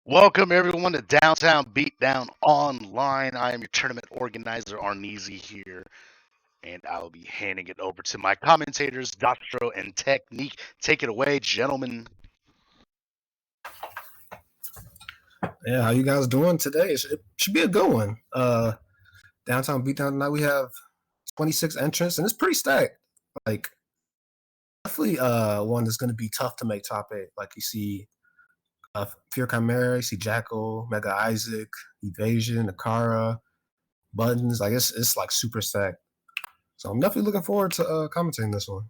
Welcome everyone to Downtown Beatdown Online. I am your tournament organizer, Arneezy here, and I'll be handing it over to my commentators, Dostrow and Technique. Take it away, gentlemen. Yeah, how you guys doing today? It should be a good one. Downtown Beatdown tonight, we have 26 entrants, and it's pretty stacked. Like, definitely one that's going to be tough to make top 8. Like, you see Fear Chimera, you see Jackal, MegaIssac, Evasion, Akara, Buttons. Like, it's like super stacked. So I'm definitely looking forward to commentating this one.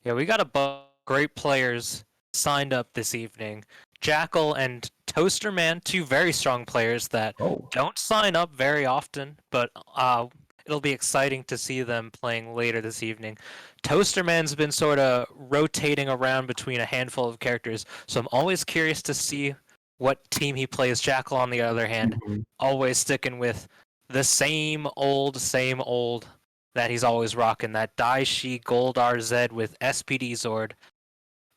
Yeah, we got a bunch of great players signed up this evening. Jackal and Toasterman, two very strong players that don't sign up very often, but it'll be exciting to see them playing later this evening. Toasterman's been sort of rotating around between a handful of characters, so I'm always curious to see what team he plays. Jackal, on the other hand, always sticking with the same old that he's always rocking, that Daishi Gold RZ with SPD Zord.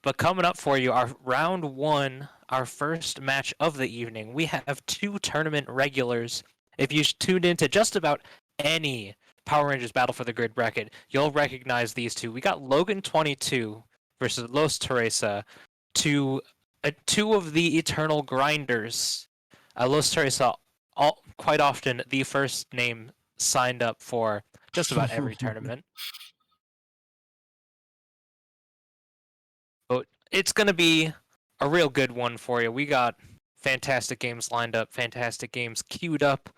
But coming up for you, our round 1, our first match of the evening, we have 2 tournament regulars. If you tuned into just about any Power Rangers Battle for the Grid bracket, you'll recognize these two. We got Logan22 versus Los Teresa, two of the eternal grinders. Los Teresa, quite often the first name signed up for just about every tournament. But it's going to be a real good one for you. We got fantastic games lined up, fantastic games queued up,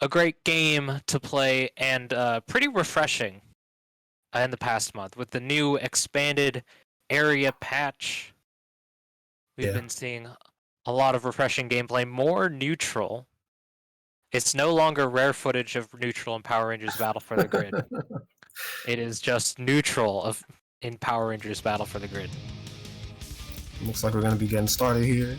a great game to play, and pretty refreshing in the past month. With the new expanded area patch, we've been seeing a lot of refreshing gameplay, more neutral. It's no longer rare footage of neutral in Power Rangers Battle for the Grid. It is just neutral in Power Rangers Battle for the Grid. Looks like we're going to be getting started here.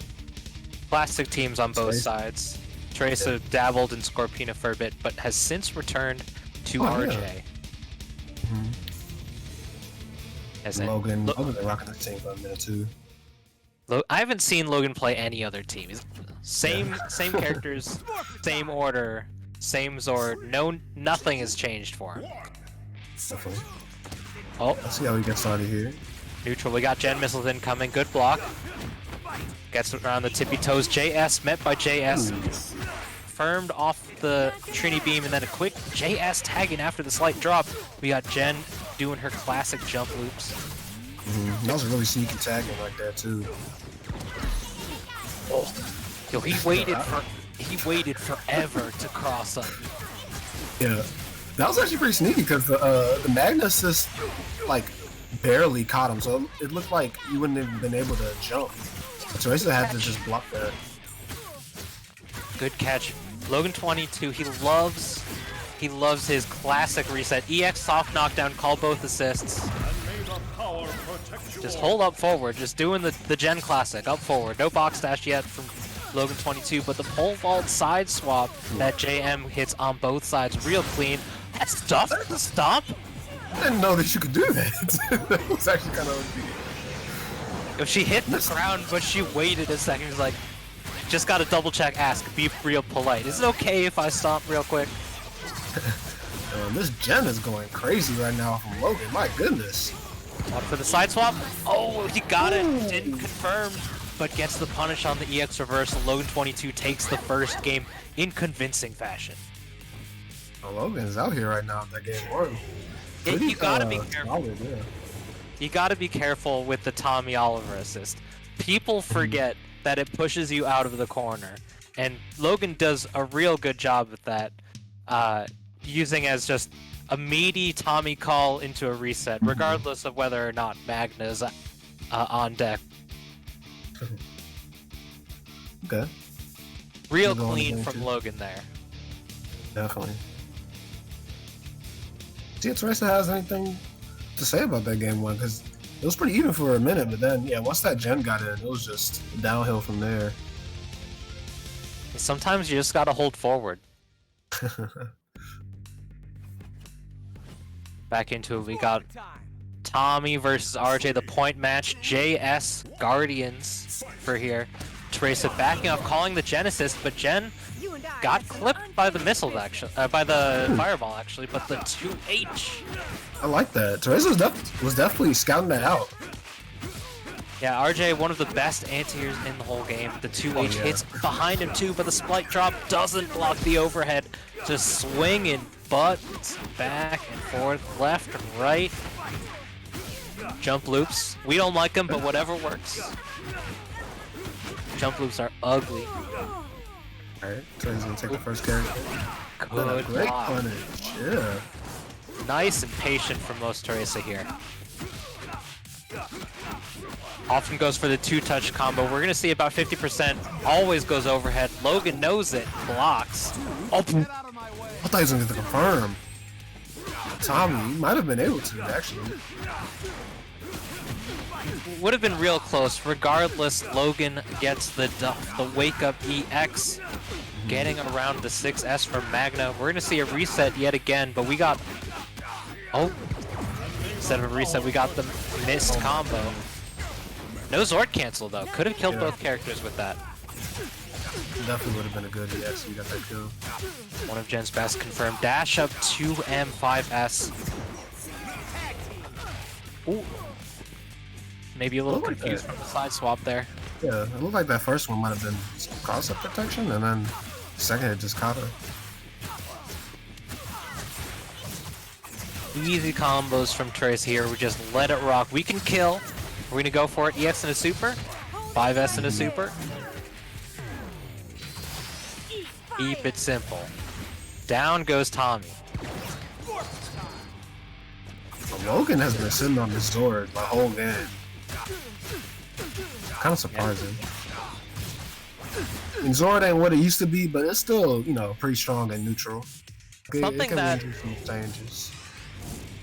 Classic teams on both sides. Teresa dabbled in Scorpina for a bit, but has since returned to RJ. Logan been rocking the team for a minute too. I haven't seen Logan play any other team. Same characters, same order, same Zord. Nothing has changed for him. Definitely. Oh, let's see how we get started here. Neutral. We got Gen missiles incoming. Good block. Gets around the tippy toes. JS met by JS. Firmed off the Trini beam, and then a quick JS tagging after the slight drop. We got Jen doing her classic jump loops. That was really sneaky tagging like that too. Oh, yo, he waited forever to cross up. Yeah, that was actually pretty sneaky because the Magnus just like barely caught him, so it looked like you wouldn't have been able to jump. Teresa had to just block that. Good catch. Logan22, he loves his classic reset. EX soft knockdown, call both assists. Just hold up forward, just doing the Gen classic, up forward. No box dash yet from Logan22, but the pole vault side swap that JM hits on both sides, real clean. That's tough to stop. I didn't know that you could do that. That was actually kind of If she hit the ground, but she waited a second, she's like, just gotta double check, ask, be real polite. Is it okay if I stomp real quick? This Gen is going crazy right now from Logan, my goodness. Up for the side swap. Oh, he got it. Didn't confirm, but gets the punish on the EX reversal. Logan22 takes the first game in convincing fashion. Logan's out here right now in that game one. You gotta be careful. You gotta be careful with the Tommy Oliver assist. People forget that it pushes you out of the corner, and Logan does a real good job with that, using as just a meaty Tommy call into a reset, regardless of whether or not Magna is on deck. Okay. Real clean from Logan there. Definitely. See if Teresa has anything to say about that game one, because it was pretty even for a minute, but then, once that Gen got in, it was just downhill from there. Sometimes you just gotta hold forward. Back into it, we got Tommy versus RJ, the point match. JS Guardians for here. Teresa backing off, calling the Genesis, but Jen got clipped by the missiles actually, by the fireball actually, but the 2H. I like that. Teresa was definitely scouting that out. Yeah, RJ, one of the best anti-airs in the whole game. The 2H hits behind him too, but the spike drop doesn't block the overhead. Just swinging butts back and forth, left and right. Jump loops. We don't like them, but whatever works. Jump loops are ugly. Alright, Teresa's gonna take the first carry. Good Great block. punish, yeah. Nice and patient from Los Teresa here. Often goes for the two-touch combo. We're gonna see about 50%. Always goes overhead. Logan knows it. Blocks. Oh, I thought he was gonna get the confirm. Tommy, he might have been able to actually. Would have been real close. Regardless, Logan gets the wake up EX, getting around the 6S from Magna. We're gonna see a reset yet again, but we got instead of a reset, we got the missed combo. No Zord cancel though. Could have killed both characters with that. Definitely would have been a good EX. We got that kill. One of Jen's best confirmed. Dash up 2M5S. Ooh. Maybe a little confused from the side swap there. Yeah, it looked like that first one might have been cross-up protection, and then the second it just caught her. Easy combos from Trace here. We just let it rock. We can kill. We're gonna go for it. EX and a super. 5S and a super. Keep it simple. Down goes Tommy. Logan has been sitting on this Zord the whole game. Kind of surprising. And Zord ain't what it used to be, but it's still, you know, pretty strong and neutral. Something that, changes.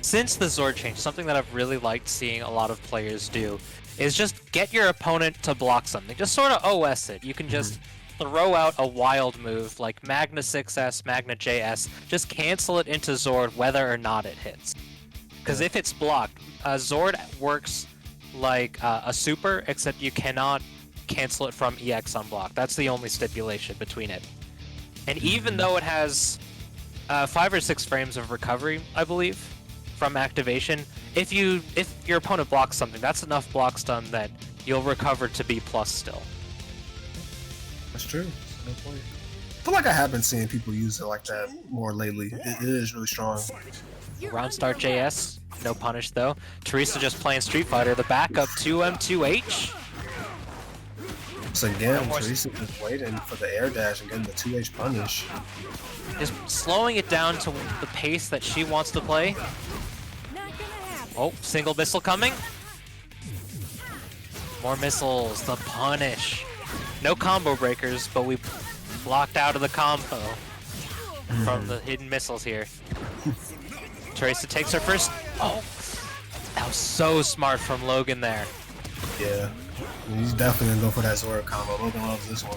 Since the Zord change, something that I've really liked seeing a lot of players do is just get your opponent to block something. Just sort of OS it. You can just throw out a wild move like Magna 6S, Magna JS. Just cancel it into Zord whether or not it hits. Because if it's blocked, Zord works like a super, except you cannot cancel it from EX on block. That's the only stipulation between it. And even though it has 5 or 6 frames of recovery, I believe, from activation, if your opponent blocks something, that's enough block stun that you'll recover to B+ still. That's true. No point. I feel like I have been seeing people use it like that more lately. It is really strong. Round start JS, no punish though. Teresa just playing Street Fighter, the backup 2M2H. So again, Teresa just waiting for the air dash and getting the 2H punish. Just slowing it down to the pace that she wants to play. Oh, single missile coming. More missiles, the punish. No combo breakers, but we blocked out of the combo from the hidden missiles here. Teresa takes her first. Oh, that was so smart from Logan there. Yeah, he's definitely gonna go for that Zora combo. Logan loves this one.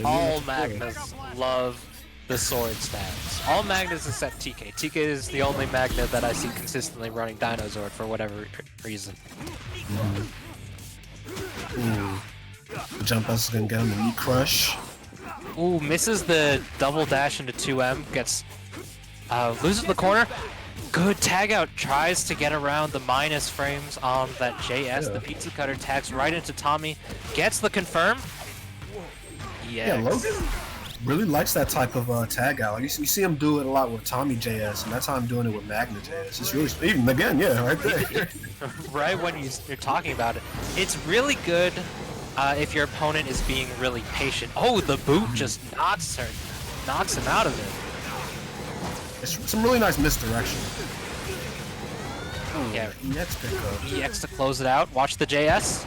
All Magnas love the sword stats. All Magnas except TK. TK is the only Magna that I see consistently running Dino Zord for whatever reason. Jump us is gonna get him the knee crush. Ooh, misses the double dash into 2M. Gets loses the corner. Good tag out. Tries to get around the minus frames on that JS. The pizza cutter tags right into Tommy. Gets the confirm. Yeah, Logan really likes that type of tag out. You see him do it a lot with Tommy JS, and that's how I'm doing it with Magna JS. It's really, even again, yeah, right there. Right when you're talking about it. It's really good if your opponent is being really patient. Oh, the boot just knocks him out of it. It's some really nice misdirection. Ooh, yeah, EX pickup. EX to close it out. Watch the JS.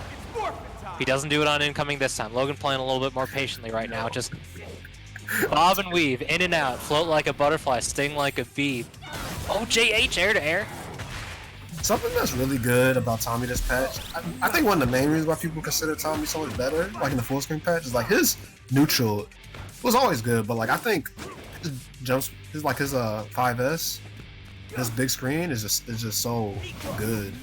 He doesn't do it on incoming this time. Logan playing a little bit more patiently right now. Just bob and weave, in and out, float like a butterfly, sting like a bee. Oh, JH, air to air. Something that's really good about Tommy this patch, I think one of the main reasons why people consider Tommy so much better, like in the full screen patch, is like his neutral was always good, but like I think his jumps, his 5S, his big screen is just so good.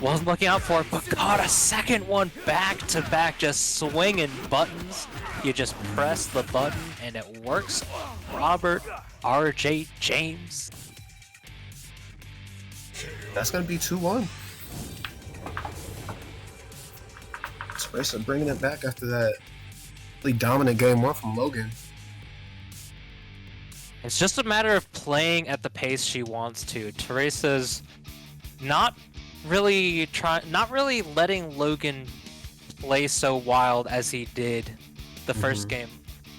Wasn't looking out for it, but got a second one back to back, just swinging buttons. You just press the button and it works. Robert RJ James. That's gonna be 2-1. Crescent bringing it back after that really dominant game 1 from Logan. It's just a matter of playing at the pace she wants to. Teresa's not really letting Logan play so wild as he did the first game.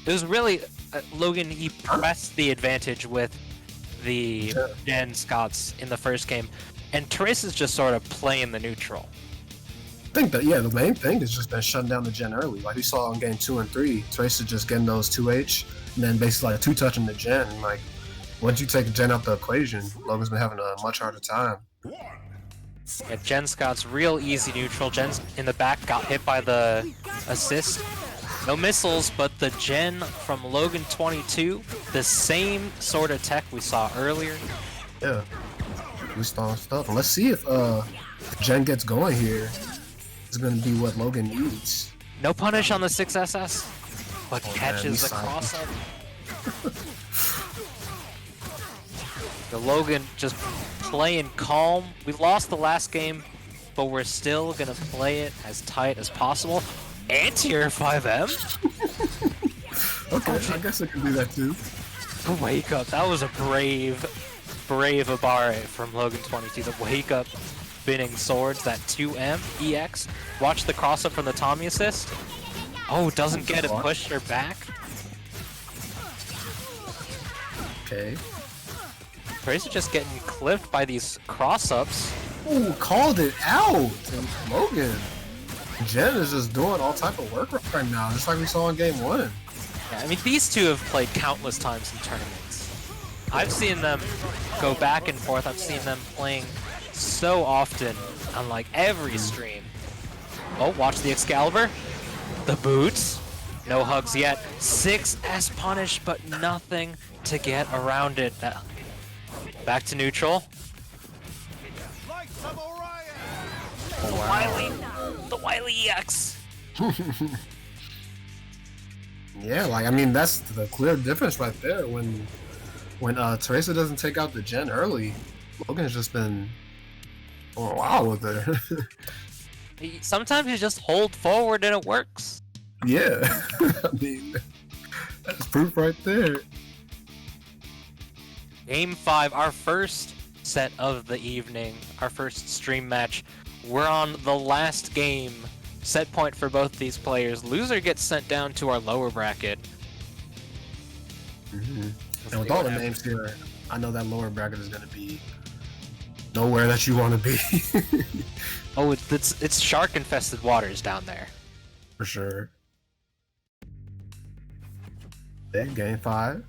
It was really Logan, he pressed the advantage with the Jen Scots in the first game, and Teresa's just sort of playing the neutral. I think that, the main thing is just been shutting down the Gen early. Like we saw in game 2 and 3, Teresa just getting those 2H, and then basically like a 2-touching the Gen. Like, once you take Gen out the equation, Logan's been having a much harder time. Yeah, Jen Scott's real easy neutral. Jen's in the back, got hit by the assist. No missiles, but the Gen from Logan 22, the same sort of tech we saw earlier. Yeah, we saw stuff. And let's see if Gen gets going here. It's gonna be what Logan needs. No punish on the 6SS, but catches the cross-up. The Logan just playing calm. We lost the last game, but we're still gonna play it as tight as possible. Anti-air 5M? Okay, I guess I can do that too. The wake up, that was a brave Abare from Logan 22. The wake up spinning swords, that 2M, EX. Watch the cross up from the Tommy assist. Oh, doesn't get it, pushed her back. Okay. Tracer just getting clipped by these cross-ups. Ooh, called it out! And Logan. Jen is just doing all type of work right now, just like we saw in game 1. Yeah, I mean, these two have played countless times in tournaments. I've seen them go back and forth. I've seen them playing so often on like every stream. Oh, watch the Excalibur. The boots. No hugs yet. 6S punish, but nothing to get around it. Back to neutral. Oh, wow. The Wily EX. Yeah, like, I mean, that's the clear difference right there. When Teresa doesn't take out the Gen early, Logan's just been going wild with her. Sometimes you just hold forward and it works. Yeah, I mean, that's proof right there. Game 5, our first set of the evening, our first stream match. We're on the last game. Set point for both these players. Loser gets sent down to our lower bracket. And with all the names here, I know that lower bracket is going to be nowhere that you want to be. Oh, it's shark-infested waters down there. For sure. Then game 5.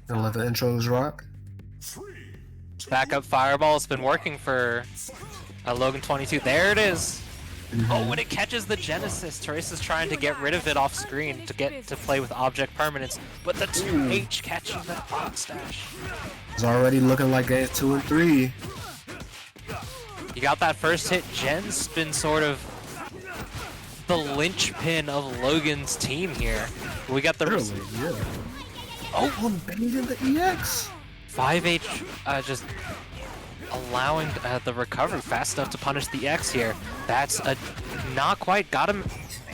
Gonna let the intros rock. Backup fireball has been working for Logan 22. There it is. Oh, when it catches the Genesis, Teresa's trying to get rid of it off screen to get to play with object permanence, but the 2H catching the box dash. It's already looking like game 2 and 3. You got that first hit. Jen's been sort of the linchpin of Logan's team here. We got the I'm baiting the EX. 5H just allowing the recovery fast enough to punish the X here. That's a not quite got him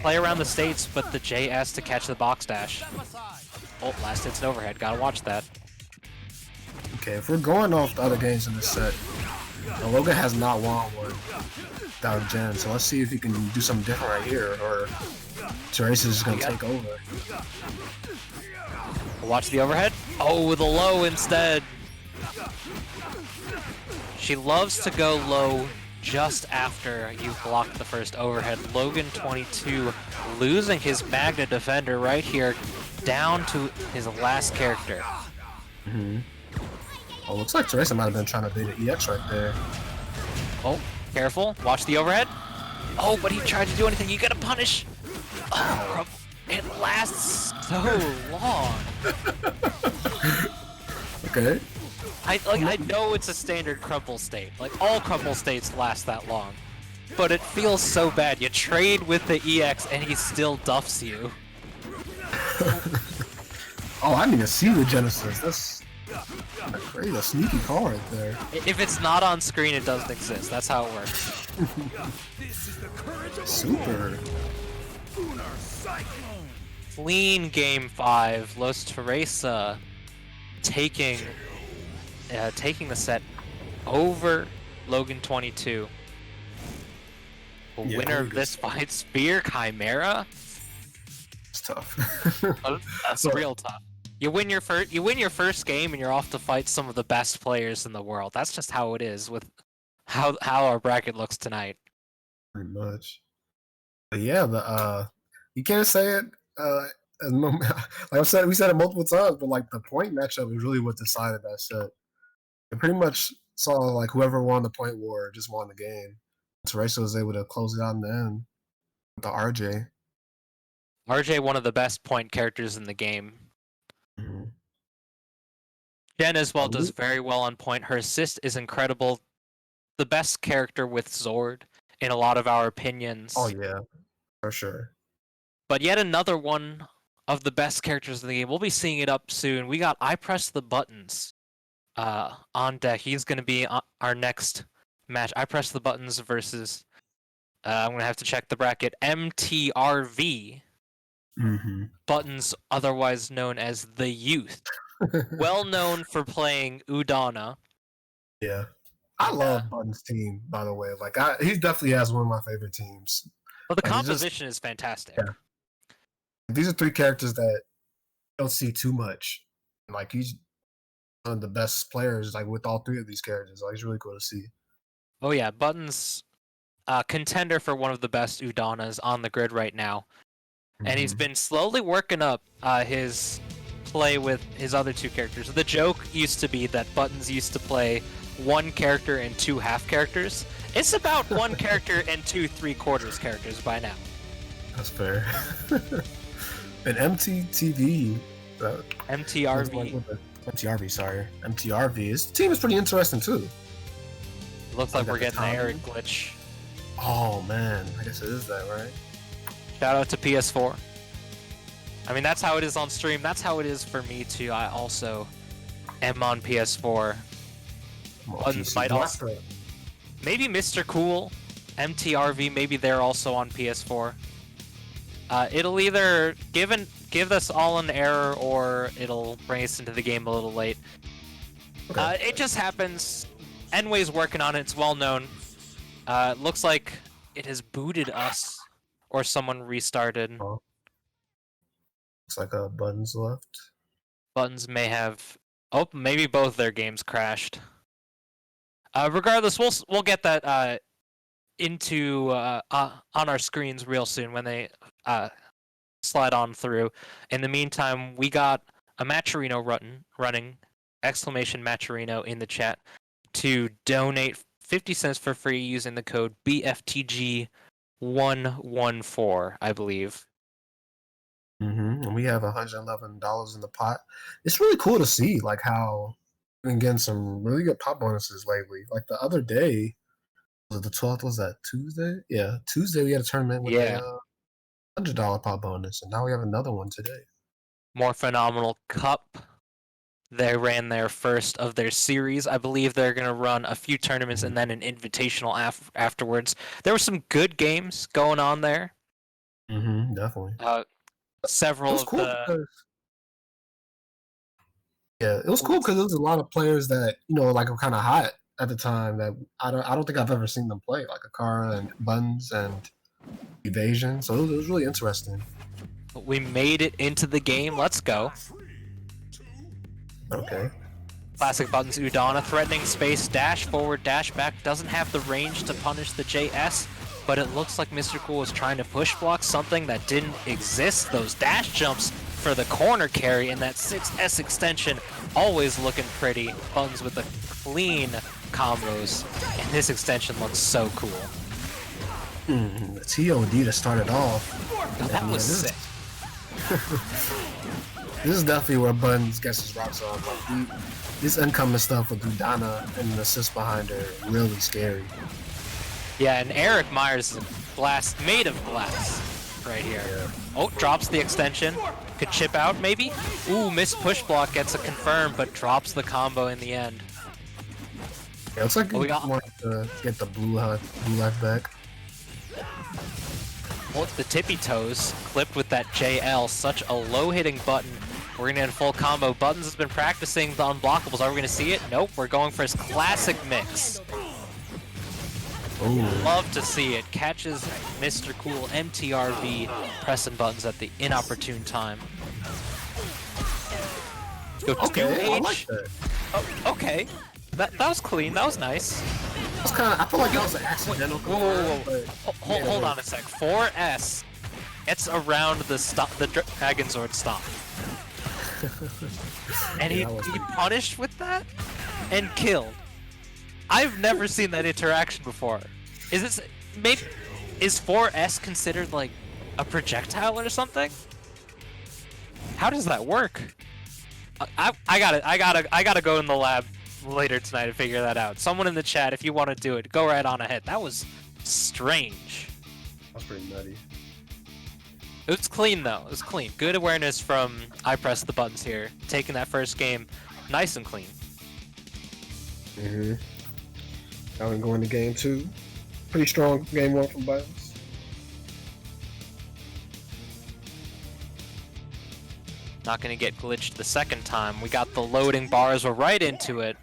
play around the states, but the JS to catch the box dash. Oh, last hit's an overhead. Gotta watch that. Okay, if we're going off the other games in this set, Logan has not won one without Jen, so let's see if he can do something different right here, or Teresa's just gonna take over. Watch the overhead. Oh, the low instead. She loves to go low just after you've blocked the first overhead. Logan 22 losing his Magna defender right here, down to his last character. Oh, looks like Teresa might have been trying to beat an EX right there. Oh, careful. Watch the overhead. Oh, but he tried to do anything. You gotta punish. Oh, it lasts so long. Okay. I know it's a standard crumple state. Like, all crumple states last that long. but it feels so bad. You trade with the EX and he still duffs you. Oh, I need to see the Genesis. That's great, a sneaky call right there. If it's not on screen, it doesn't exist. That's how it works. Super. Clean game 5. Los Teresa taking the set over Logan 22. The winner of this fight, Spear Chimera. It's tough. That's real tough. You win your first game and you're off to fight some of the best players in the world. That's just how it is with how our bracket looks tonight. Pretty much. But yeah, but you can't say it like I said, we said it multiple times, but like the point matchup is really what decided that set. It pretty much saw like whoever won the point war just won the game. Teresa was able to close it out in the end with the RJ. RJ, one of the best point characters in the game. Mm-hmm. Jen as well does very well on point. Her assist is incredible. The best character with Zord in a lot of our opinions. Oh yeah, for sure. But yet another one of the best characters in the game. We'll be seeing it up soon. We got Ipressthebuttons on deck. He's going to be our next match. Ipressthebuttons versus, I'm going to have to check the bracket, MTRV. Mm-hmm. Buttons, otherwise known as the Youth. Well known for playing Udana. Yeah. I love Button's team, by the way. Like, he definitely has one of my favorite teams. Well, the composition is fantastic. Yeah. These are three characters that you don't see too much. Like, he's one of the best players, like, with all three of these characters. Like, it's really cool to see. Oh, yeah. Button's contender for one of the best Udanas on the grid right now. Mm-hmm. And he's been slowly working up his play with his other two characters. The joke used to be that Buttons used to play one character and two half characters. It's about one character and two 3/4 characters by now. That's fair. And MTRV. MTRV, sorry. MTRV. His team is pretty interesting too. Looks like we're getting an error glitch. Oh man, I guess it is that, right? Shout out to PS4. I mean, that's how it is on stream. That's how it is for me too. I also am on PS4. Might also, maybe Mr. Cool, MTRV, maybe they're also on PS4. It'll either give us all an error or it'll bring us into the game a little late. Okay. It just happens. Enway's working on it. It's well known. Looks like it has booted us or someone restarted. Oh. Looks like Buttons left. Buttons may have. Oh, maybe both their games crashed. Regardless, we'll get that into on our screens real soon when they slide on through. In the meantime, we got a Matcherino running exclamation Matcherino in the chat to donate 50 cents for free using the code BFTG 114, I believe. Mm-hmm. And we have $111 in the pot. It's really cool to see like how we've been getting some really good pop bonuses lately. Like the other day, was it the 12th? Was that Tuesday? Yeah, Tuesday we had a tournament with a $100 pop bonus, and now we have another one today. More Phenomenal Cup. They ran their first of their series. I believe they're going to run a few tournaments and then an invitational afterwards. There were some good games going on there. Mm-hmm, definitely. Several of cool the... Yeah, it was cool because there was a lot of players that, you know, like were kind of hot at the time that I don't think I've ever seen them play, like Akara and Buns and Evasion. So it was really interesting. We made it into the game. Let's go. Okay. Classic Buttons Udana, threatening space, dash forward, dash back, doesn't have the range to punish the JS, but it looks like Mr. Cool was trying to push block something that didn't exist. Those dash jumps for the corner carry and that 6S extension, always looking pretty. Buttons with the clean combos, and this extension looks so cool. The TOD that started off. Oh, that was sick. This is definitely where Buns gets his rocks off. Like this incoming stuff with Udana and the assist behind her really scary. Yeah, and Eric Myers is glass, made of glass, right here. Yeah. Oh, drops the extension. Could chip out, maybe? Ooh, missed push block, gets a confirm, but drops the combo in the end. Yeah, looks like Oh, we want to get the blue life back. Well, the tippy toes clipped with that JL, such a low-hitting button. We're gonna get a full combo. Buttons has been practicing the unblockables. Are we gonna see it? Nope, we're going for his classic mix. Ooh. Love to see it. Catches Mr. Cool MTRV pressing buttons at the inopportune time. Go Okay, I 2H. like that. Oh, okay. That was clean. That was nice. That's kind of. I feel like that was an accidental. Whoa. Hold on a sec. 4S gets around the Dragon Zord stop. And he punished with that and killed. I've never seen that interaction before. Is 4S considered like a projectile or something? How does that work? I gotta go in the lab later tonight to figure that out. Someone in the chat, if you want to do it, go right on ahead. That was strange. That's pretty nutty. It was clean though. It was clean. Good awareness from Ipressthebuttons here, taking that first game nice and clean. Now we're going to game 2. Pretty strong game 1 from Buttons. Not gonna get glitched the second time. We got the loading bars. We're right into it.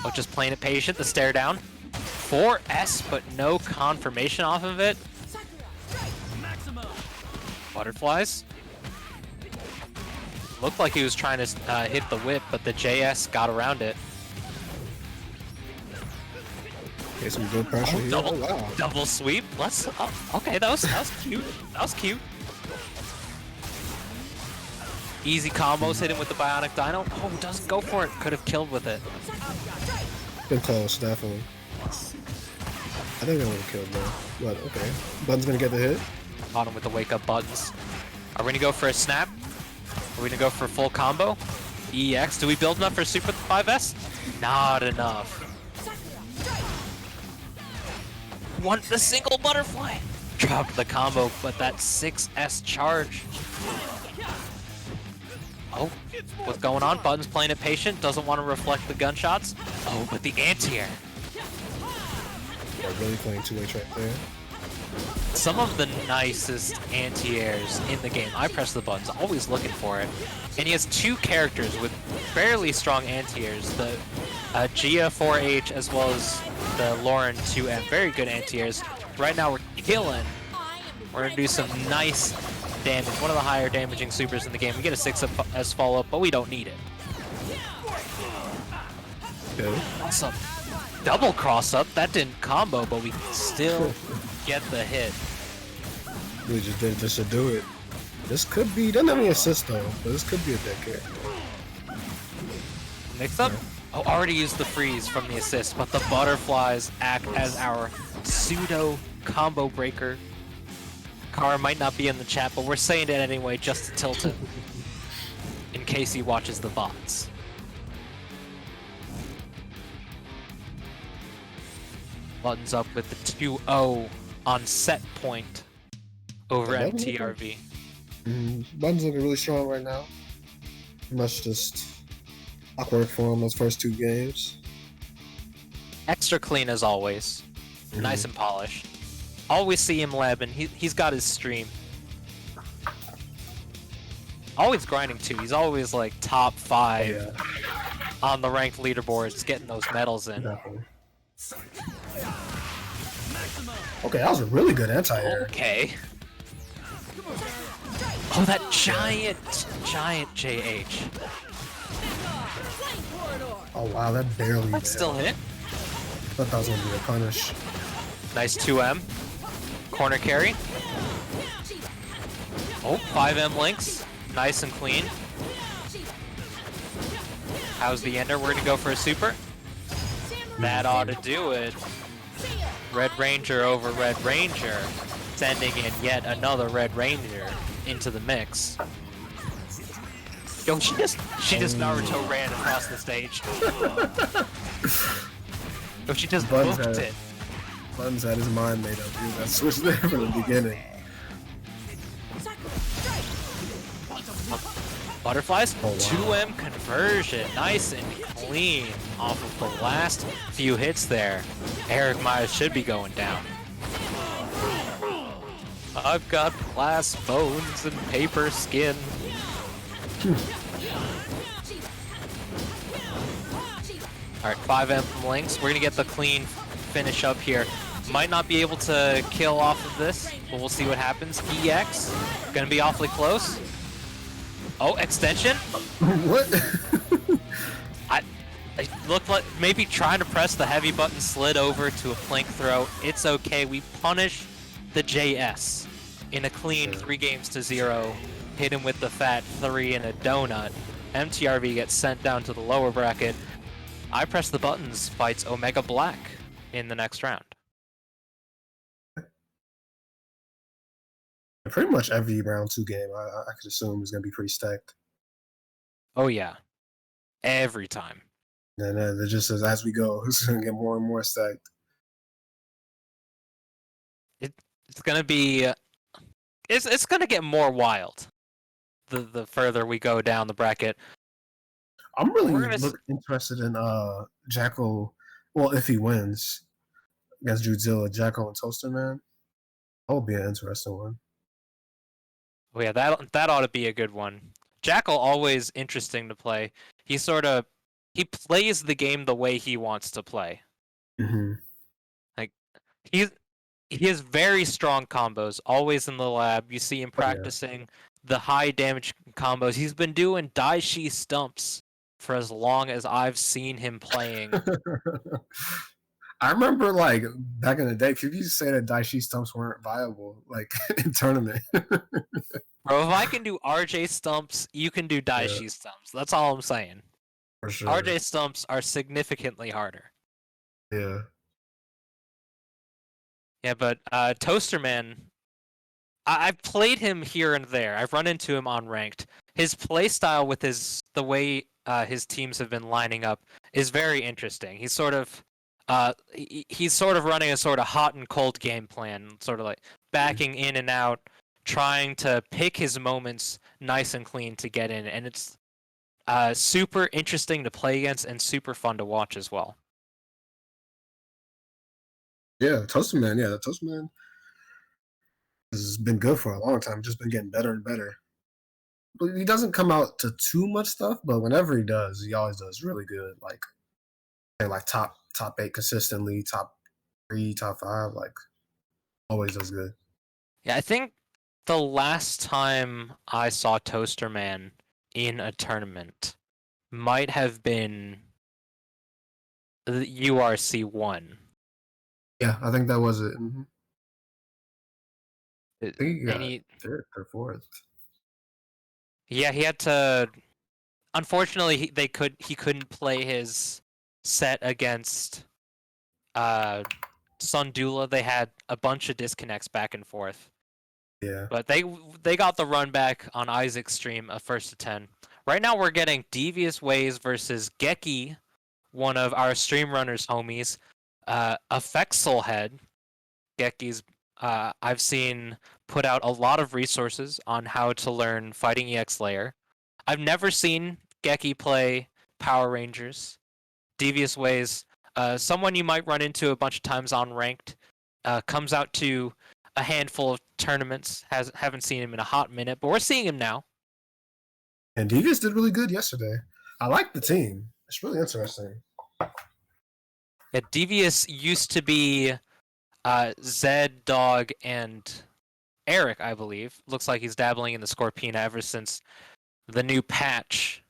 Oh, just playing it patient. The stare down. 4S, but no confirmation off of it. Butterflies. Looked like he was trying to hit the whip, but the JS got around it. Okay, some good pressure here. Double, wow. double sweep. Let's. Okay, that was cute. That was cute. Easy combos hitting with the Bionic Dino. Oh, doesn't go for it. Could have killed with it. Been close, definitely. I think I would have killed though. But okay. Button's gonna get the hit. Bottom with the wake up buttons. Are we gonna go for a snap? Are we gonna go for a full combo? EX. Do we build enough for Super 5S? Not enough. The single butterfly. Dropped the combo, but that 6S charge. Oh, what's going on? Button's playing it patient, doesn't want to reflect the gunshots. Oh, but the anti-air. Yeah, really playing 2H right there. Some of the nicest anti-airs in the game. Ipressthebuttons, always looking for it. And he has 2 characters with fairly strong anti-airs. The Gia 4H as well as the Lauren 2M. Very good anti-airs. Right now we're killing. We're gonna do some nice damage. One of the higher damaging supers in the game. We get a 6S follow-up, but we don't need it. Okay. Awesome. Double cross-up. That didn't combo, but we still get the hit. We just did this to do it. This could be, doesn't have any assist though, but this could be a dead character. Mix up? Oh, already used the freeze from the assist, but the butterflies act as our pseudo combo breaker. Kara might not be in the chat, but we're saying it anyway just to tilt him. In case he watches the bots. Buttons up with the 2-0 on set point over MTRV. Buttons looking really strong right now. Pretty much just awkward for him those first 2 games. Extra clean as always. Nice and polished. Always see him labbing. He's got his stream. Always grinding too. He's always like top 5 on the ranked leaderboards, getting those medals in. Definitely. Okay, that was a really good anti-air. Okay. Oh, that giant JH. Oh wow, that barely That still hit. I thought that was gonna be a punish. Nice 2M. Corner carry. Oh, 5M links. Nice and clean. How's the ender? We're gonna go for a super. That ought to do it. Red Ranger over Red Ranger. Sending in yet another Red Ranger into the mix. Yo, she just Naruto ran across the stage. But she just Buttons booked had- it. Buttons had his mind made up, dude. That switch there from the beginning. Butterflies, Oh, wow. 2M conversion, nice and clean off of the last few hits there. Eric Myers should be going down. I've got glass bones and paper skin. Alright, 5M from Lynx. We're gonna get the clean finish up here. Might not be able to kill off of this, but we'll see what happens. EX, gonna be awfully close. Oh, extension? What? It looked like maybe trying to press the heavy button slid over to a flank throw. It's okay. We punish the JS in a clean 3-0. Hit him with the fat 3 and a donut. MTRV gets sent down to the lower bracket. Ipressthebuttons fights Omega Black in the next round. Pretty much every round 2 game, I could assume is going to be pretty stacked. Oh yeah, every time. And it just says as we go, it's going to get more and more stacked. It's gonna be, it's gonna get more wild. The further we go down the bracket. I'm really interested in Jackal. Well, if he wins against Judzilla, Jackal and Toaster Man, that would be an interesting one. Oh yeah, that ought to be a good one. Jackal always interesting to play. He plays the game the way he wants to play. Mm-hmm. Like he has very strong combos. Always in the lab, you see him practicing the high damage combos. He's been doing Daishi stumps for as long as I've seen him playing. I remember, like, back in the day, people used to say that Daishi stumps weren't viable, like, in tournament. Bro, if I can do RJ stumps, you can do Daishi stumps. That's all I'm saying. For sure. RJ stumps are significantly harder. Yeah. Yeah, but Toaster Man, I've played him here and there. I've run into him on ranked. His playstyle with the way his teams have been lining up is very interesting. He's sort of running a sort of hot and cold game plan, sort of like backing in and out, trying to pick his moments nice and clean to get in, and it's super interesting to play against and super fun to watch as well. Yeah, Toaster Man. Yeah, the Toaster Man has been good for a long time. Just been getting better and better. But he doesn't come out to too much stuff, but whenever he does, he always does really good. Like top 8 consistently, top 3, top 5, like always does good. Yeah, I think the last time I saw Toaster Man in a tournament might have been the URC1. Yeah, I think that was it. Mm-hmm. I think he got third or fourth. Yeah, he had to. Unfortunately, he couldn't play his set against Sundula. They had a bunch of disconnects back and forth. Yeah. But they got the run back on Isaac's stream, a 1st to 10. Right now we're getting Devious Ways versus Geki, one of our stream runners' homies. Effexal Head. Geki's I've seen put out a lot of resources on how to learn Fighting EX Layer. I've never seen Geki play Power Rangers. Devious Ways, someone you might run into a bunch of times on ranked, comes out to a handful of tournaments. Haven't seen him in a hot minute, but we're seeing him now. And Devious did really good yesterday. I like the team. It's really interesting. Yeah, Devious used to be Zed, Dog, and Eric, I believe. Looks like he's dabbling in the Scorpina ever since the new patch.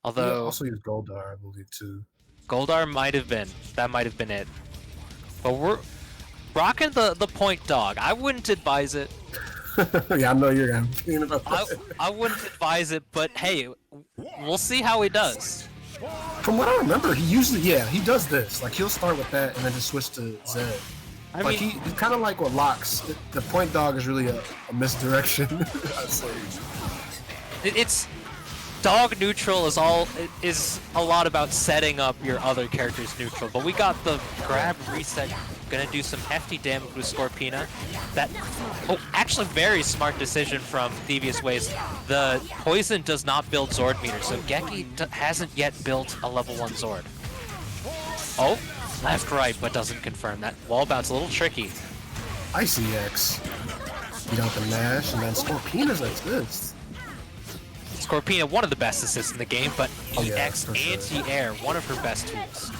Although he also used Goldar, I believe, too. Goldar might have been. That might have been it. But we're rocking the point Dog. I wouldn't advise it. Yeah, I know you're gonna be about that. I wouldn't advise it, but hey, we'll see how he does. From what I remember, he usually, he does this. Like, he'll start with that and then just switch to Zed. I mean, he's kind of like what Locks. The point Dog is really a misdirection, I'd say. dog neutral is a lot about setting up your other character's neutral, but we got the grab reset, gonna do some hefty damage with Scorpina. Actually very smart decision from Devious Ways. The poison does not build Zord meter, so Geki hasn't yet built a level 1 Zord. Oh, left right, but doesn't confirm. That wall bounce a little tricky. Icy X. Beat out the Nash, and then Scorpina's assist. Scorpina, one of the best assists in the game, but yeah, EX anti-air, one of her best tools.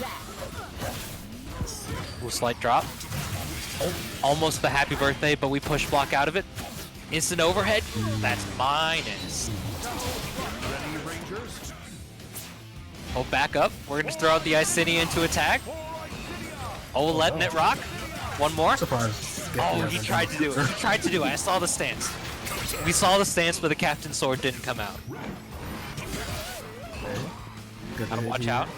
Ooh, slight drop. Oh, almost the happy birthday, but we push block out of it. Instant overhead, that's minus. Oh, back up. We're gonna throw out the Icinian to attack. Oh, letting it rock. One more. Surprise. Oh, he tried to do it. He tried to do it. I saw the stance. We saw the stance, but the Captain Sword didn't come out. Gotta watch out.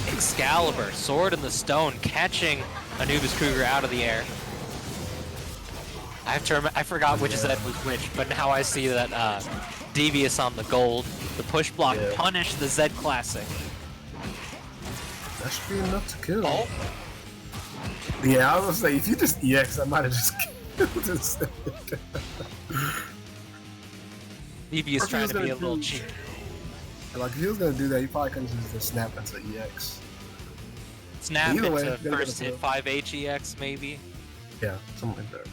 Excalibur, Sword in the Stone, catching Anubis Cougar out of the air. I forgot which Zed was which, but now I see that Devious on the gold. The push block punished the Zed Classic. That should be enough to kill. Oh. Yeah, I was gonna say, if you just EX, I might have just killed this. Devious trying to be a little cheeky. Like, if he was gonna do that, he probably couldn't just snap into EX. Snap into first hit 5H EX, maybe? Yeah, something like that.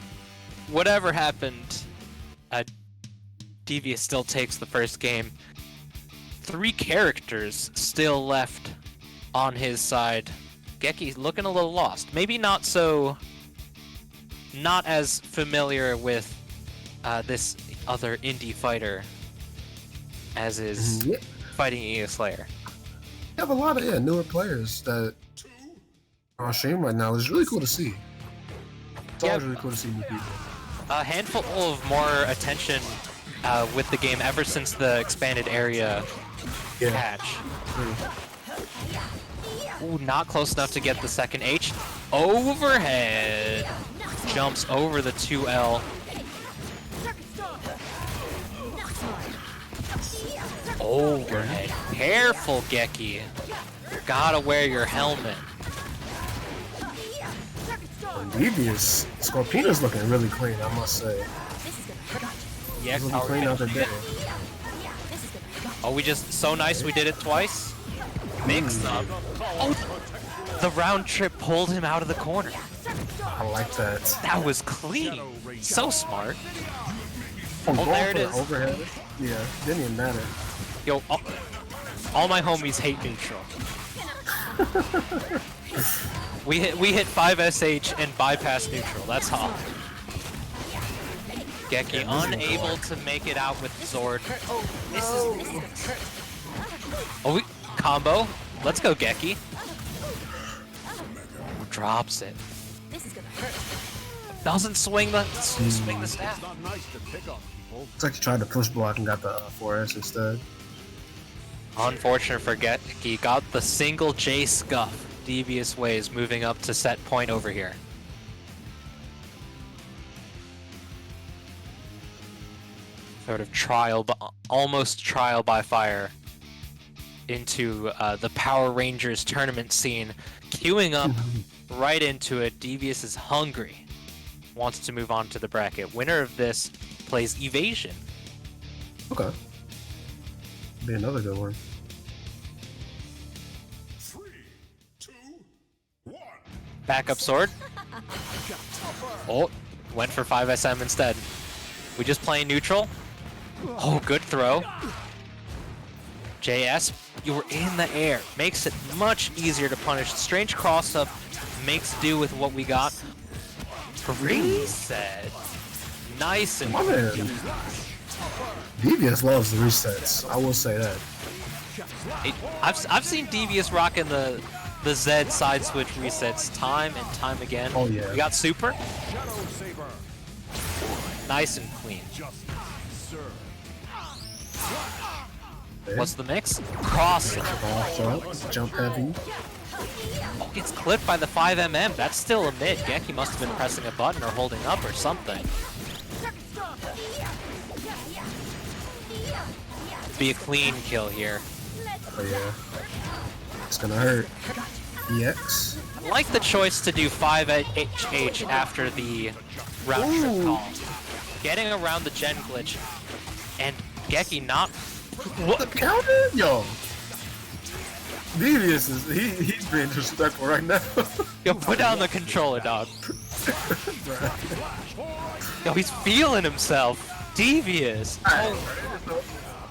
Whatever happened, Devious still takes the first game. 3 characters still left on his side. Geki's looking a little lost. Maybe not as familiar with this other indie fighter as is fighting EO Slayer. You have a lot of newer players that are on stream right now. It's really cool to see. It's always really cool to see new people. A handful of more attention with the game ever since the expanded area patch. Ooh, not close enough to get the second H. Overhead! Jumps over the 2L. Overhead. Careful, Geki. Gotta wear your helmet. Devious. Scorpina's looking really clean, I must say. Yeah, looking clean out the day. Oh, so nice we did it twice. Mixed up. Oh, the round trip pulled him out of the corner. I like that. That was clean. So smart. Oh, there it is. Overhead. Yeah, didn't even matter. Yo, all my homies hate neutral. we hit 5SH and bypass neutral. That's all. Geki unable to make it out with Zord. Oh, combo. Let's go, Geki. Drops it. Doesn't swing the staff. Looks like he tried to push block and got the 4S instead. Unfortunate for Geki. Got the single J scuff. Devious Ways moving up to set point over here. Sort of almost trial by fire into the Power Rangers tournament scene. Queuing up right into it. Devious is hungry. Wants to move on to the bracket. Winner of this plays Evasion. Okay. Be another good one. 3, 2, 1. Backup sword. Oh, went for 5SM instead. We just playing neutral. Oh, good throw. JS, you were in the air. Makes it much easier to punish. Strange cross-up makes do with what we got. Reset. Nice and Devious loves the resets. I will say that. I've seen Devious rocking the Z side switch resets time and time again. Oh yeah. We got super. Nice and clean. What's the mix? Cross. Jump heavy. Oh, gets clipped by the 5mm. That's still a mid. Geki must have been pressing a button or holding up or something. be a clean kill here. Oh yeah. It's gonna hurt. EX. I like the choice to do 5HH after the round trip call. Getting around the gen glitch. And Geki not... What the counter? Yo. Devious is he's being disrespectful right now. Yo, put down the controller, dog. Yo, he's feeling himself. Devious. Oh.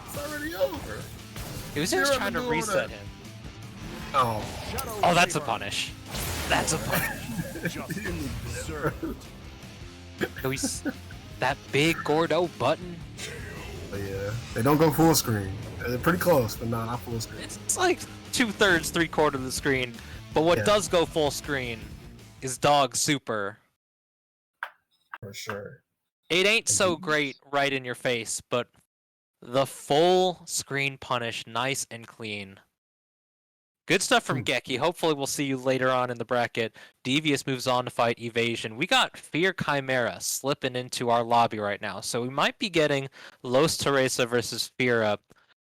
It's already over. He was just trying to reset him. Oh. Oh, that's a punish. That's a punish. Yo, he's that big Gordo button. But yeah, they don't go full screen. They're pretty close, but not full screen. It's like 2/3, 3/4 of the screen. But what does go full screen is Dog Super. For sure. It ain't so great right in your face, but the full screen punish, nice and clean. Good stuff from Geki. Hopefully we'll see you later on in the bracket. Devious moves on to fight Evasion. We got Fear Chimera slipping into our lobby right now. So we might be getting Los Teresa versus Fear up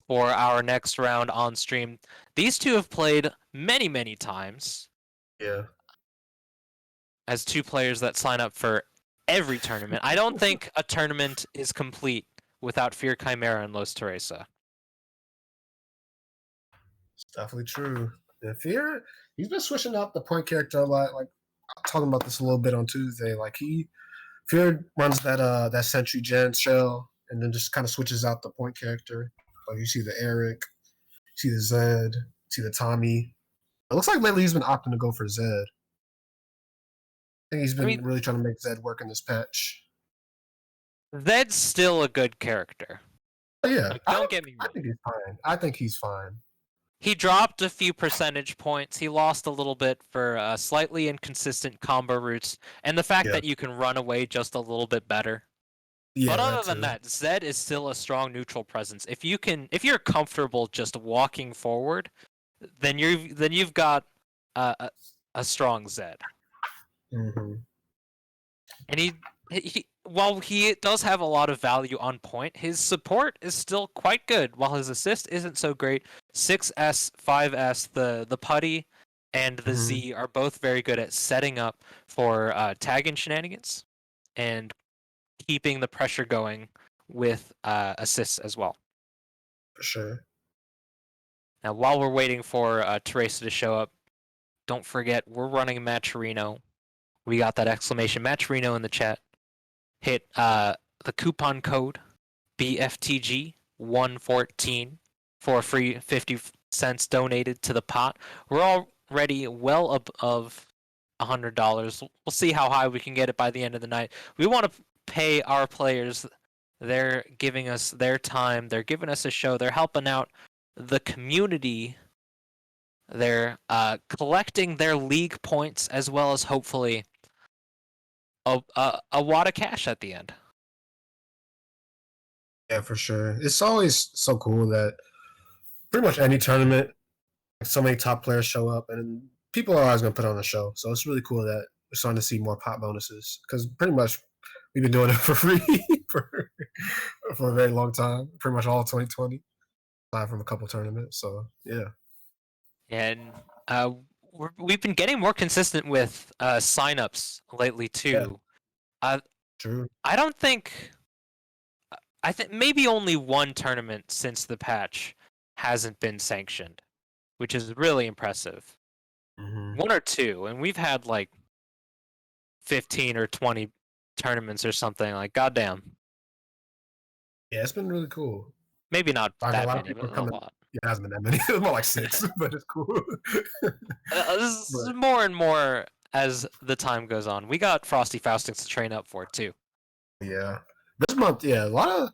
for our next round on stream. These two have played many, many times. Yeah. As two players that sign up for every tournament. I don't think a tournament is complete without Fear Chimera and Los Teresa. It's definitely true. The Fear, he's been switching up the point character a lot. Like talking about this a little bit on Tuesday. Like Fear runs that Sentry Gen shell and then just kind of switches out the point character. Like you see the Eric, you see the Zed, you see the Tommy. It looks like lately he's been opting to go for Zed. I think he's been really trying to make Zed work in this patch. Zed's still a good character. Oh, yeah, like, don't get me wrong. I think he's fine. I think he's fine. He dropped a few percentage points. He lost a little bit for slightly inconsistent combo routes, and the fact that you can run away just a little bit better. Yeah, but other than that, Zed is still a strong neutral presence. If you're comfortable just walking forward, then you've got a strong Zed. Mm-hmm. And he while he does have a lot of value on point, his support is still quite good. While his assist isn't so great, 6S, 5S, the putty, and the Z are both very good at setting up for tag and shenanigans and keeping the pressure going with assists as well. For sure. Now, while we're waiting for Teresa to show up, don't forget we're running Matcherino. We got that exclamation Matcherino in the chat. Hit the coupon code BFTG114 for a free 50 cents donated to the pot. We're already well above $100. We'll see how high we can get it by the end of the night. We want to pay our players. They're giving us their time. They're giving us a show. They're helping out the community. They're collecting their league points as well as hopefully a wad of cash at the end. Yeah, for sure. It's always so cool that pretty much any tournament, so many top players show up, and people are always going to put on a show. So it's really cool that we're starting to see more pot bonuses because pretty much we've been doing it for free for a very long time, pretty much all 2020, aside from a couple tournaments. So yeah. And we've been getting more consistent with signups lately too. Yeah. True. I think maybe only one tournament since the patch hasn't been sanctioned, which is really impressive. Mm-hmm. One or two, and we've had like 15 or 20 tournaments or something. Like, goddamn. Yeah, it's been really cool. Maybe not that many, but a lot. Yeah, it hasn't been that many. It's more like 6, but it's cool. This is more and more as the time goes on. We got Frosty Faustings to train up for too. Yeah. This month, a lot of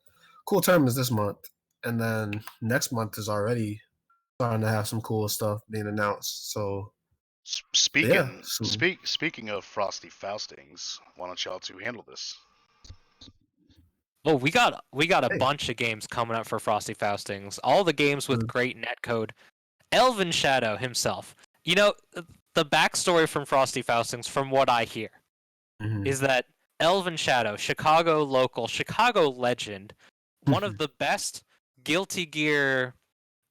cool tournaments this month. And then next month is already starting to have some cool stuff being announced. So speaking of Frosty Faustings, why don't y'all two handle this? Oh, we got a bunch of games coming up for Frosty Faustings. All the games with great netcode. Elven Shadow himself. You know, the backstory from Frosty Faustings, from what I hear, is that Elven Shadow, Chicago local, Chicago legend, one of the best Guilty Gear,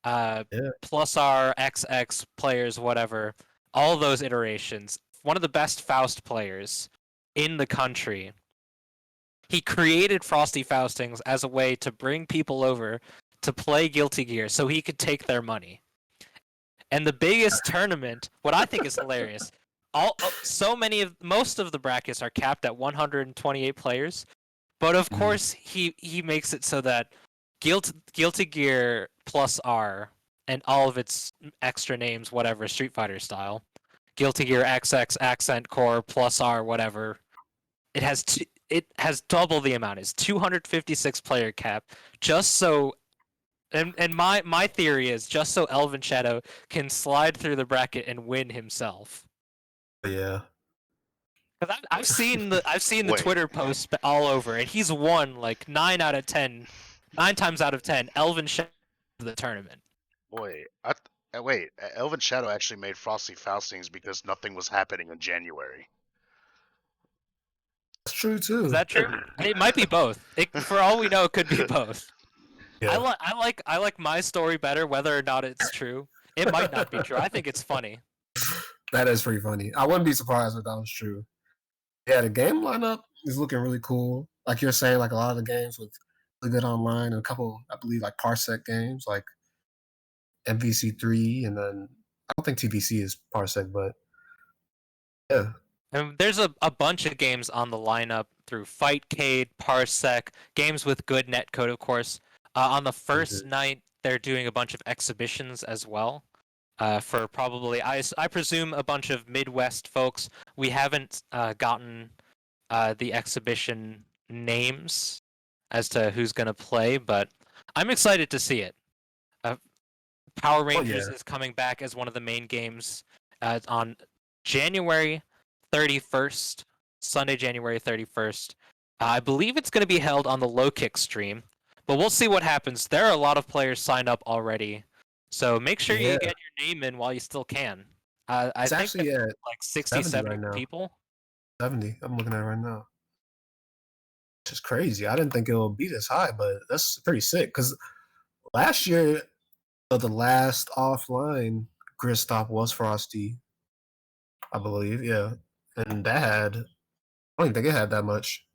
Yeah. Plus R, XX players, whatever, all those iterations. One of the best Faust players in the country. He created Frosty Faustings as a way to bring people over to play Guilty Gear so he could take their money. And the biggest tournament, what I think is hilarious, most of the brackets are capped at 128 players, but of course he makes it so that Guilty Gear Plus R and all of its extra names, whatever, Street Fighter style, Guilty Gear XX, Accent Core, Plus R, whatever, it has double the amount. It's 256 player cap, just so. And my theory is just so Elven Shadow can slide through the bracket and win himself. Yeah. Because I've seen the Wait. Twitter posts all over, and he's won like 9 times out of 10. Elven Shadow the tournament. Wait, Elven Shadow actually made Frosty Faustings because nothing was happening in January. That's true too. Is that true? It might be both. For all we know, it could be both. Yeah. I like my story better, whether or not it's true. It might not be true. I think it's funny. That is pretty funny. I wouldn't be surprised if that was true. Yeah, the game lineup is looking really cool. Like you're saying, like a lot of the games with really good online, and a couple, I believe, like Parsec games, like MVC3, and then I don't think TVC is Parsec, but yeah. And there's a bunch of games on the lineup through Fightcade, Parsec, games with good netcode, of course. On the first night, they're doing a bunch of exhibitions as well. For probably, I presume, a bunch of Midwest folks. We haven't gotten the exhibition names as to who's going to play, but I'm excited to see it. Power Rangers is coming back as one of the main games on January 31st, Sunday, January 31st. I believe it's going to be held on the Low Kick stream, but we'll see what happens. There are a lot of players signed up already, so make sure you get your name in while you still can. I It's think actually it's like 60, 70 right now. people. 70. I'm looking at it right now. Which is crazy. I didn't think it would be this high, but that's pretty sick. Because last year, the last offline grid stop was Frosty, I believe. Yeah, and that had, I don't think it had that much.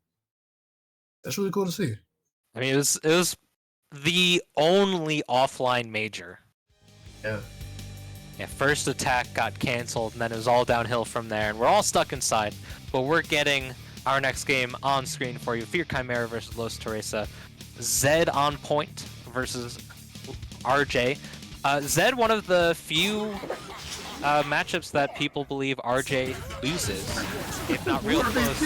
That's really cool to see. I mean, it was the only offline major. Yeah. Yeah, first attack got canceled, and then it was all downhill from there, and we're all stuck inside. But we're getting our next game on screen for you. Fear Chimera versus Los Teresa. Zed on point versus RJ. Zed, one of the few matchups that people believe RJ loses, if not real close.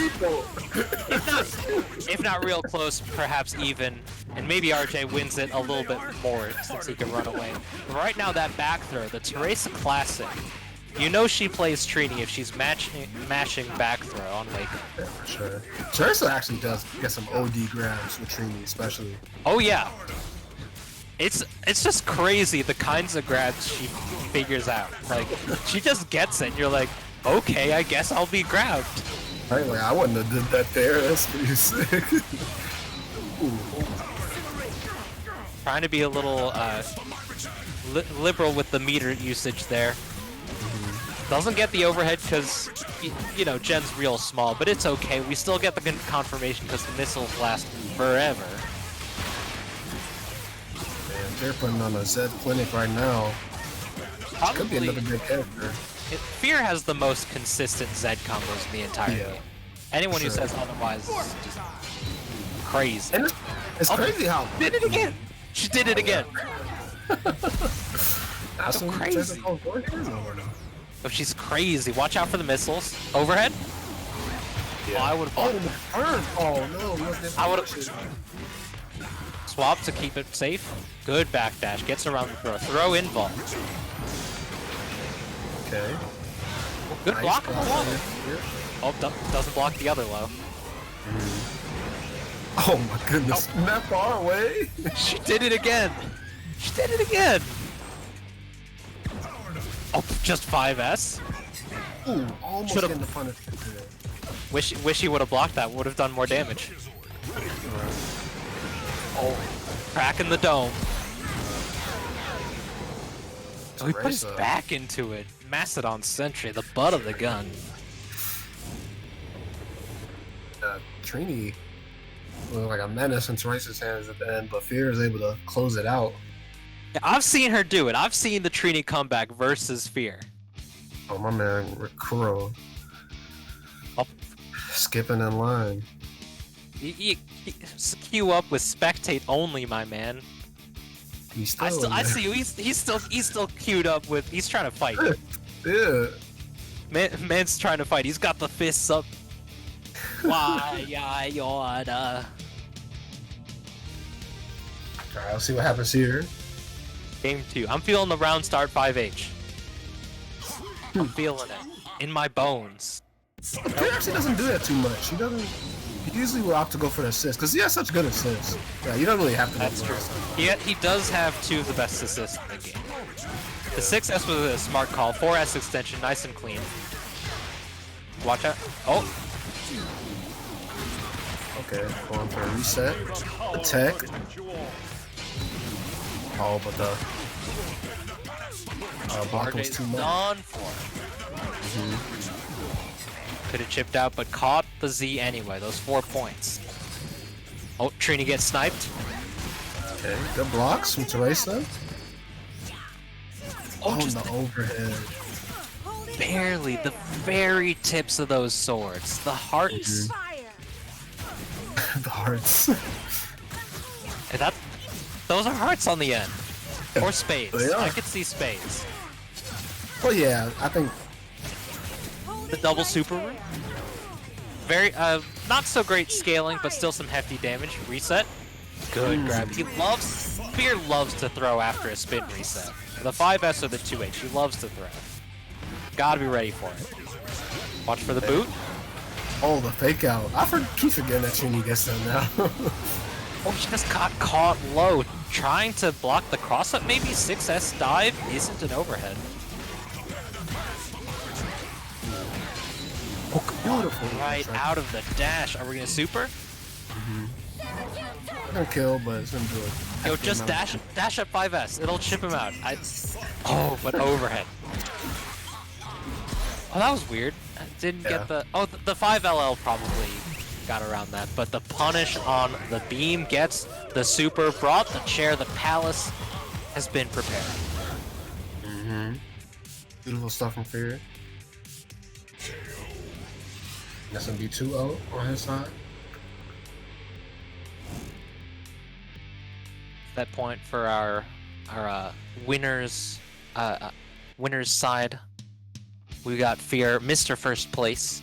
If not real close, perhaps even, and maybe RJ wins it a little bit more since he can run away. But right now, that back throw, the Teresa Classic, you know she plays Trini if she's mashing back throw on Wake. Yeah, for sure. Teresa actually does get some OD grabs with Trini, especially. Oh yeah. It's just crazy the kinds of grabs she figures out. Like, she just gets it. You're like, okay, I guess I'll be grabbed. Right, like, I wouldn't have did that there. That's pretty sick. Trying to be a little liberal with the meter usage there. Doesn't get the overhead because, you know, Jen's real small, but it's okay. We still get the confirmation because the missiles last forever. Man, they're putting on a Zed clinic right now. Probably, could be another good character. Fear has the most consistent Zed combos in the entire game. Anyone who says otherwise is just crazy. And it's crazy how did it again. She did it again. That's so crazy. Oh, she's crazy. Watch out for the missiles. Overhead? Yeah. Oh, I would have I would have swapped to keep it safe. Good backdash. Gets around the throw. Throw in ball. Okay. Good block on the wall. Oh, doesn't block the other low. Oh my goodness. Oh. That far away? She did it again. She did it again. Oh, just 5S? Ooh, almost getting the punishment. Wish he would have blocked that. Would have done more damage. Oh, cracking the dome. So he put his back into it. Mastodon Sentry, the butt of the gun. Trini looked like a menace in Teresa's hands at the end, but Fear is able to close it out. Yeah, I've seen her do it. I've seen the Trini comeback versus Fear. Oh, my man, Kuro. Oh. Skipping in line. He queue up with spectate only, my man. He's still I see you. He's still queued up with. He's trying to fight. Yeah. Man's trying to fight. He's got the fists up. Why, Yoda? Alright, let's see what happens here. Game 2. I'm feeling the round start 5H. I'm feeling it in my bones. He actually doesn't do that too much. He doesn't. He usually will opt to go for the assist because he has such good assists. Yeah, you don't really have to. That's true. He does have 2 of the best assists in the game. The 6S was a smart call. 4S extension, nice and clean. Watch out. Oh. Okay, going for a reset. Attack. Oh, but the block was too much. Done for. Could have chipped out, but caught the Z anyway. Those 4 points. Oh, Trini gets sniped. Okay, good blocks from Teresa. Oh, just the overhead. Barely. The very tips of those swords. The hearts. The hearts. And those are hearts on the end. Or spades. They are. I could see spades. Well, yeah, I think. The double super room. Very, not so great scaling, but still some hefty damage. Reset. Good grab. Fear loves to throw after a spin reset. The 5S or the 2H, he loves to throw. Gotta be ready for it. Watch for the boot. Oh, the fake out. Keep forgetting that Trini gets them now. Oh, she just got caught low. Trying to block the cross up, maybe 6S dive isn't an overhead. Oh, beautiful. Right out of the dash. Are we gonna super? I'm gonna kill, but it's gonna do it. Yo, just dash up 5S. It'll chip him out. Oh, but overhead. Oh, that was weird. I didn't get the... Oh, the 5LL probably got around that, but the punish on the beam gets the super, brought the chair, the palace has been prepared. Beautiful stuff from Fear. That's gonna be 2-0 on his side. That point for our winners side. We got Fear, Mr. First Place.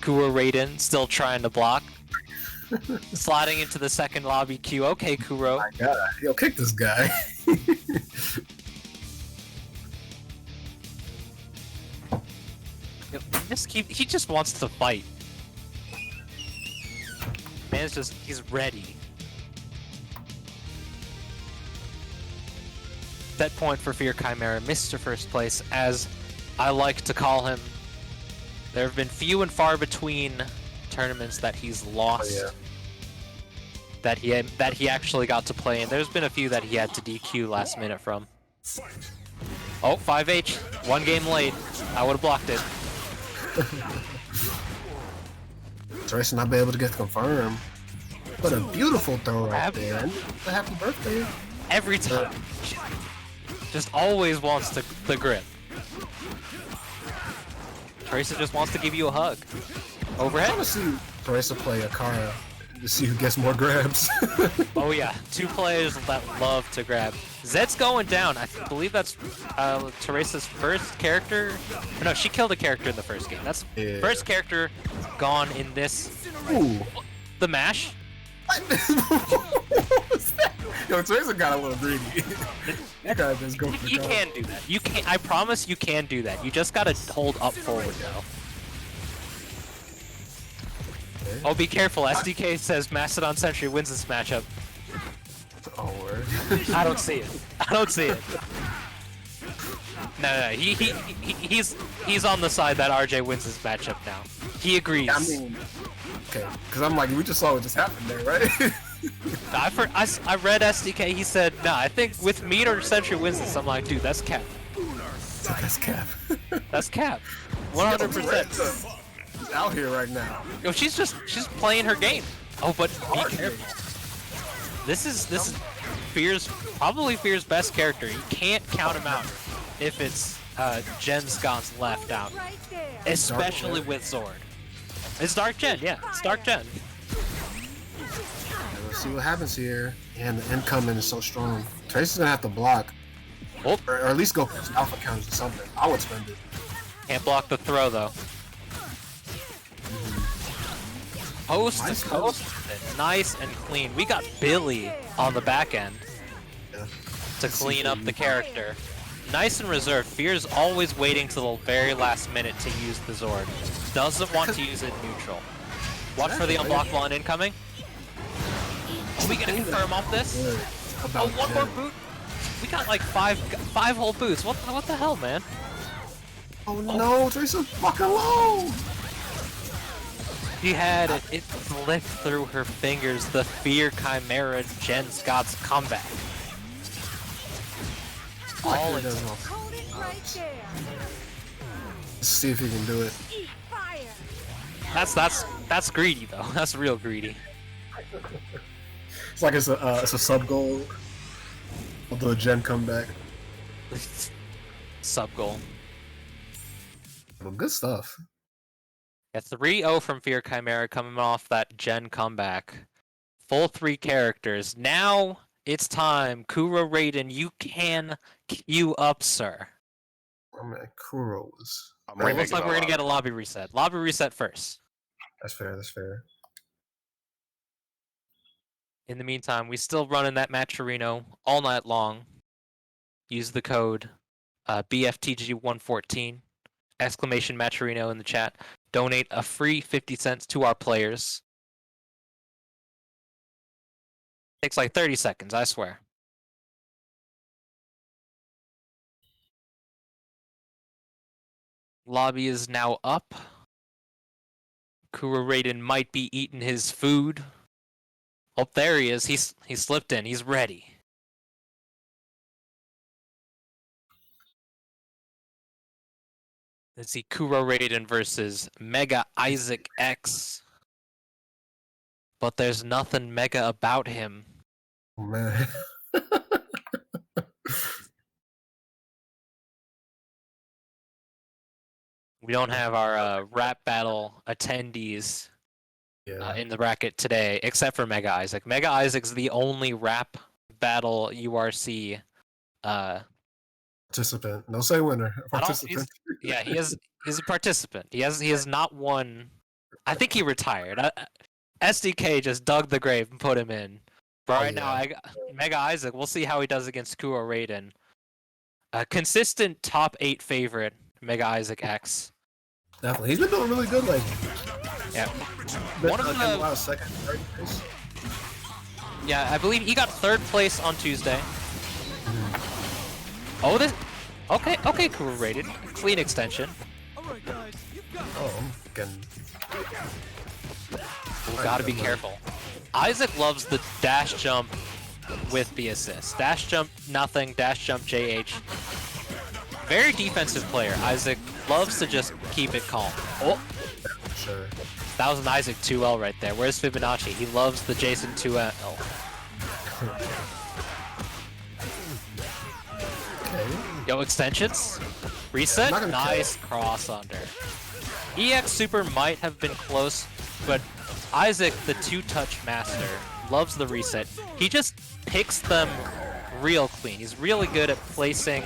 Kuro Raiden still trying to block. Sliding into the second lobby queue. Okay, Kuro. My God, yo, kick this guy. He just wants to fight. Man's he's ready. Set point for Fear Chimera, Mr. First Place, as I like to call him. There have been few and far between tournaments that he's lost. That he actually got to play in. There's been a few that he had to DQ last minute from. Oh, 5H. 1 game late. I would have blocked it. Tracer not be able to get confirmed. But a beautiful throw right there. And a happy birthday. Every time. Just always wants the grip. Tracer just wants to give you a hug. Overhead? I want to see Tracer play Akara to see who gets more grabs. Oh yeah, 2 players that love to grab. Zed's going down. I believe that's Teresa's first character. No, she killed a character in the first game. That's first character gone in this. Ooh. The mash. What was that? Yo, Teresa got a little greedy. You guys just go for You can do that. You can. I promise you can do that. You just gotta hold up forward now. Okay. Oh, be careful. SDK says Mastodon Sentry wins this matchup. Oh, word. I don't see it. I don't see it. No. He's on the side that RJ wins this matchup now. He agrees. I mean, okay, because I'm like, we just saw what just happened there, right? I read SDK. He said, "Nah, I think with Meat or Sentry wins this." I'm like, dude, that's cap. That's cap. That's cap. 100%. She's out here right now. Yo, she's playing her game. Oh, but be careful. This is probably Fear's best character. You can't count him out if it's Jen Scott's left out, especially with Zord. It's Dark Jen, yeah, it's Dark Jen. Let's see what happens here. And the incoming is so strong. Tracer's gonna have to block, Oh, or at least go for some alpha counters or something. I would spend it. can't block the throw though. Post to coast, nice and clean. We got Billy on the back end to clean up the character. Nice and reserved. Fear's always waiting till the very last minute to use the Zord. Doesn't want to use it neutral. Watch for the unblockable on incoming. Are we gonna confirm off this? Oh, one more boot. We got like five whole boots. What the hell, man? Oh no, Tracer's fucking low. She had it. It slipped through her fingers. The Fear Chimera Jen Scott's comeback. All it does took. Let's see if he can do it. That's greedy though. That's real greedy. It's like it's a sub goal. Although Jen come back. Sub goal. Well, good stuff. Yeah, 3-0 from Fear Chimera coming off that Gen comeback. Full 3 characters. Now it's time. Kuro Raiden, you can queue up, sir. Oh man, Kuro was. It looks like we're gonna get a lobby reset. Lobby reset first. That's fair, that's fair. In the meantime, we still running that Matcherino all night long. Use the code BFTG114, exclamation Matcherino in the chat. Donate a free 50 cents to our players. Takes like 30 seconds, I swear. Lobby is now up. Kuro Raiden might be eating his food. Oh, there he is. He slipped in. He's ready. Let's see, Kuro Raiden versus MegaIssac X. But there's nothing mega about him. Oh man. We don't have our rap battle attendees in the bracket today, except for MegaIssac. MegaIssac's the only rap battle URC participant. No say winner. Participant. Yeah, he's a participant. He has not won. I think he retired. SDK just dug the grave and put him in. But right now, MegaIssac, we'll see how he does against Kuro Raiden. A consistent top 8 favorite, MegaIssac X. Definitely. He's been doing really good lately. Yeah. One of the second, third place. Yeah, I believe he got 3rd place on Tuesday. Oh, this. Okay, Kuro Raiden. Clean extension. Oh, I'm getting. Gotta be careful. Isaac loves the dash jump with the assist. Dash jump nothing, dash jump JH. Very defensive player. Isaac loves to just keep it calm. Oh! Sure. That was an Isaac 2L right there. Where's Fibonacci? He loves the Jason 2L. Okay. Yo, extensions? Reset? Nice cross under. EX Super might have been close, but Isaac, the 2-touch master, loves the reset. He just picks them real clean. He's really good at placing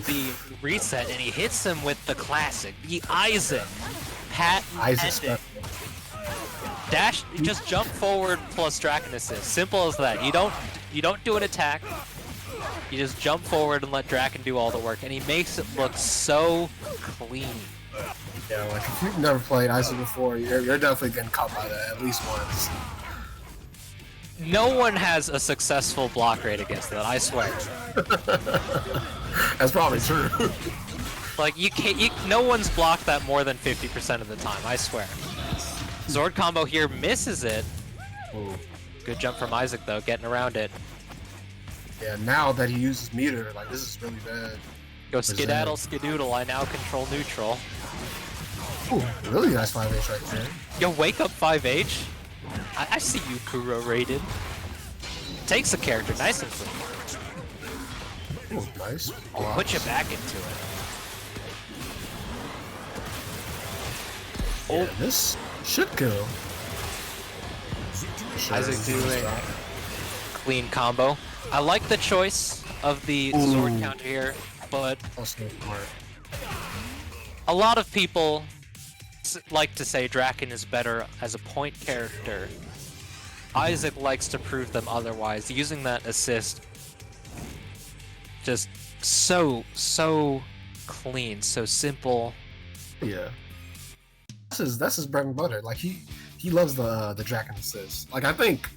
the reset, and he hits them with the classic, the Isaac patent. Dash, just jump forward plus Draken assist. Simple as that. You don't do an attack. You just jump forward and let Draken do all the work, and he makes it look so clean. Yeah, like if you've never played Isaac before, you're definitely getting caught by that at least once. No one has a successful block rate against that, I swear. That's probably true. Like no one's blocked that more than 50% of the time, I swear. Zord combo here misses it. Ooh. Good jump from Isaac though, getting around it. Yeah, now that he uses meter, like this is really bad. Go skedaddle, skedoodle, I now control neutral. Ooh, really nice 5H right there. Yo, wake up 5H. I see you, Kuro rated. Takes the character nice and clean. Ooh, nice. I'll put you back into it. Yeah, this should kill. Isaac doing clean combo. I like the choice of the sword counter here, but a lot of people like to say Draken is better as a point character. Isaac likes to prove them otherwise, using that assist just so clean, so simple. Yeah. That's his bread and butter. Like he loves the Draken assist. Like I think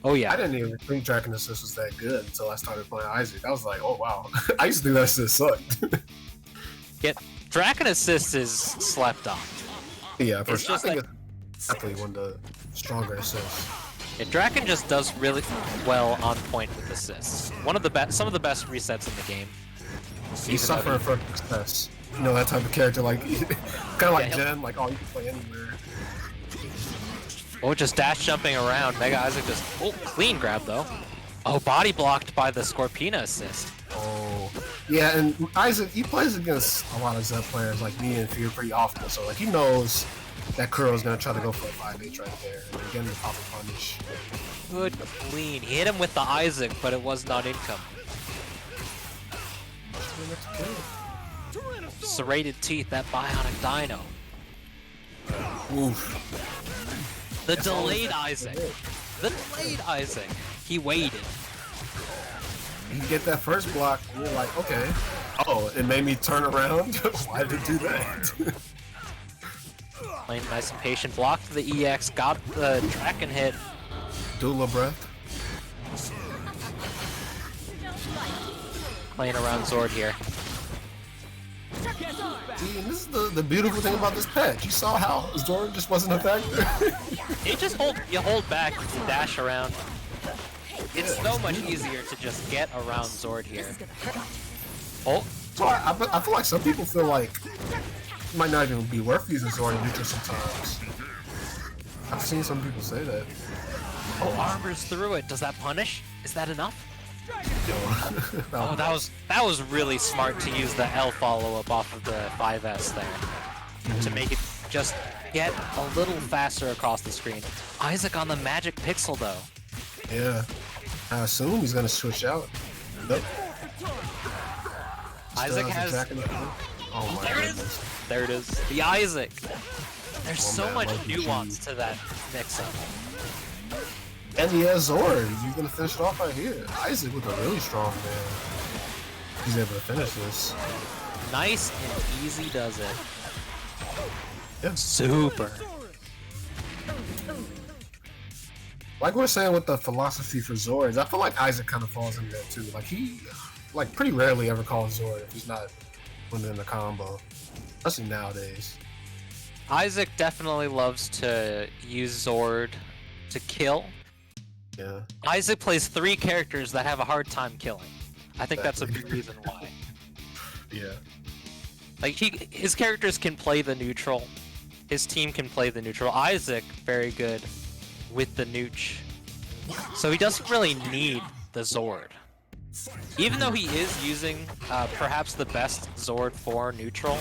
Oh yeah. I didn't even think Draken assist was that good until I started playing Isaac. I was like, oh wow. I used to think that assist sucked. Yeah, Draken assist is slept on. Yeah, for It's sure. I just think like- it's definitely one of the stronger assists. Yeah, Draken just does really well on point with assists. Some of the best resets in the game. He's suffering from success. You know, that type of character, like kind of like Jen, like, oh, you can play anywhere. Oh, just dash jumping around. MegaIssac just clean grab though. Oh, body blocked by the Scorpina assist. Oh, yeah, and Isaac, he plays against a lot of Zed players like me and Fear pretty often, so like he knows that Kuro's gonna try to go for a 5H right there, and again the pop a punish. Good clean. He hit him with the Isaac, but it was not income. Serrated teeth, that bionic dino. Oof. The delayed Isaac. The delayed Isaac. He waited. You get that first block, and you're like, okay. Oh, it made me turn around? Why did it do that? Playing nice and patient. Blocked the EX, got the Draken hit. Doula breath. Playing around Zord here. See, and this is the beautiful thing about this patch. You saw how Zord just wasn't a factor. You just hold back, you dash around. It's so much easier to just get around Zord here. Oh, So I feel like some people feel like it might not even be worth using Zord in neutral sometimes. I've seen some people say that. oh, armors through it. Does that punish? Is that enough? Oh, that was really smart to use the L follow-up off of the 5S there. To make it just get a little faster across the screen. Isaac on the magic pixel though. Yeah. I assume he's gonna switch out. Nope. Isaac has... Oh my There it goodness. is! There it is. The Isaac! There's Oh, so man, much lucky nuance cheese. to that mix-up. And he has Zord. He's gonna finish it off right here. Isaac with a really strong man. He's able to finish this. Nice and easy does it. Yeah. Super. Like we're saying with the philosophy for Zords, I feel like Isaac kind of falls in there too. Like he, like pretty rarely ever calls Zord if he's not winning the combo, especially nowadays. Isaac definitely loves to use Zord to kill. Yeah. Isaac plays 3 characters that have a hard time killing. I think that's a big Exactly. reason why. Yeah. Like his characters can play the neutral. His team can play the neutral. Isaac, very good with the nooch. So he doesn't really need the Zord. Even though he is using perhaps the best Zord for neutral.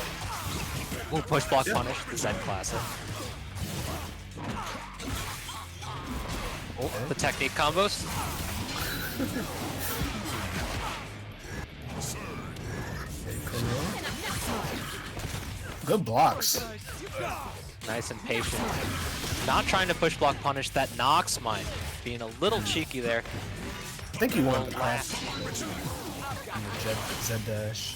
Ooh, push block punish, the Zed classic. Oh, the technique combos. Good blocks. Nice and patient. Not trying to push block punish that Nox mine. Being a little cheeky there. I think he wanted the Last. Zed dash.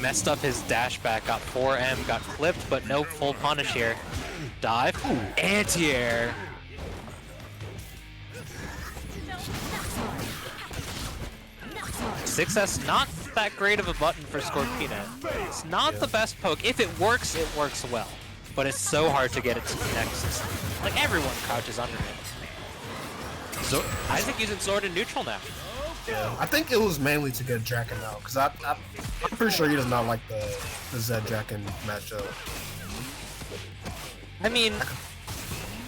Messed up his dash back, got 4M, got clipped, but no full punish here. Dive. Anti-air. Success, not that great of a button for Scorpina. It's not the best poke. If it works well. But it's so hard to get it to connect. Like everyone crouches under it. Isaac using Zord in neutral now. Yeah, I think it was mainly to get Draken out, because I'm pretty sure he does not like the Zed Draken matchup. I mean,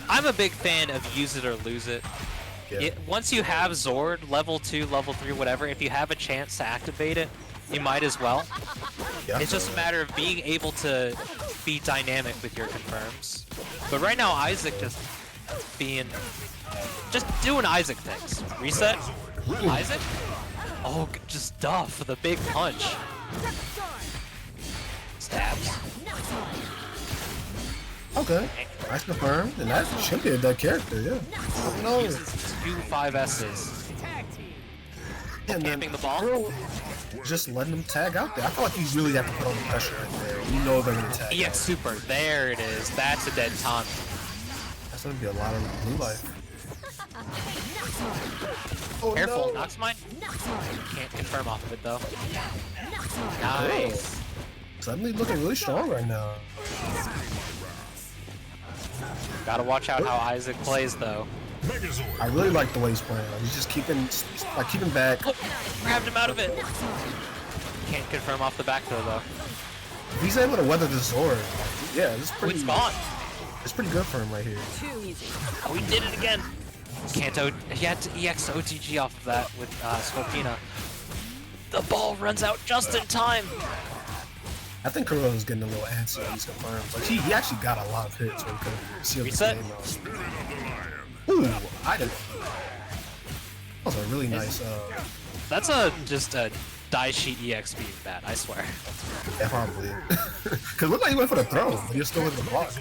I'm a big fan of use it or lose it. Yeah. Once you have Zord, level 2, level 3, whatever, if you have a chance to activate it, you might as well. Yeah, It's just a matter of being able to be dynamic with your confirms. But right now, Isaac just doing Isaac things. Reset. Isaac? Oh, just duff with a big punch. Stabs. Okay, nice confirmed, and that should be a dead character, yeah. No. Uses 2 5S's. And then Camping the ball. just letting them tag out there. I feel like you really have to put on the pressure right there. You know they're gonna tag. EX Super, there it is. That's a dead taunt. That's gonna be a lot of blue life. Oh, Careful, no. Nox mine. Can't confirm off of it though. Nice. Suddenly looking really strong right now. Gotta watch out how Isaac plays though. Megazord. I really like the way he's playing. Like, he's just keeping back. Oh, grabbed him out of it. Can't confirm off the back throw though. If he's able to weather the Zord, yeah, it's Oh, pretty. it's gone. It's pretty good for him right here. Oh, he did it again. He had to EX OTG off of that with Scorpina. The ball runs out just in time. I think Kuro's getting a little antsy on these confirms. Like he actually got a lot of hits when he could have sealed the Reset. game out. Ooh, I didn't. That was a really nice. That's just a die sheet EX being bad, I swear. Yeah, probably. Cause it looked like he went for the throw, but he was still in the block.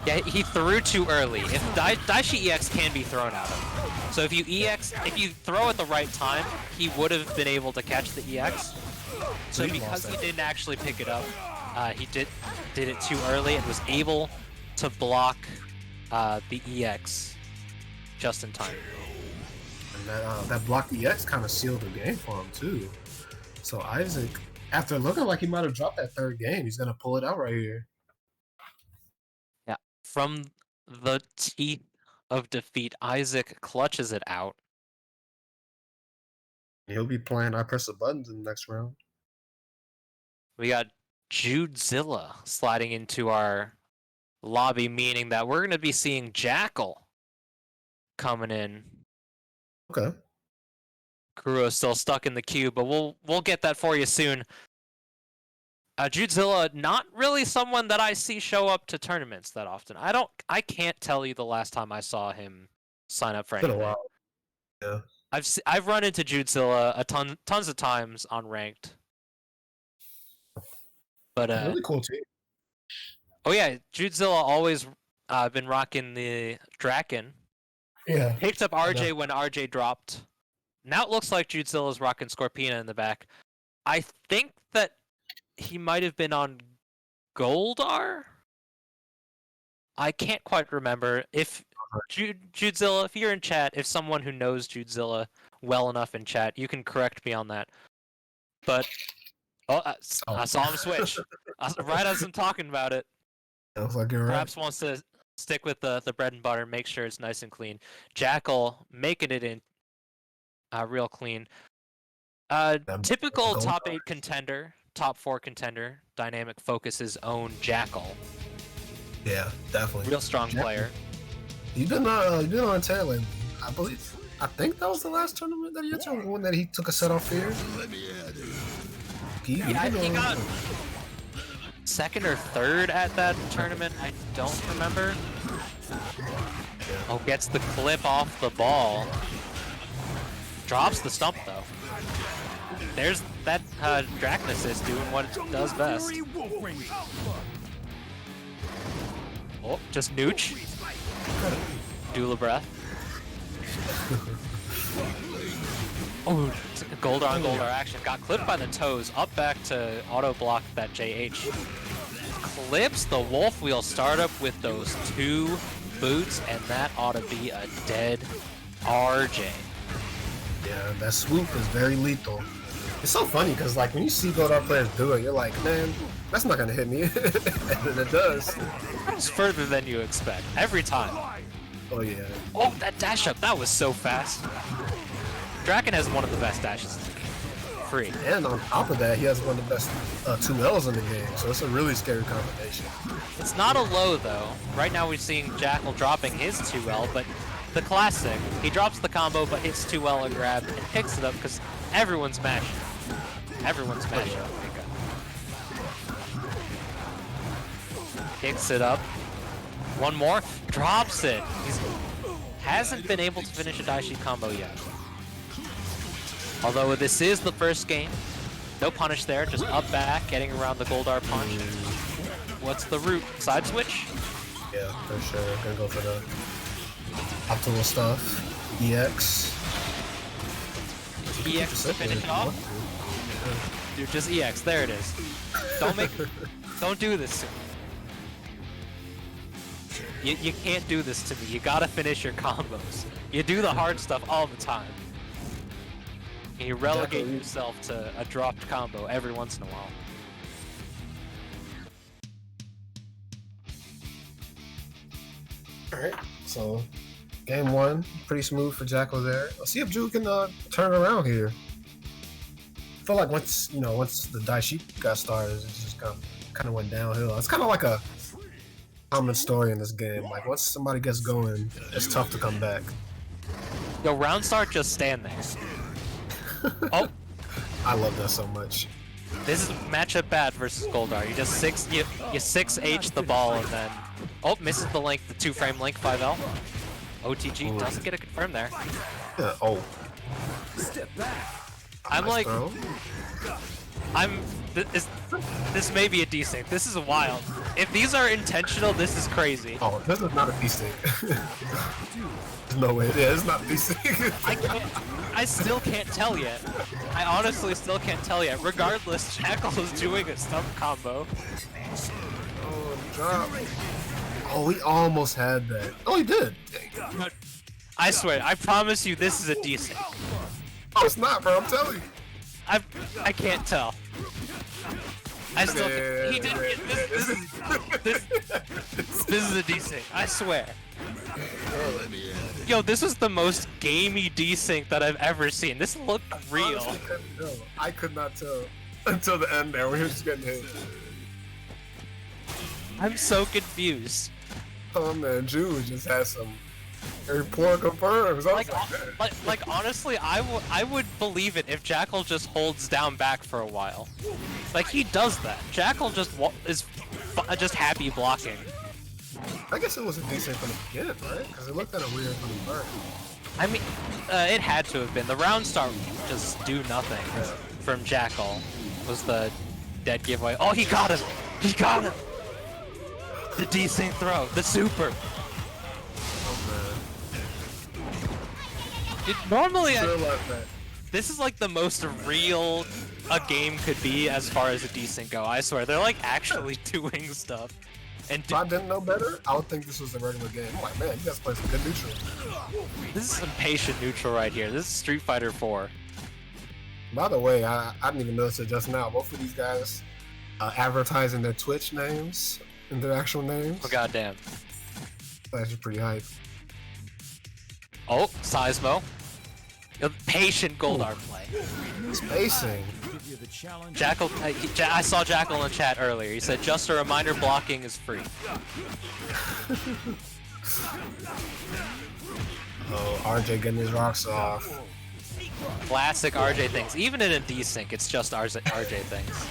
Yeah, he threw too early. If die sheet EX can be thrown out of. So if you throw at the right time, he would have been able to catch the EX. So He because lost he that. didn't actually pick it up, he did it too early and was able to block the EX just in time. And that blocked EX kind of sealed the game for him too. So Isaac, after looking like he might have dropped that third game, he's gonna pull it out right here. Yeah, from the teeth of defeat, Isaac clutches it out. He'll be playing Ipressthebuttons in the next round. We got Judezilla sliding into our lobby, meaning that we're going to be seeing Jackal coming in. Okay. Kuro's still stuck in the queue, but we'll get that for you soon. Judezilla, not really someone that I see show up to tournaments that often. I can't tell you the last time I saw him sign up for It's been a anything. while. Yeah. I've run into Judezilla tons of times on ranked. But Really cool team. oh yeah, Judezilla always been rocking the Draken. Yeah. Picked up RJ when RJ dropped. Now it looks like Judezilla's rocking Scorpina in the back. I think that he might have been on Goldar? I can't quite remember. If Judezilla, if you're in chat, if someone who knows Judezilla well enough in chat, you can correct me on that. But I saw him switch right as I'm talking about it. Looks like you're right. Perhaps wants to stick with the bread and butter, make sure it's nice and clean. Jackal making it in real clean. Typical top 8 contender, top 4 contender, dynamic focuses own Jackal. Yeah, definitely. Real strong player. You've been on tail lately. I think that was the last tournament that he entered, the one that he took a set off here. He got second or third at that tournament. I don't remember. Oh, gets the clip off the ball. Drops the stump though. There's that Draken assist doing what it does best. Oh, just nooch. Doula breath. Oh, Goldar on Goldar action. Got clipped by the toes. Up back to auto block that JH. Clips the Wolf Wheel startup with those 2 boots, and that ought to be a dead RJ. Yeah, that swoop is very lethal. It's so funny because like when you see Goldar players do it, you're like, man, that's not gonna hit me, and then it does. It's further than you expect every time. Oh yeah. Oh, that dash up, that was so fast. Draken has one of the best dashes in the game. Free. And on top of that, he has one of the best 2Ls in the game, so it's a really scary combination. It's not a low though. Right now we're seeing Jackal dropping his 2L, but the classic, he drops the combo but hits 2L and grab and picks it up because everyone's mashing. Everyone's mashing. Picks it up. One more, drops it. Hasn't been able to finish a Daishin combo yet. Although this is the first game, no punish there, just up back, getting around the Goldar punch. What's the route? Side switch? Yeah, for sure. Gonna go for the optimal stuff. EX. EX to finish it off? Dude, just EX, there it is. Don't do this to me. You can't do this to me. You gotta finish your combos. You do the hard stuff all the time. And you relegate yourself to a dropped combo every once in a while. Alright, so game 1, pretty smooth for Jackal there. Let's see if Drew can turn it around here. I feel like once the Daishin got started, it just kind of went downhill. It's kind of like a common story in this game. Like once somebody gets going, it's tough to come back. Yo, round start, just stand there. Oh, I love that so much. this is matchup bad versus Goldar. You just 6H the ball and then misses the link, the 2-frame link 5L. OTG doesn't get a confirm there. Yeah, oh. I'm nice like, throw. this may be a desync. This is wild. If these are intentional, this is crazy. Oh, this is not a desync. No way. Yeah, it's not desync. I still can't tell yet. I honestly still can't tell yet. Regardless, Jackal is doing a stump combo. Oh, drop. Oh, we almost had that. Oh, he did. But I swear, I promise you this is a desync. Oh, it's not, bro. I'm telling you. I can't tell. I still can't. He didn't get this is a desync. I swear. Yo, this was the most gamey desync that I've ever seen. This looked real. I could not tell until the end there when he was just getting hit. I'm so confused. Oh man, Jude just has some poor confirms. Like honestly, I would believe it if Jackal just holds down back for a while. Like he does that. Jackal just is just happy blocking. I guess it was a decent from the beginning, right? Because it looked kind of weird from the start. I mean, it had to have been. The round start just do nothing from Jackal was the dead giveaway. Oh, he got him! He got him! The desync throw, the super. Normally, this is like the most real a game could be as far as a desync go. I swear, they're like actually doing stuff. And if I didn't know better, I would think this was a regular game. I'm like, man, you guys play some good neutral. This is some patient neutral right here. This is Street Fighter 4. By the way, I didn't even notice it just now. Both of these guys advertising their Twitch names and their actual names. Oh goddamn! That's actually pretty hype. Oh, Seismo. Patient Goldar play. Spacing. Jackal, I saw Jackal in the chat earlier. He said, just a reminder, blocking is free. Oh, RJ getting his rocks off. Classic RJ things. Even in a desync, it's just RJ things.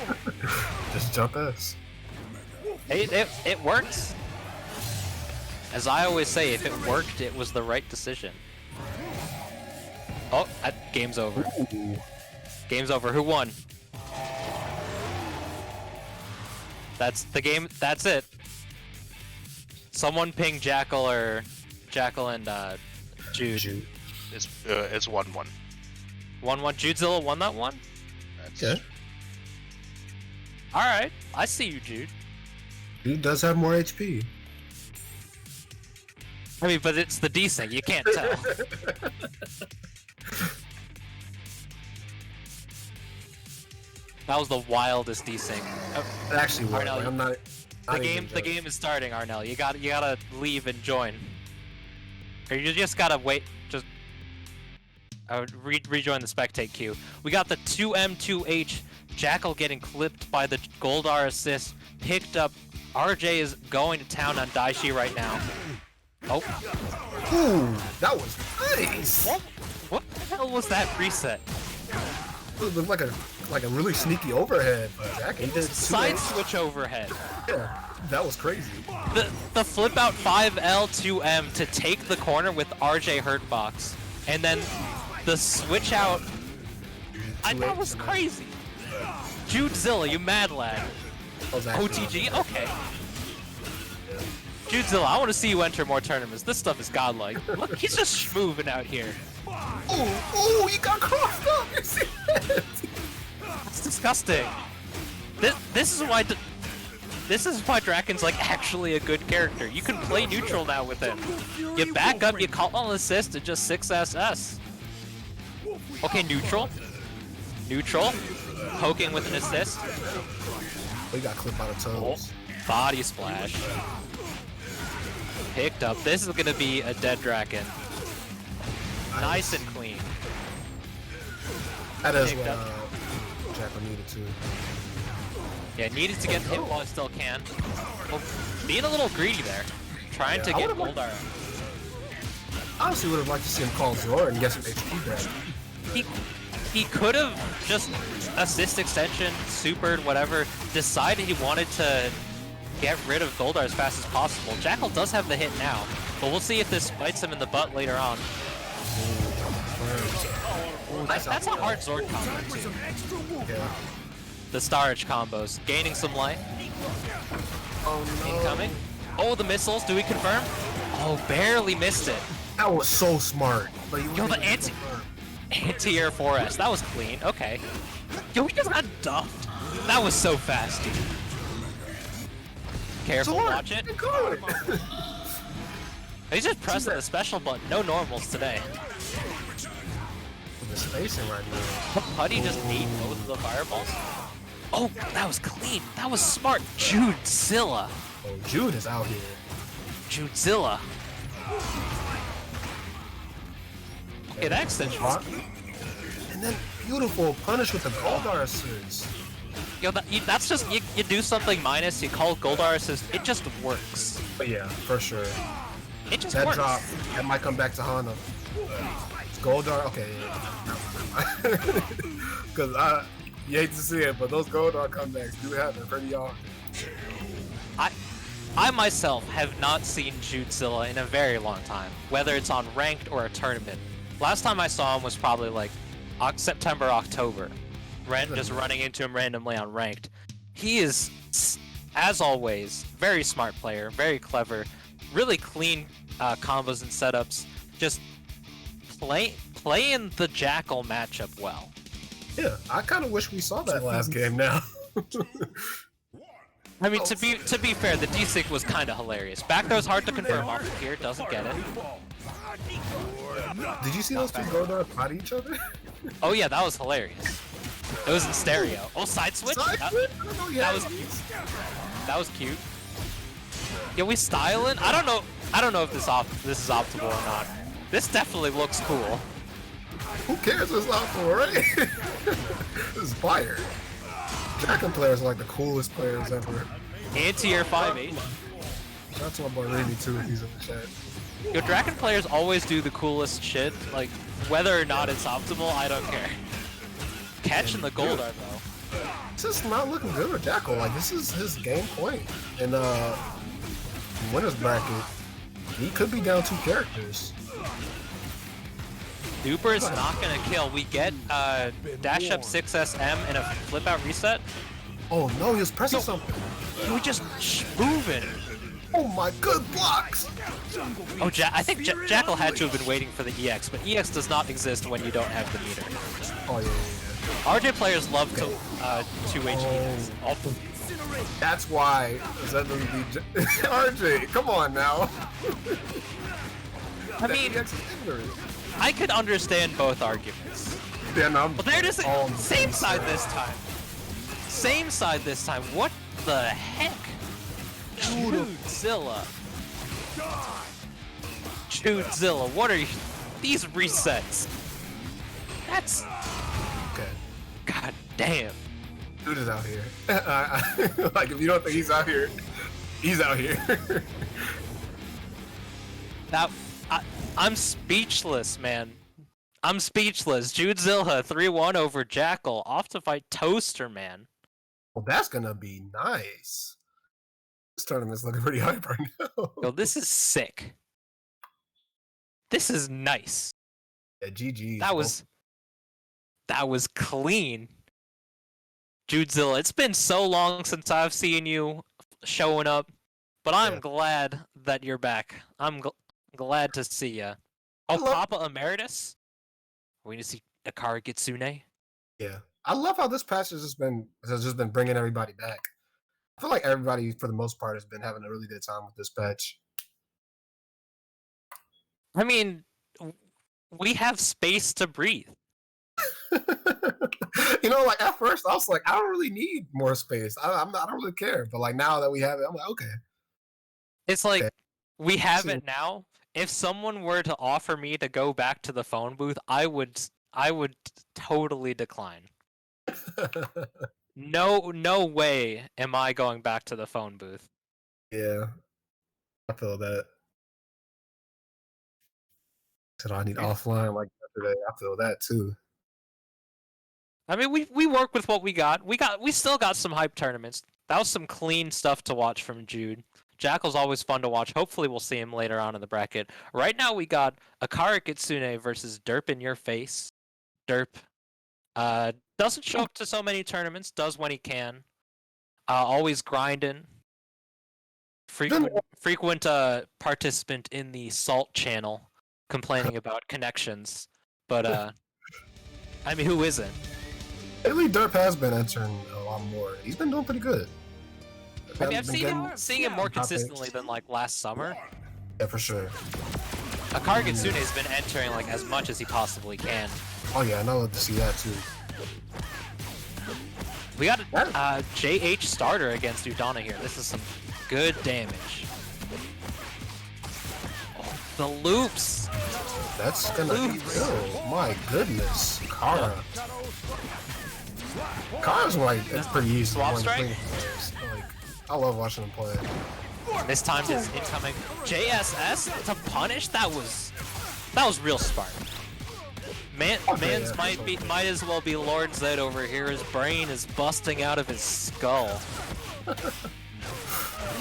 Just jump S. It works. As I always say, if it worked, it was the right decision. Oh, game's over. Ooh. Game's over. Who won? That's the game. That's it. Someone ping Jackal and Jude. It's 1-1. 1-1. Judezilla won that one? Okay. Alright. I see you, Jude. Jude does have more HP. I mean, but it's the desync. You can't tell. That was the wildest desync. It actually was. Arnell, I'm not the game is starting, Arnell. You gotta leave and join. Or you just gotta wait. Just rejoin the spectate queue. We got the 2M2H Jackal getting clipped by the Goldar assist. Picked up. RJ is going to town on Daishi right now. Oh. Ooh, that was nice. What the hell was that reset? It looked like a really sneaky overhead. Jack, he did side switch overhead. Yeah, that was crazy. The flip out 5L 2M to take the corner with RJ Hurtbox, and then the switch out. That was crazy. Judezilla, you mad lad. OTG, okay. Judezilla, I want to see you enter more tournaments. This stuff is godlike. Look, he's just schmooving out here. Ooh, he got crossed up. You see that? That's disgusting. This is why Draken's like actually a good character. You can play neutral now with him. You back up, you call an assist, and just 6SS. Okay, neutral. Neutral. Poking with an assist. He got clipped by the toes. Body splash. Picked up. This is gonna be a dead Draken. Nice and clean. That is what Jackal needed to. Yeah, needed to get the hit while he still can. Oh, being a little greedy there. Trying to get Goldar. I honestly would have liked to see him call Zora and get some HP back. He could have just assist extension, supered, whatever, decided he wanted to get rid of Goldar as fast as possible. Jackal does have the hit now, but we'll see if this bites him in the butt later on. That's a hard Zord combo too. Yeah. The Star Edge combos, gaining some life. Oh no. Incoming. Oh, the missiles, do we confirm? Oh, barely missed it. That was so smart. Yo, the anti-air 4S, that was clean, okay. Yo, he just got duffed. That was so fast, dude. Careful, watch it. He's just pressing the special button, no normals today. The spacing right now. Putty just ate both of the fireballs. Oh, that was clean. That was smart. Judezilla. Oh, Jude is out here. Judezilla. Okay, that extension was... And then beautiful punish with the Goldar assist. Yo, that's just, you do something minus, you call Goldar assist, it just works. But yeah, for sure. It just that works. Drop, that might come back to Hana. It's Goldar, okay, yeah. Because you hate to see it, but those Goldar comebacks do happen pretty often. I myself have not seen Judezilla in a very long time, whether it's on ranked or a tournament. Last time I saw him was probably like September, October. Just running into him randomly on ranked. He is, as always, very smart player, very clever, really clean combos and setups. Just playing the Jackal matchup well. Yeah, I kind of wish we saw that last game now. I mean, to be fair, the D-Sync was kind of hilarious. Back throw's hard to confirm off of here, doesn't get it. Did you see those two Goldar fight each other? Oh yeah, that was hilarious. It was in stereo. Oh, side switch? That was cute. Yeah, we styling? I don't know if this is optimal or not. This definitely looks cool. Who cares if it's optimal, right? This is fire. Draken players are like the coolest players ever. Anti-air 5-8. Shout out to my boy Randy too if he's in the chat. Yo, Draken players always do the coolest shit. Like, whether or not it's optimal, I don't care. Catching the Goldar though. This is not looking good for Jackal. Like, this is his game point. In winner's bracket, he could be down 2 characters. Duper is not gonna kill. We get dash up 6SM and a flip out reset. Oh no, he was pressing something. We just moving. Oh my, good blocks! Oh, I think Jackal had to have been waiting for the EX, but EX does not exist when you don't have the meter. Oh yeah. RJ players love to 2H EX. That's why RJ, come on now. I mean, I could understand both arguments. Yeah, no, but they're just same side this time. Same side this time. What the heck? Judezilla. Judezilla, what are these resets? That's... Okay. God damn. Dude is out here. Like, if you don't think he's out here, he's out here. That... I'm speechless, man. I'm speechless. Jude Zilha 3-1 over Jackal. Off to fight Toaster Man. Well, that's gonna be nice. This tournament's looking pretty hype right now. Yo, this is sick. This is nice. Yeah, GG. That was clean. Judezilla, it's been so long since I've seen you showing up, but I'm glad that you're back. I'm glad to see ya. Oh, Papa Emeritus? Are we gonna see Akari Kitsune? Yeah, I love how this patch has just been bringing everybody back. I feel like everybody, for the most part, has been having a really good time with this patch. I mean, we have space to breathe. You know, like at first I was like, I don't really need more space. I don't really care. But like now that we have it, I'm like, okay. It's like we have it now. If someone were to offer me to go back to the phone booth, I would totally decline. No way am I going back to the phone booth. Yeah, I feel that. Said I need offline like yesterday. I feel that too. I mean, we work with what we got. We still got some hype tournaments. That was some clean stuff to watch from Jude. Jackal's always fun to watch. Hopefully we'll see him later on in the bracket. Right now we got Akari Kitsune versus Derp in your face. Derp doesn't show up to so many tournaments, does when he can. Always grinding. Frequent participant in the Salt channel, complaining about connections. But I mean, who isn't? Lately, Derp has been entering a lot more. He's been doing pretty good. I mean, I've seen him more consistently than like last summer. Yeah, for sure. Akari Kitsune has been entering like as much as he possibly can. Oh yeah, I love to see that too. We got a JH starter against Udana here. This is some good damage. Oh, the loops! That's gonna be good. My goodness. Kara. Kara's like, it's pretty easy. Swap strike? Like, I love watching him play. This time his incoming JSS to punish. That was real smart. Man's might as well be Lord Zed over here. His brain is busting out of his skull. Yeah,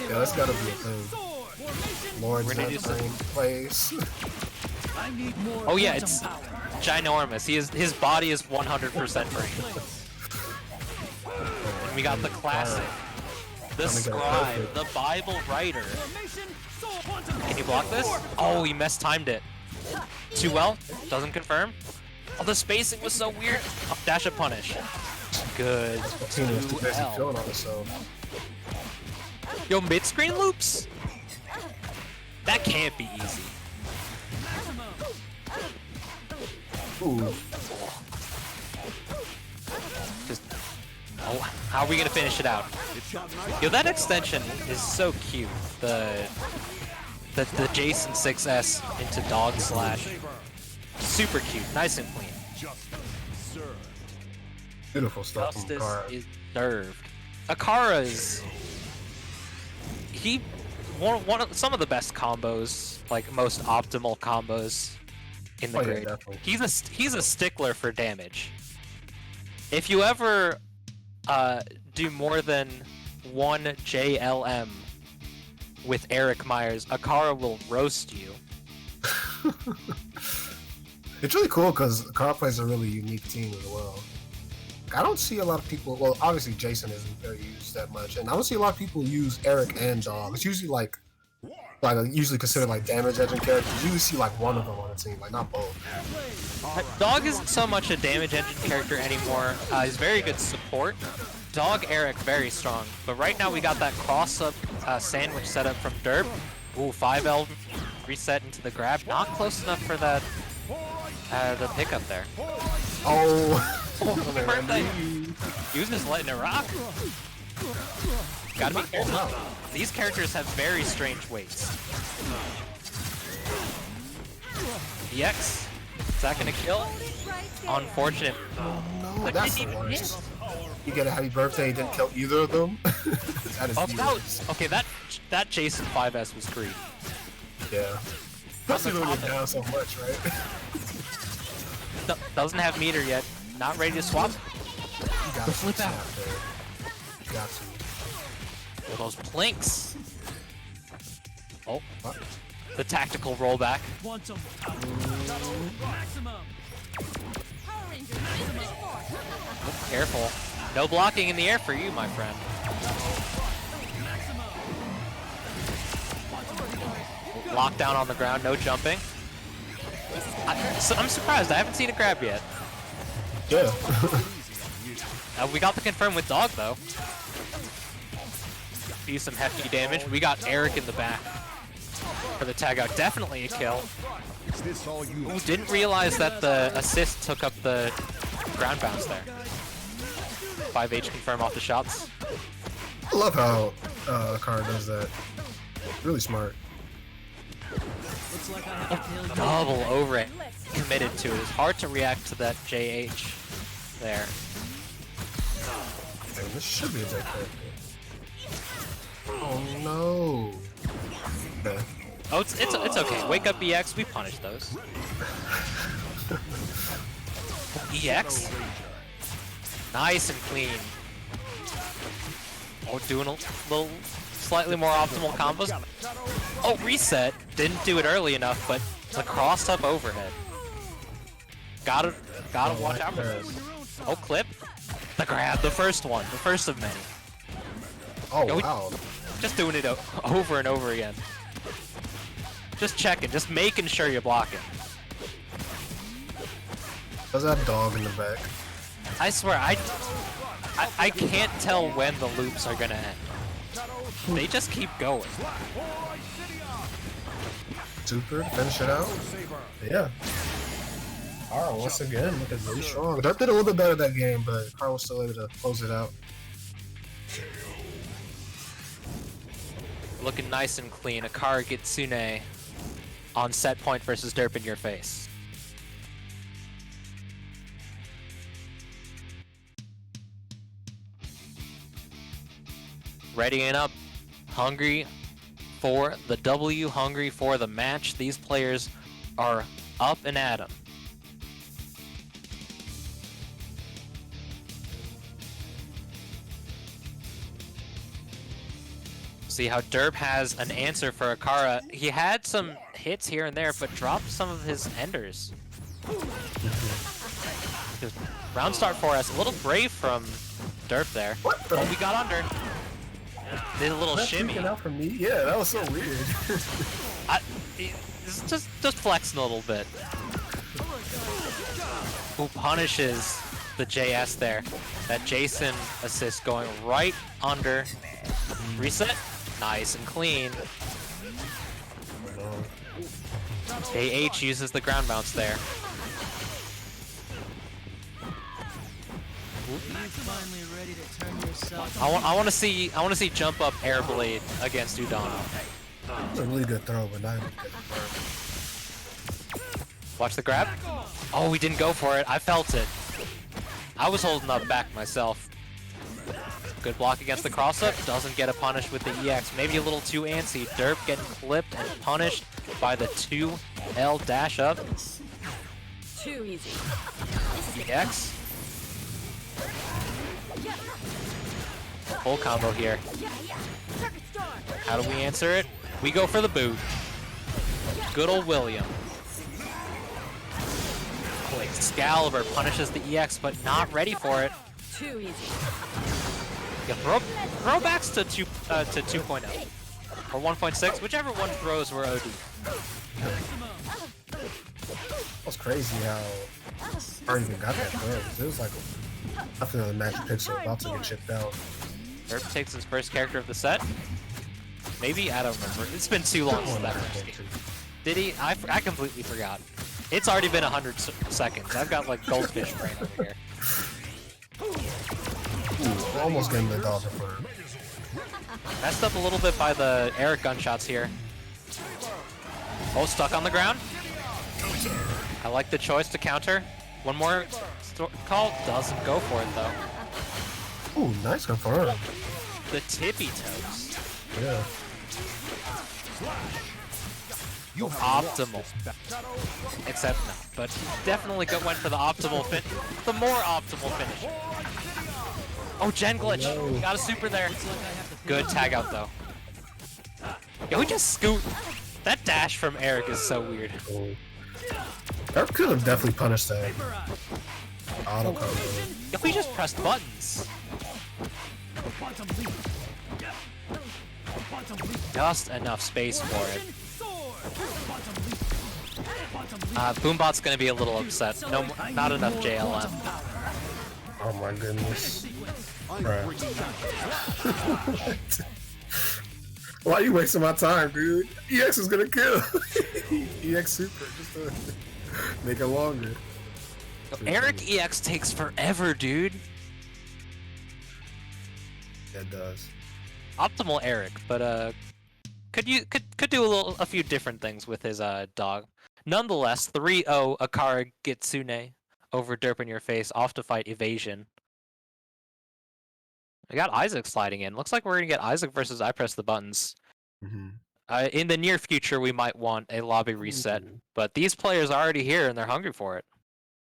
that's gotta be a thing. Lord Zed brain plays. Oh yeah, it's ginormous. His body is 100% brain. And we got the classic. The scribe, the Bible writer. Can you block this? Oh, he mistimed it. Too well? Doesn't confirm? Oh, the spacing was so weird. Oh, dash a punish. Good. Too well. Yo, mid-screen loops? That can't be easy. Ooh. Just, oh, how are we gonna finish it out? Yo, that extension is so cute. The Jason 6S into Dog Slash. Super cute, nice and clean. Beautiful stuff from Justice Akara. is served. Akara is one of some of the best combos, like most optimal combos in the grid. Yeah, he's a stickler for damage. If you ever do more than one JLM with Eric Myers, Akara will roast you. It's really cool because Akara plays a really unique team as well. I don't see a lot of people. Well, obviously Jason isn't very used that much, and I don't see a lot of people use Eric and Dog. It's usually like usually considered like damage engine characters. You usually see like one of them on a team, like not both. Dog isn't so much a damage engine character anymore. He's very good support. Dog Eric very strong, but right now we got that cross-up sandwich setup from Derp. Ooh, 5L reset into the grab. Not close enough for that the pickup there. Oh. He was just letting it rock. Gotta be careful. These characters have very strange weights. EX Is that gonna kill? Unfortunate. Oh no, that's the worst. You get a happy birthday, didn't kill either of them. That is Okay, that Jason 5S was greedy. Yeah. Especially when you're down so much, right? Doesn't have meter yet. Not ready to swap. You got to flip out. You got to. With those plinks. Oh, what? The tactical rollback. Careful. No blocking in the air for you, my friend. Lockdown on the ground, no jumping. I'm surprised, I haven't seen a grab yet. Yeah. We got the confirm with dog though. Do some hefty damage. We got Eric in the back for the tag out. Definitely a kill. Ooh, didn't realize that the assist took up the ground bounce there. 5H confirm off the shots. I love how Kara does that. Really smart. Double over it. Committed to it. It's hard to react to that JH there. Hey, this should be a big hit. Oh no. Okay. Oh, it's okay. Wake up EX, we punish those. EX? Nice and clean. Oh, doing a little slightly more optimal combos. Oh, reset. Didn't do it early enough, but the crossed up overhead. Gotta watch out for this. Oh, clip. The grab, the first one. The first of many. Oh, Yo, wow. Just doing it over and over again. Just checking, just making sure you're blocking. Does that dog in the back? I swear, I can't tell when the loops are gonna end. They just keep going. Super, finish it out. Yeah. Carl, once again, looking really strong. Derp did a little bit better that game, but Carl was still able to close it out. Looking nice and clean. Akara Gitsune on set point versus Derp in your face. Readying up. Hungry for the W, hungry for the match. These players are up and at 'em. See how Derp has an answer for Akara. He had some hits here and there, but dropped some of his enders. Round start for us. A little brave from Derp there. What the? Oh, we got under. Did a little shimmy. Freaking out from me? Yeah, that was so weird. Just flexing a little bit. Who punishes the JS there? That Jason assist going right under. Reset. Nice and clean. AH uses the ground bounce there. I want to see jump up air blade against Udano. It's a really good throw, but not even good. Watch the grab. Oh, we didn't go for it. I felt it. I was holding up back myself. Good block against the cross-up. Doesn't get a punish with the EX. Maybe a little too antsy. Derp getting clipped and punished by the 2L dash up. Too easy. EX. Full combo here. How do we answer it? We go for the boot. Good old William. Quick Excalibur punishes the EX, but not ready for it. Too easy. Yeah, throwbacks to 2.0 or 1.6, whichever one throws were OD. That's crazy how I even got that throw. It was like I feel the Magic Pixel about to get chipped out. Derp takes his first character of the set. Maybe? I don't remember. It's been too long since that first game. Did he? I completely forgot. It's already been 100 seconds. I've got like goldfish brain over here. Ooh, almost getting the dolphin for him. Messed up a little bit by the air gunshots here. Oh, stuck on the ground. I like the choice to counter. One more call, doesn't go for it though. Ooh, nice confirm. The tippy toast. Yeah. Optimal. Except no, but he definitely went for the optimal the more optimal finish. Oh, Gen glitch. No. Got a super there. Good tag out though. Yo, we just scoot. That dash from Eric is so weird. Oh. That could have definitely punished that. Auto combo. If we just pressed buttons. Just enough space for it. Boombot's gonna be a little upset. No, not enough JLM. Oh my goodness. Bruh. Why are you wasting my time, dude? EX is gonna kill. EX super, just to make it longer. Eric EX takes forever, dude. It does. Optimal Eric, but could do a few different things with his dog. Nonetheless, 3-0 Akara Gitsune over Derp in your face, off to fight Evasion. We got Isaac sliding in. Looks like we're gonna get Isaac versus Ipressthebuttons. In the near future, we might want a lobby reset, but these players are already here and they're hungry for it.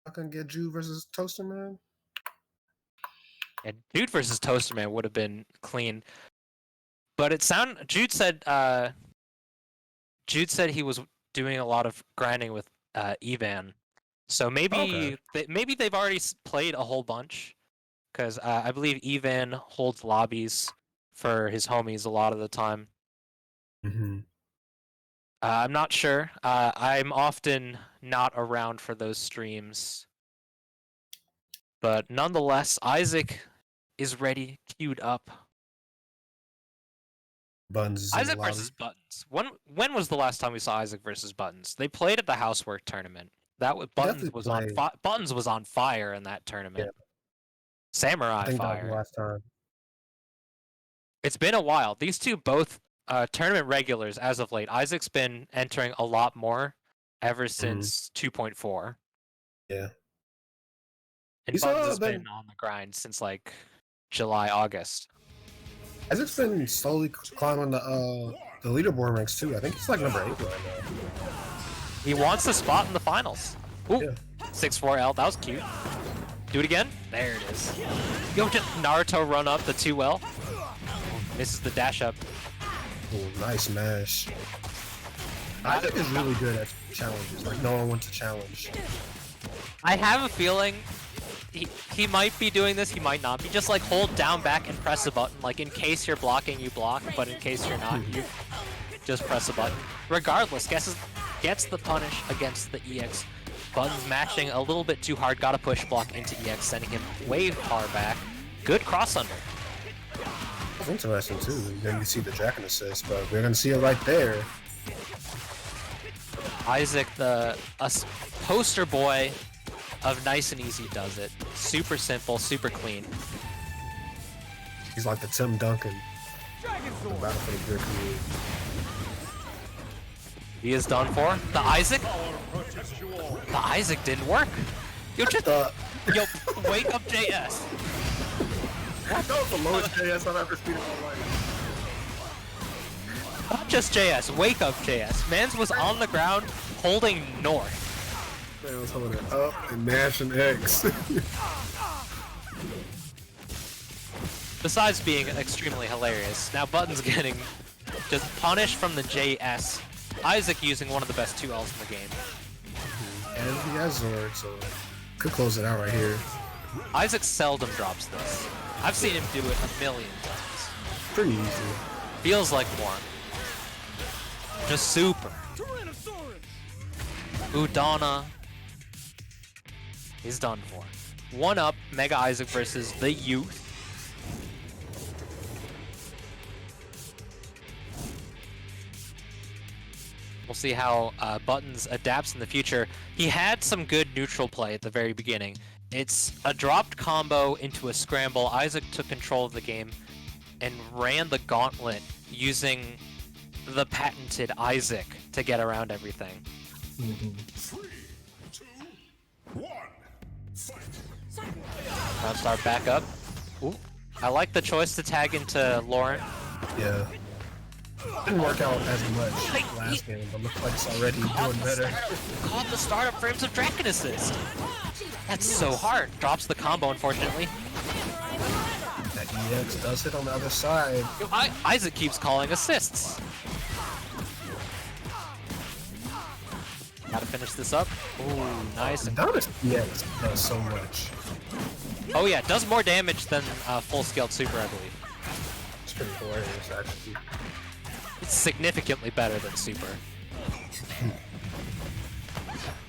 I can get Jude versus Toaster Man. And Jude versus Toaster Man would have been clean, but Jude said he was doing a lot of grinding with Evan, so maybe maybe they've already played a whole bunch. Because I believe Evan holds lobbies for his homies a lot of the time. I'm not sure. I'm often not around for those streams. But nonetheless, Isaac is ready, queued up. Buttons. Isaac versus Buttons. When was the last time we saw Isaac versus Buttons? They played at the Housework tournament. Buttons was on fire in that tournament. Yeah. Samurai I think Fire. that was the last time. It's been a while. These two both tournament regulars as of late. Isaac's been entering a lot more ever since 2.4. Yeah. And Buttons has been on the grind since like July, August. Isaac's been slowly climbing the leaderboard ranks too. I think he's like number 8 right now. He wants a spot in the finals. Ooh, yeah. 6-4L. That was cute. Do it again. There it is. Yo, just Naruto run up the 2L. Misses the dash up. Oh, nice mash. Isaac is really good at challenges. Like, no one wants to challenge. I have a feeling he might be doing this, he might not be. Just like hold down back and press a button. Like in case you're blocking, you block, but in case you're not, you just press a button. Regardless, gets the punish against the EX. Buttons matching a little bit too hard, got a push block into EX, sending him way far back. Good cross under. That's interesting too. Then you see the Jackal assist, but we're gonna see it right there. Isaac, a poster boy of nice and easy, does it. Super simple, super clean. He's like the Tim Duncan. The battle for the good community. He is done for. The Isaac didn't work. Yo, wake up JS. That was the lowest JS I've ever seen in my life. Not just JS, wake up JS. Mans was on the ground holding north. Man was holding it up and mashing X. Besides being extremely hilarious, now Button's getting just punished from the JS. Isaac using one of the best 2Ls in the game. And he has Zord, so could close it out right here. Isaac seldom drops this. I've seen him do it a million times. Pretty easy. Feels like more. Just super. Udana. He's done for. 1-up, MegaIssac versus the Youth. We'll see how Buttons adapts in the future. He had some good neutral play at the very beginning. It's a dropped combo into a scramble. Isaac took control of the game and ran the gauntlet using the patented Isaac to get around everything. 3, 2, Round start back up. Ooh. I like the choice to tag into Lauren. Yeah. Didn't work out as much last game, but looks like it's already doing better. Caught the startup frames of Dragon Assist. That's so hard. Drops the combo, unfortunately. That EX does hit on the other side. Yo, Isaac keeps calling assists. Gotta finish this up. Ooh, nice. Adonis EX does so much. Oh yeah, does more damage than full-scaled super, I believe. It's pretty hilarious, actually. It's significantly better than super.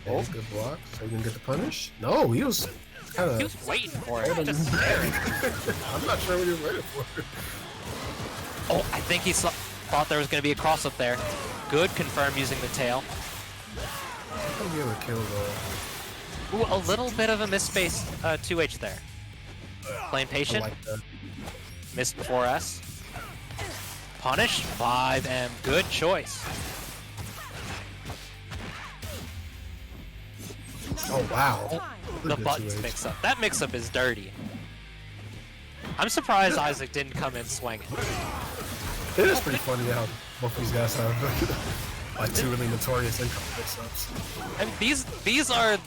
Oh, good block. So you can get the punish? No, he was kind of... He was waiting for it. Just I'm not sure what he was waiting for. Oh, I think he thought there was going to be a cross up there. Good confirm using the tail. I'll be able to kill though. Ooh, a little bit of a misspaced 2H there. Playing patient. I like that. Missed before S. Punish. 5M. Good choice. Oh wow. The buttons mix up. That mix up is dirty. I'm surprised Isaac didn't come in swinging. It is pretty funny how both these guys have like two really notorious income mix-ups. And these are,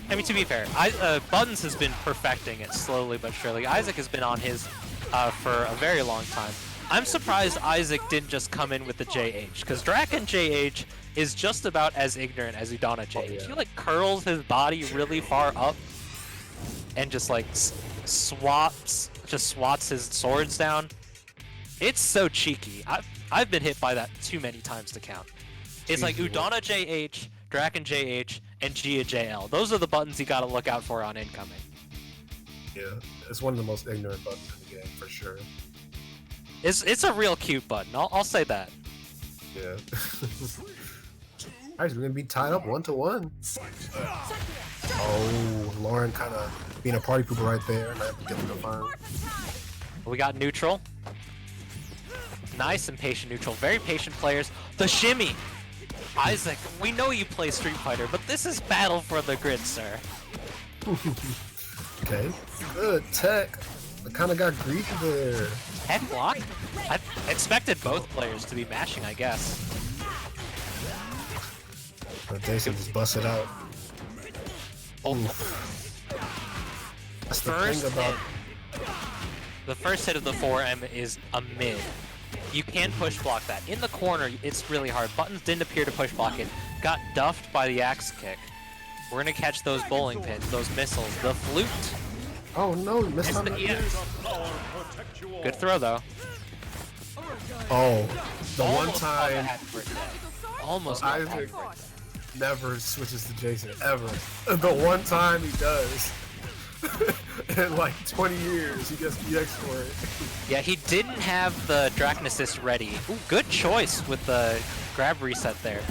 I mean, to be fair, Buttons has been perfecting it slowly but surely. Isaac has been on his for a very long time. I'm surprised Isaac didn't just come in with the JH, because Draken JH is just about as ignorant as Udana JH. Oh, yeah. He like curls his body really far up and just like swats his swords down. It's so cheeky. I've been hit by that too many times to count. It's like Udana JH, Draken JH, and Gia JL. Those are the buttons you gotta look out for on incoming. Yeah, it's one of the most ignorant buttons in the game for sure. It's a real cute button. I'll say that. Yeah. Alright, so we're gonna be tied up 1-1. Oh, Lauren kind of being a party pooper right there. And I have to get him to find. We got neutral. Nice and patient neutral. Very patient players. The shimmy! Isaac, we know you play Street Fighter, but this is battle for the grid, sir. Okay, good tech. I kind of got greedy there. Head block? I expected both players to be mashing, I guess. But Jason just busted out. Oh. That's the thing about... The first hit of the 4M is a mid. You can't push block that. In the corner, it's really hard. Buttons didn't appear to push block it. Got duffed by the axe kick. We're gonna catch those bowling pins, those missiles, the flute. Oh no, you missed on the EX. Good throw though. Oh, the one Almost time almost Isaac never switches to Jason ever. The one time he does. In like 20 years, he gets EX for it. Yeah, he didn't have the Draken Assist ready. Ooh, good choice with the grab reset there.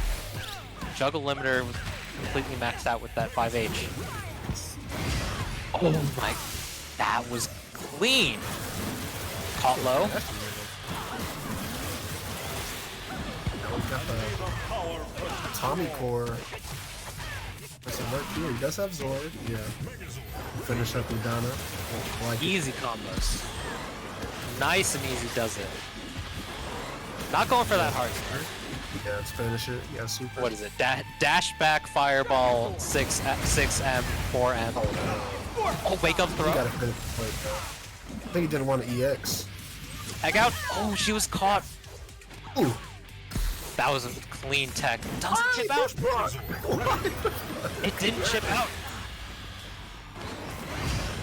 Juggle limiter was completely maxed out with that 5H. Oh my, that was clean. Caught low. Now we got the Tommy core. There's some work here. He does have Zord. Yeah. Finish up Udana. Like Easy combos. Nice and easy does it. Not going for that hard start. yeah, let's finish it. Yeah, super. What is it? Dash back fireball 6M 4M. Oh, wake up You throw. gotta finish the play, though. I think he didn't want to EX. Egg out. Oh, she was caught. Ooh. That was a clean tech. Doesn't chip out. It didn't chip out.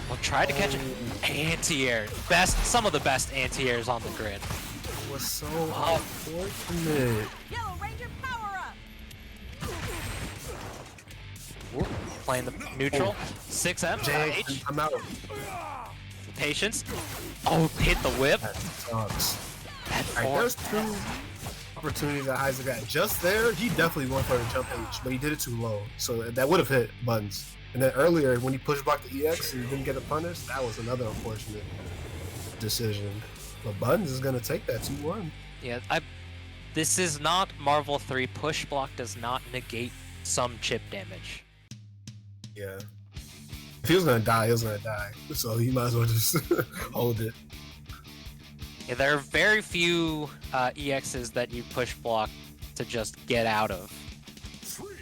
We'll try to catch it. Anti-air. Some of the best anti-airs on the grid. It was so unfortunate. Yellow Ranger power up. Whoop. Playing the neutral. 6M. Jason, H. I'm out. Patience. Oh, hit the whip. That sucks. At Alright, 4. there's two opportunities that Isaac got. Just there, he definitely went for the jump H, but he did it too low. So that would have hit buttons. And then earlier, when he pushed back the EX and he didn't get a punish, that was another unfortunate decision. But Buttons is going to take that 2-1. Yeah, this is not Marvel 3. Push block does not negate some chip damage. Yeah. If he was gonna die, he was gonna die. So you might as well just hold it. Yeah, there are very few EXs that you push block to just get out of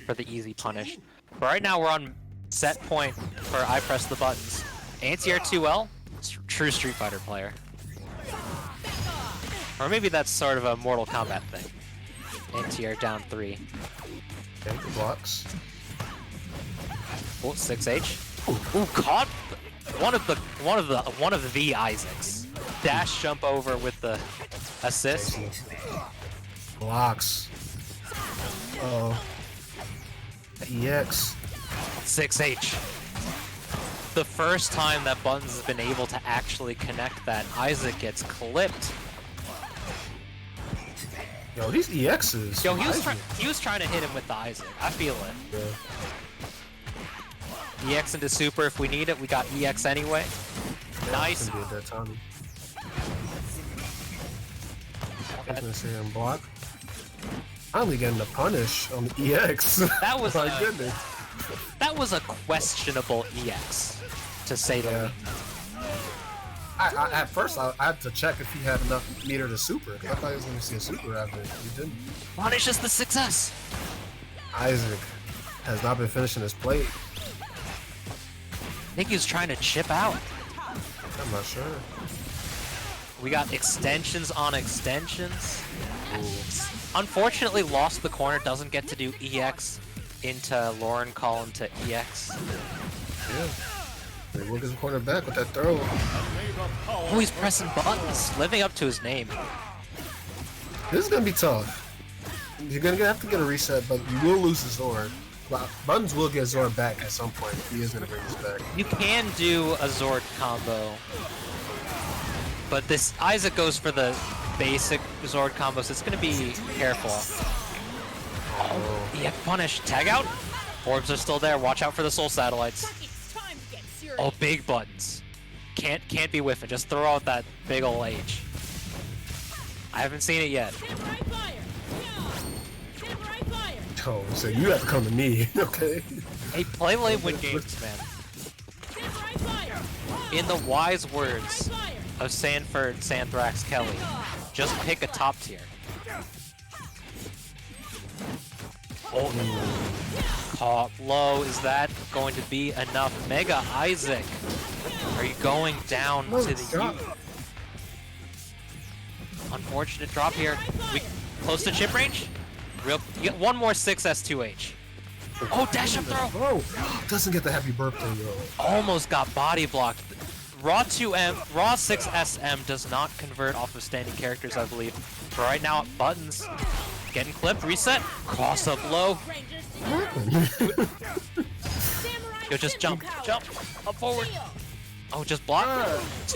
for the easy punish. But right now we're on set point for Ipressthebuttons. Anti-air 2L, true Street Fighter player. Or maybe that's sort of a Mortal Kombat thing. Anti-air down 3. Okay, blocks. Oh, 6H. Ooh, caught one of the Isaacs. Dash jump over with the assist. Blocks. Oh. EX. 6H. The first time that Buttons has been able to actually connect that, Isaac gets clipped. Yo, these EXs. Yo, he was trying to hit him with the Isaac. I feel it. Yeah. EX into super if we need it. We got EX anyway. Yeah, Nice. I was gonna say him block. Finally getting the punish on the EX. That was my goodness. That was a questionable EX, to say the least. At first, I had to check if he had enough meter to super. I thought he was going to see a super after. He didn't. Punishes the success. Isaac has not been finishing his plate. I think he was trying to chip out. I'm not sure. We got extensions on extensions. Ooh. Unfortunately, lost the corner. Doesn't get to do EX into Lauren Collin to EX. Yeah. They will get the corner back with that throw. Oh, he's pressing buttons, living up to his name. This is gonna be tough. You're gonna have to get a reset, but you will lose the Zord. Buttons will get Zord back at some point. He is gonna bring this back. You can do a Zord combo, but this Isaac goes for the basic Zord combo, so it's gonna be careful. Oh, yeah, punish. Tag out. Orbs are still there. Watch out for the soul satellites. Oh, big buttons. Can't be whiffing. Just throw out that big ol' H. I haven't seen it yet. Oh, so you have to come to me, okay? Hey, play late win games, man. In the wise words of Sanford Santhrax Kelly, just pick a top tier. Oh, caught low. Is that going to be enough? MegaIssac, are you going down to the U? Unfortunate drop here. We close to chip range? You get one more 6S2H. Oh, dash up throw! Oh, doesn't get the happy birthday, yo. Almost got body blocked. Raw 2M, Raw 6SM does not convert off of standing characters, I believe. For right now, buttons getting clipped, reset, cross up low. Yo, just jump, up forward. Oh, just block.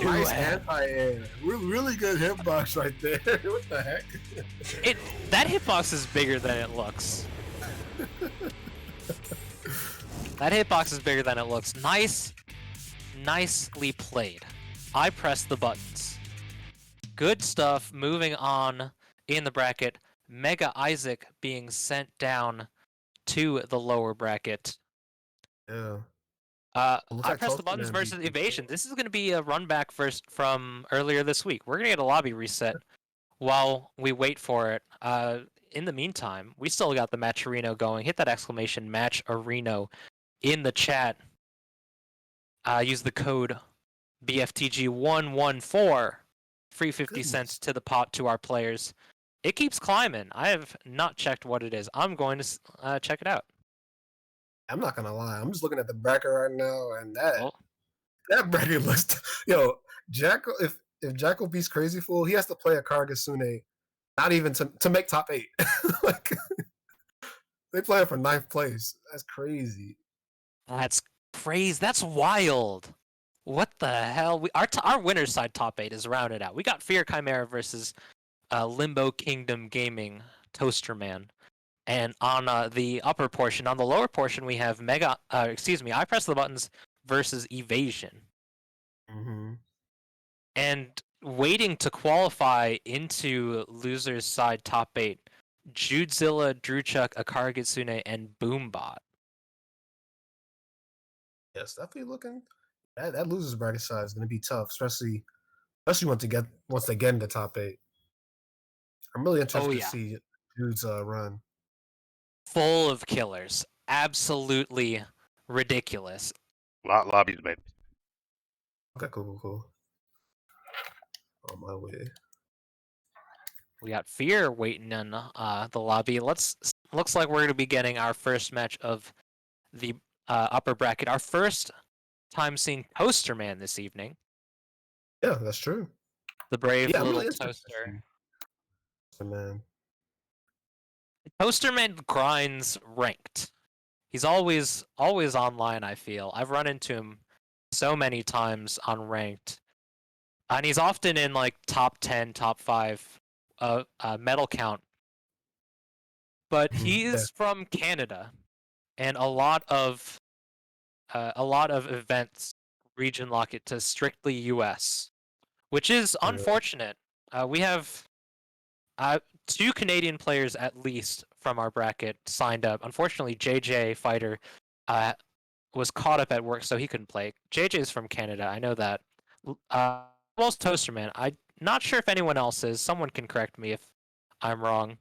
Nice anti-air. Really good hitbox right there. What the heck? That hitbox is bigger than it looks. That hitbox is bigger than it looks. Nicely played. Ipressthebuttons. Good stuff. Moving on in the bracket. MegaIssac being sent down to the lower bracket. Yeah. Ipressthebuttons versus Evasion. This is going to be a run back first from earlier this week. We're going to get a lobby reset while we wait for it. In the meantime, we still got the Matcherino going. Hit that exclamation Matcherino in the chat. Use the code BFTG114. Free 50 cents to the pot to our players. It keeps climbing. I have not checked what it is. I'm going to check it out. I'm not gonna lie. I'm just looking at the bracket right now, and that bracket looks. Yo, Jackal. If Jackal beats Crazy Fool, he has to play a Kargasune, not even to make top 8. Like they play it for 9th place. That's crazy. That's crazy. That's wild. What the hell? Our winner's side top 8 is rounded out. We got Fear Chimera versus Limbo Kingdom Gaming Toasterman. And on the upper portion, on the lower portion, we have Ipressthebuttons versus Evasion. Mm-hmm. And waiting to qualify into losers side top 8, Judezilla, Drewchuck, Akaragitsune, and Boombot. Yes, definitely looking. That losers bracket side is going to be tough, especially once they get into top 8. I'm really interested to yeah. see dude's run. Full of killers. Absolutely ridiculous. Lobbies, mate. Okay, cool. On my way. We got Fear waiting in the lobby. Looks like we're going to be getting our first match of the upper bracket. Our first time seeing Toaster Man this evening. Yeah, that's true. The brave Yeah, little really interested to Toaster. see. Man. Toaster Man grinds ranked. He's always online, I feel. I've run into him so many times on ranked. And he's often in like top 10, top 5 medal count. But he's from Canada, and a lot of events region lock it to strictly US, which is unfortunate. We have 2 Canadian players at least from our bracket signed up. Unfortunately, JJ Fighter was caught up at work, so he couldn't play. JJ's from Canada, I know that. Most Toaster Man. I'm not sure if anyone else is. Someone can correct me if I'm wrong.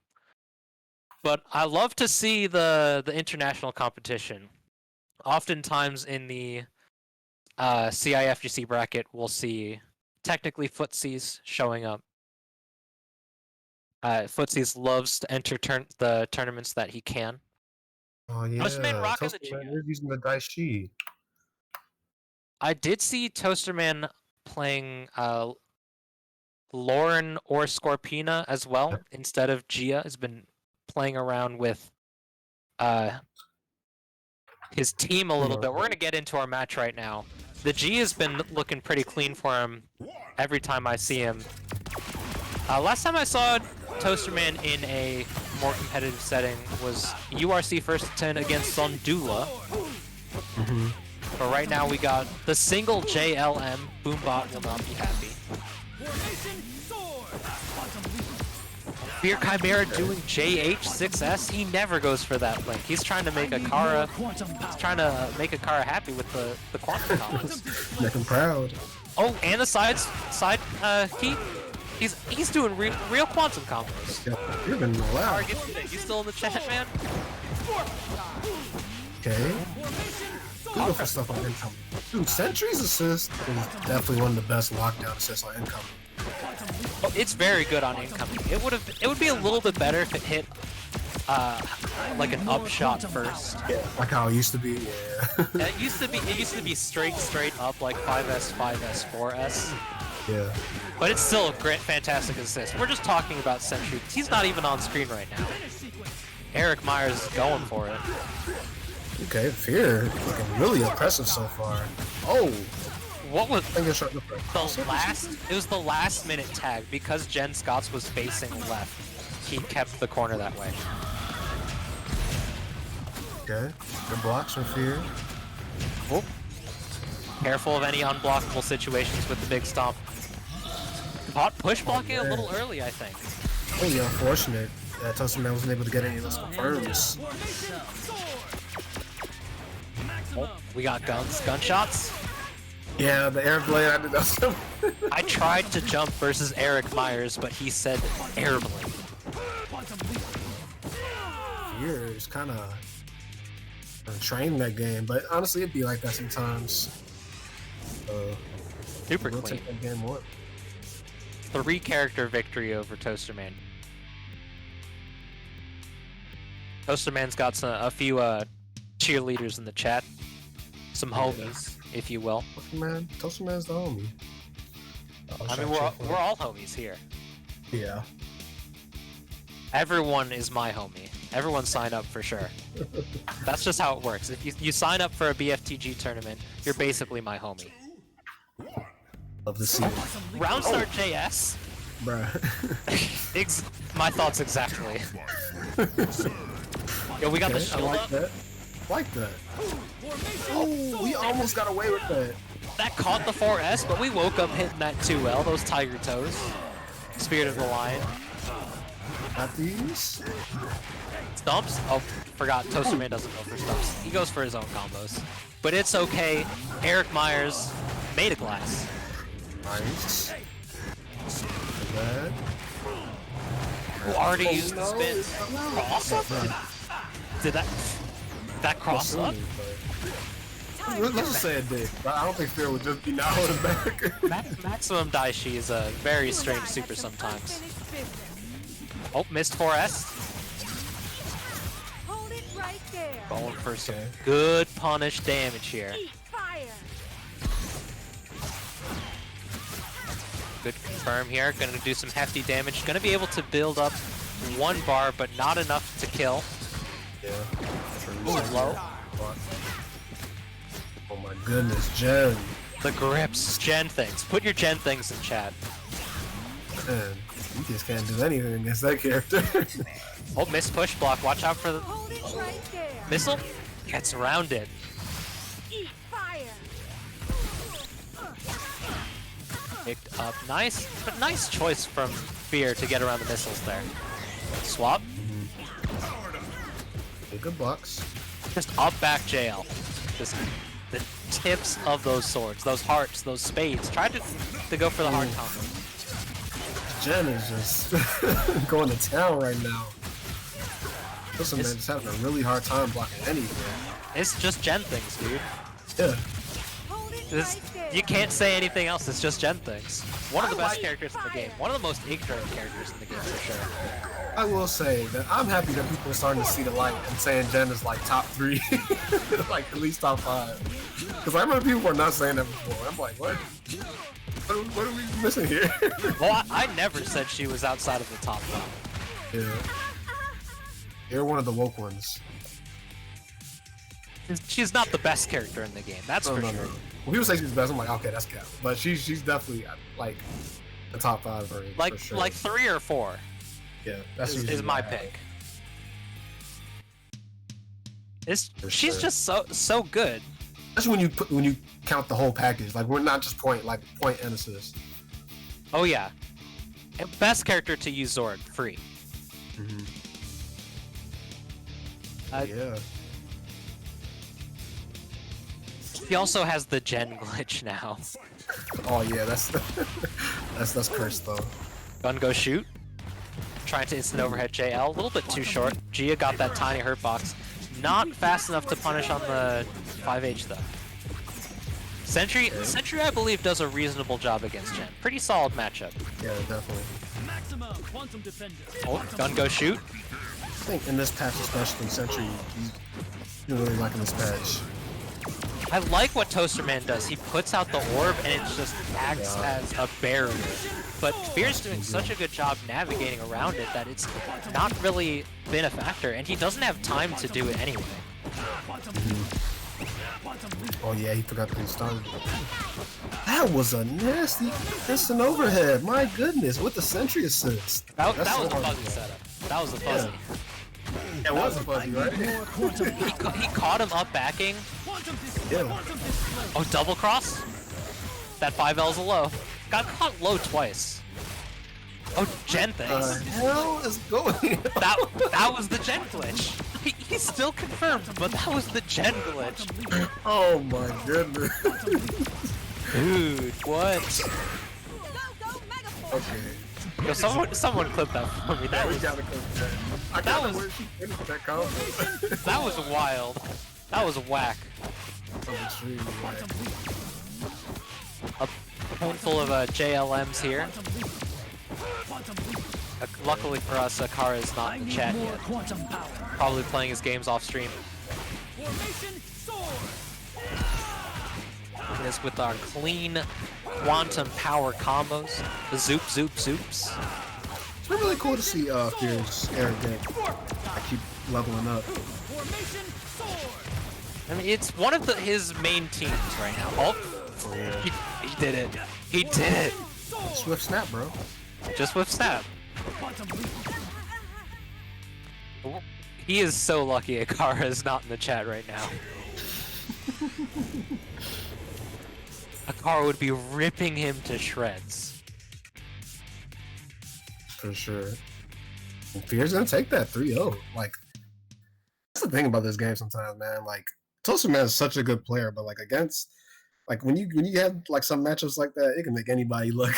But I love to see the international competition. Oftentimes in the CIFGC bracket, we'll see technically footsies showing up. Footsies loves to enter the tournaments that he can. Oh yeah, Toasterman rocking the Toasterman Gia. is using the Daishi. I did see Toasterman playing Lauren or Scorpina as well instead of Gia. Has been playing around with his team a little bit. We're gonna get into our match right now. The G has been looking pretty clean for him every time I see him. Last time I saw Toasterman in a more competitive setting was URC first to 10 against Sondula. But right now we got the single JLM. Boombot will not be happy. Fear Chimera doing JH6S. He never goes for that blink. He's trying to make Akara. He's trying to make Akara happy with the quantum combos. Make him proud. Oh, and the side key. He's doing real quantum combos. Yeah, you're been loud. You still in the chat, man? Okay. We go for stuff on incoming. Dude, Sentry's assist is definitely one of the best lockdown assists on incoming. Oh, it's very good on incoming. It would be a little bit better if it hit like an up shot first. Yeah, like how it used to be. Yeah. It used to be straight up like 5S, 5S, 4S. Yeah. But it's still a great, fantastic assist. We're just talking about Sentry. He's not even on screen right now. Eric Myers is going for it. Okay, Fear looking really impressive so far. Oh, what was the last? It was the last minute tag because Jen Scotts was facing left. He kept the corner that way. Okay, good blocks from Fear. Oh. Careful of any unblockable situations with the big stomp. Caught push blocking a little early, I think. Really unfortunate that Toasterman wasn't able to get any of those confirms. Oh, we got gunshots. Yeah, the air blade, I did that. I tried to jump versus Eric Myers, but he said air blade. Fear is kind of trained that game, but honestly, it'd be like that sometimes. Super we'll clean. take that game more. 3-character victory over Toasterman. Toasterman's got a few cheerleaders in the chat. Some homies, if you will. Toasterman's the homie. I mean, we're all homies here. Yeah. Everyone is my homie. Everyone sign up for sure. That's just how it works. If you sign up for a BFTG tournament, you're basically my homie. Love to see it. Round start JS. Bruh. My thoughts exactly. Yo, we got the shield I like up. that. Like that. Oh, we almost got away with that. That caught the 4S, but we woke up hitting that 2L. Those tiger toes. Spirit of the Lion. Got these. Stumps? Oh, forgot. Toasterman doesn't go for stumps. He goes for his own combos. but it's okay. Eric Myers made a glass. Nice. Bad. Already used the spin. Cross up? Did that cross up? Let's just say it did. But I don't think Fear would just be now holding back. Maximum Daishi is a very strange super sometimes. Oh, missed 4S. Hold it right there. Going for some good punish damage here. Eat fire. Good confirm here. Gonna do some hefty damage. Gonna be able to build up 1 bar, but not enough to kill. Yeah. Ooh, low. Oh my goodness, Jen. The grips. Gen things. Put your Gen things in chat. Man, you just can't do anything against that character. Oh, missed push block. Watch out for the Hold it right there. missile. Gets around it. Eat fire. Picked up. Nice, but nice choice from Fear to get around the missiles there. Swap. Good blocks. Just up back JL. Just the tips of those swords, those hearts, those spades. Try to go for the hard combo. Jen is just going to town right now. Listen, man, just having a really hard time blocking anything. It's just Gen things, dude. Yeah. Hold it This, right there. you can't say anything else. It's just Gen things. One of the best characters in the game. One of the most ignorant characters in the game for sure. I will say that I'm happy that people are starting to see the light and saying Jen is like top 3, like at least top 5. Because I remember people were not saying that before. I'm like, what? What are we missing here? Well, I never said she was outside of the top 5. Yeah. You're one of the woke ones. She's not the best character in the game. That's for sure. When people say she's the best, I'm like, okay, that's cap. But she's definitely like the top 5 range, Like for sure. like 3 or 4 yeah, that's is my pick. She's just so good. Especially when you count the whole package. Like we're not just point and assist. Oh yeah. And best character to use Zord, free. Yeah. He also has the Gen glitch now. Oh yeah, that's that's cursed though. Gun go shoot. Trying to instant overhead JL, a little bit too short. Gia got that tiny hurt box. Not fast enough to punish on the 5H though. Sentry I believe does a reasonable job against Gen. Pretty solid matchup. Yeah, definitely. Oh, gun go shoot. I think in this patch especially, Sentry, you're really liking this patch. I like what Toasterman does. He puts out the orb and it just acts as a barrier. But Fear's doing such a good job navigating around it that it's not really been a factor, and he doesn't have time to do it anyway. Oh yeah, he forgot to be started. That was a nasty instant overhead. My goodness, with the Sentry assist. That was so a hard. fuzzy setup. That was a fuzzy. Yeah. It was a fuzzy, right? He caught him up backing. Yeah. Oh, double cross? That 5L's a low. Got caught low twice. Oh, Gen things. What the hell is going on? That was the Gen glitch. He's still confirmed, but that was the Gen glitch. Oh my goodness. Dude, what? Go, go, Mega Force. Okay. Yo, someone clip that for me. That We was gotta go to that. I That got was- where she finished that combo. that was wild. That was whack. I'm extremely whack. A handful of JLMs here. Luckily for us, Akara is not in the chat yet. Probably playing his games off stream. Look at this with our clean quantum power combos. The zoop, zoop, zoops. It's been really cool to see Fear's Eric Deck. I keep leveling up. I mean, it's one of his main teams right now. Oh, he did it. He did it. Swift snap, bro. Just with snap. He is so lucky Akara is not in the chat right now. Akara would be ripping him to shreds. For sure. And Fear's gonna take that 3-0. Like, that's the thing about this game sometimes, man. Like, Toastman is such a good player, but like against like when you have like some matchups like that, it can make anybody look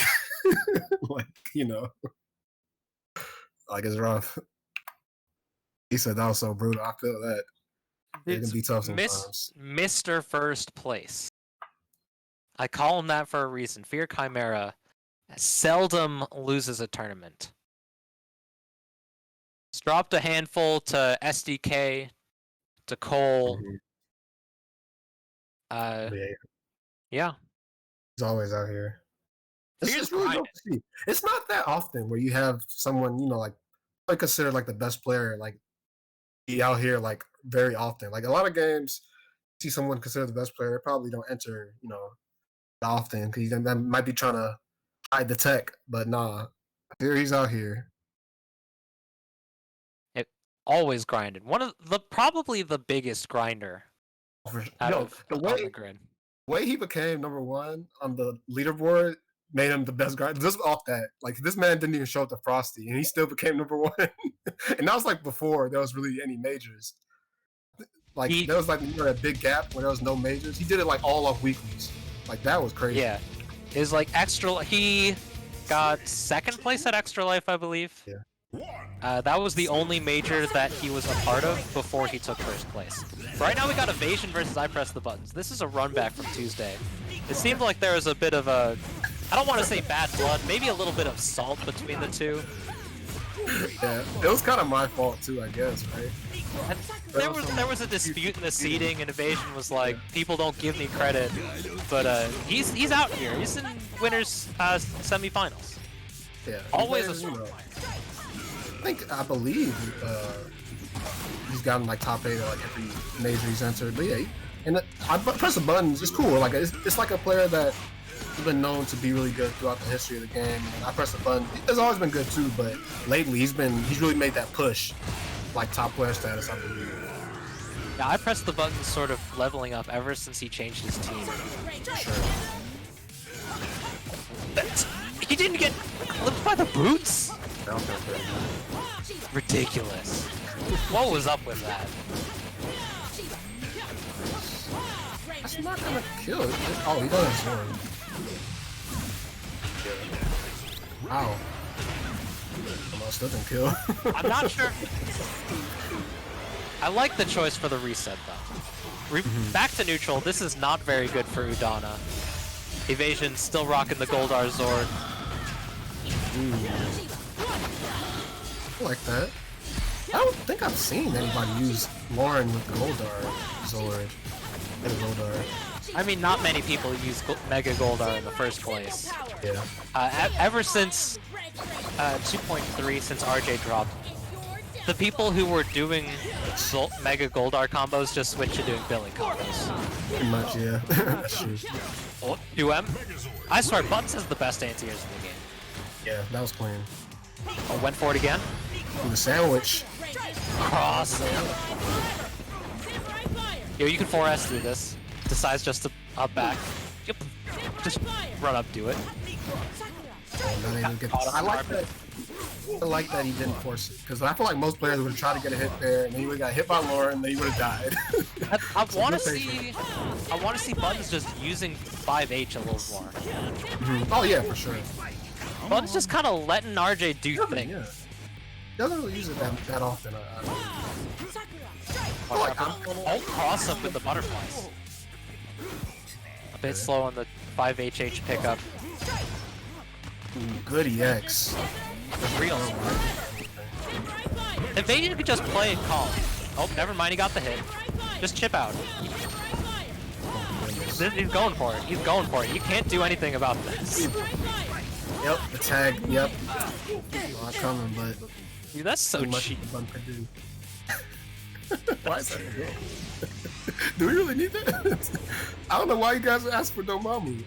like like it's rough. He said that was so brutal. I feel that it can be tough sometimes. Mr. First Place. I call him that for a reason. Fear Chimera seldom loses a tournament. He's dropped a handful to SDK, to Cole. Yeah. He's always out here. It's Fear's just really dope to see. It's not that often where you have someone, like I consider like the best player, like be out here like very often. Like a lot of games, see someone considered the best player, they probably don't enter, that often because they might be trying to hide the tech, but nah, here he's out here. It always grinded. One of probably the biggest grinder on the grid. The way he became number one on the leaderboard made him the best grinder. Just off that, like this man didn't even show up to Frosty, and he still became number one. And that was like before there was really any majors. Like there was like a big gap when there was no majors. He did it like all off weeklies. Like that was crazy. Yeah, it was like extra. He got second place at Extra Life, I believe. Yeah. That was the only major that he was a part of before he took first place. Right now we got Evasion versus Ipressthebuttons. This is a run back from Tuesday. It seemed like there was a bit of a, I don't want to say bad blood, maybe a little bit of salt between the two. Yeah, it was kind of my fault too, I guess, right? And there was a dispute in the seeding, and Evasion was like, people don't give me credit, but he's out here. He's in winners semifinals. Yeah, always a strong player. I believe he's gotten like top 8 at like every major he's entered. But yeah, and I press the buttons. It's cool. Like it's like a player that has been known to be really good throughout the history of the game. And I press the button. He's always been good too, but lately he's really made that push, like top player status, I believe. Yeah, I pressed the button sort of leveling up ever since he changed his team. Sure. He didn't get clipped by the boots? Ridiculous. What was up with that? That's not gonna kill it. Oh, he does have sword. Wow. Almost doesn't kill. I'm not sure. I like the choice for the reset though. Back to neutral. This is not very good for Udana. Evasion still rocking the Goldar Zord. I like that. I don't think I've seen anybody use Lauren with Goldar Zord. I mean, not many people use Mega Goldar in the first place. Yeah. Ever since 2.3, since RJ dropped, the people who were doing Mega Goldar combos just switched to doing Billy combos. Pretty much, yeah. That's true. Oh, 2M? I swear, Buttons has the best anti-airs in the game. Yeah, that was clean. Oh, went for it again? Ooh, the sandwich. Cross. Yo, you can 4S through this. Decides just to up back. Yep. Just run up, do it. I like that he didn't force it, because I feel like most players would have tried to get a hit there, and then he would have got hit by Lauren, and then he would have died. I want to see Buttons just using 5H a little more. Oh yeah, for sure. Buttons just kind of letting RJ do things. Yeah. Doesn't really use it that often. I'll cross him with the butterflies. A bit slow on the 5HH pickup. Good EX. Real. Evasion could just play it calm. Oh, never mind, he got the hit. Just chip out. He's going for it. He's going for it. You can't do anything about this. Yep, the tag, yep. Not coming, but... Dude, that's so cheap. Why is that good? Do we really need that? I don't know why you guys ask for Dormammu.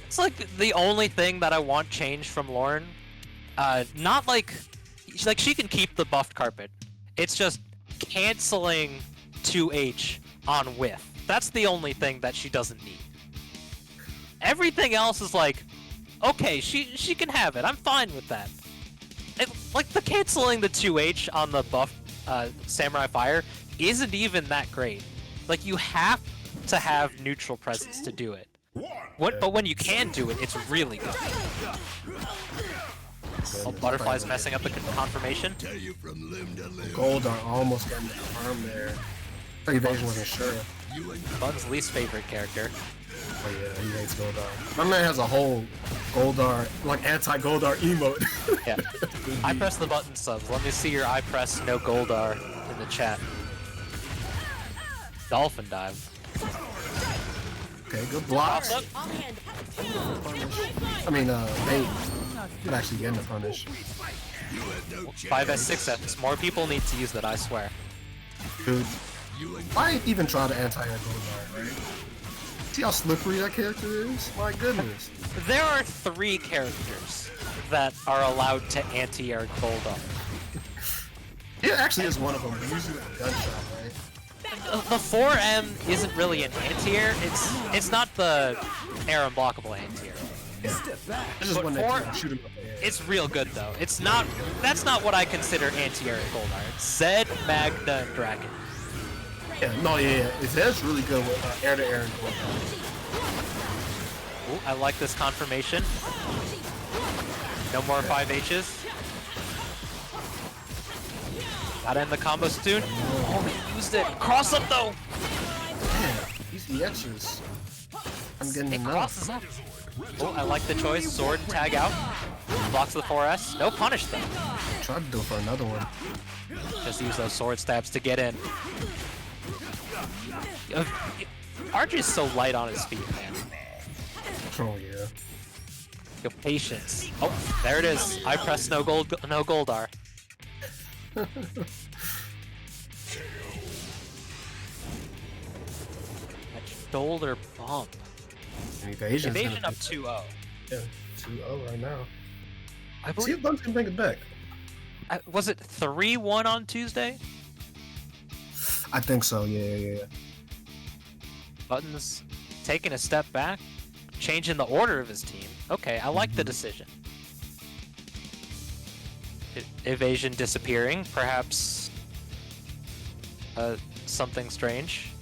It's like the only thing that I want changed from Lauren. Not like she can keep the buffed carpet. It's just canceling 2H on whiff. That's the only thing that she doesn't need. Everything else is like, okay, she can have it. I'm fine with that. Like the canceling the 2H on the buff Samurai Fire isn't even that great. Like, you have to have neutral presence to do it. But when you can do it, it's really good. Oh, Butterfly's messing up the confirmation. Gold are almost getting confirmed there. I think Evasion wasn't sure. Bun's least favorite character. Oh yeah, he hates Goldar. My man has a whole Goldar, like anti-Goldar emote. Yeah. I press the button subs. Let me see your I press no Goldar in the chat. Dolphin dive. Okay, good block. I mean, bait. Not actually getting the punish. 5s, 6s. More people need to use that, I swear. Dude, why even try to anti-air Goldar, right? See how slippery that character is? My goodness. There are 3 characters that are allowed to anti-air Goldar. It actually is one of them. Usually with a gunshot, right? The 4M isn't really an anti-air. It's not the air unblockable anti-air. Yeah. This is But when they for- can shoot him up the air. It's real good though. It's not. That's not what I consider anti-air Goldar. It's Zed, Magna, and Dragon. Yeah, no, yeah. It's really good with air-to-air and Goldar. Ooh, I like this confirmation. No more 5Hs. Gotta end the combo soon. Oh, he used it. Cross up though. Man, these EXs. I'm getting It enough. crosses up. Oh, I like the choice. Sword and tag out. Blocks the 4S. No punish though. Tried to do it for another one. Just use those sword stabs to get in. RJ's so light on his feet, man. Oh yeah. Your patience. Oh, there it is. I press no Goldar. That shoulder bump. Evasion's Evasion gonna up 2-0. Yeah, 2-0 right now. I See believe. if Bunch can bring it back. Was it 3-1 on Tuesday? I think so, yeah. Buttons taking a step back, changing the order of his team. Okay, I like the decision. Evasion disappearing, perhaps something strange.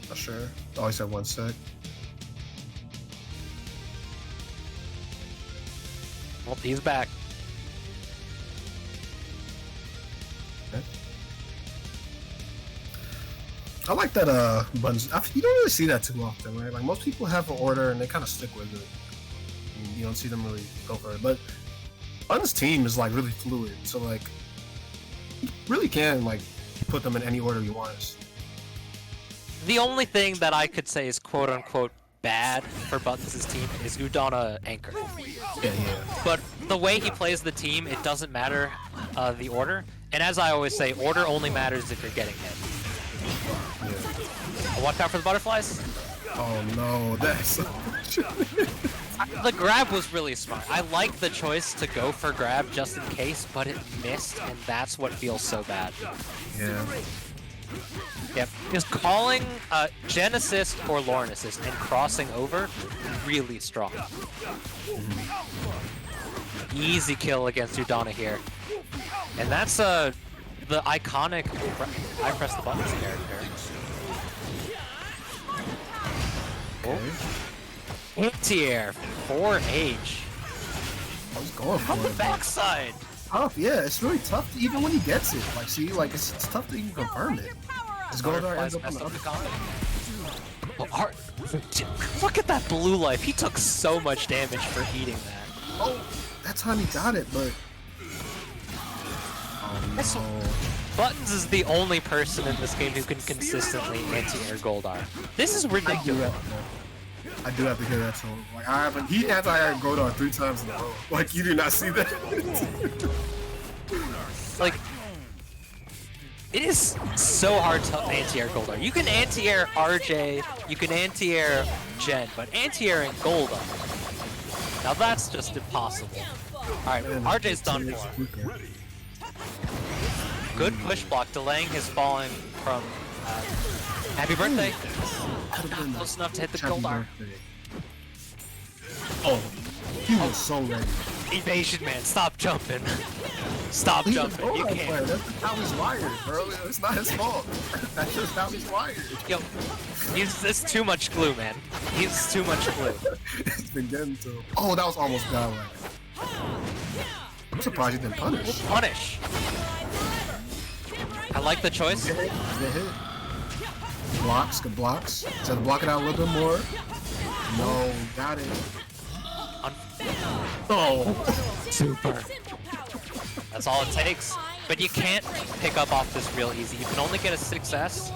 Not sure. Oh, he said 1 sec. Well, he's back. Okay. I like that Buttons. You don't really see that too often, right? Like most people have an order and they kind of stick with it. You don't see them really go for it, but Buttons' team is like really fluid, so like you really can like put them in any order you want. The only thing that I could say is quote unquote bad for Buttons' team is Udana Anchor. Yeah. But the way he plays the team, it doesn't matter the order. And as I always say, order only matters if you're getting hit. Watch out for the butterflies. Oh no, that's The grab was really smart. I like the choice to go for grab just in case, but it missed, and that's what feels so bad. yeah. Yep, just calling Gen Assist or Lauren Assist and crossing over, really strong. Easy kill against Udana here. And that's the iconic I press the buttons character. Anti-air, 4H. I was going From for the it. backside. Tough, yeah. It's really tough to, even when he gets it. Like, see, like it's tough to even confirm it. His Goldar ends up on the other side. Oh, look at that blue life. He took so much damage for eating that. Oh, that time he got it, but oh no. Buttons is the only person in this game who can consistently anti-air Goldar. This is ridiculous. I do have to hear that tone. Like he anti-air Goldar 3 times in a row. Like you do not see that. Like, it is so hard to anti-air Goldar. You can anti-air RJ, you can anti-air Jen, but anti-airing Goldar, now that's just impossible. Alright, RJ's done for. Good push block, delaying his falling from Happy Birthday. Not close enough to hit the Goldar. Oh, he was so ready. Evasion man, stop jumping. Stop He's a jumping. You Bulldog can't. player. That's just how he's wired, bro. It's not his fault. That's just how he's wired. Yo, it's too much glue, man. He's too much glue. It's been getting to him. Oh, that was almost godlike. I'm surprised he didn't punish. Punish. I like the choice. Good hit. Blocks, good blocks. So to block it out a little bit more. No, got it. Oh. Super. That's all it takes. But you can't pick up off this real easy. You can only get a 6S,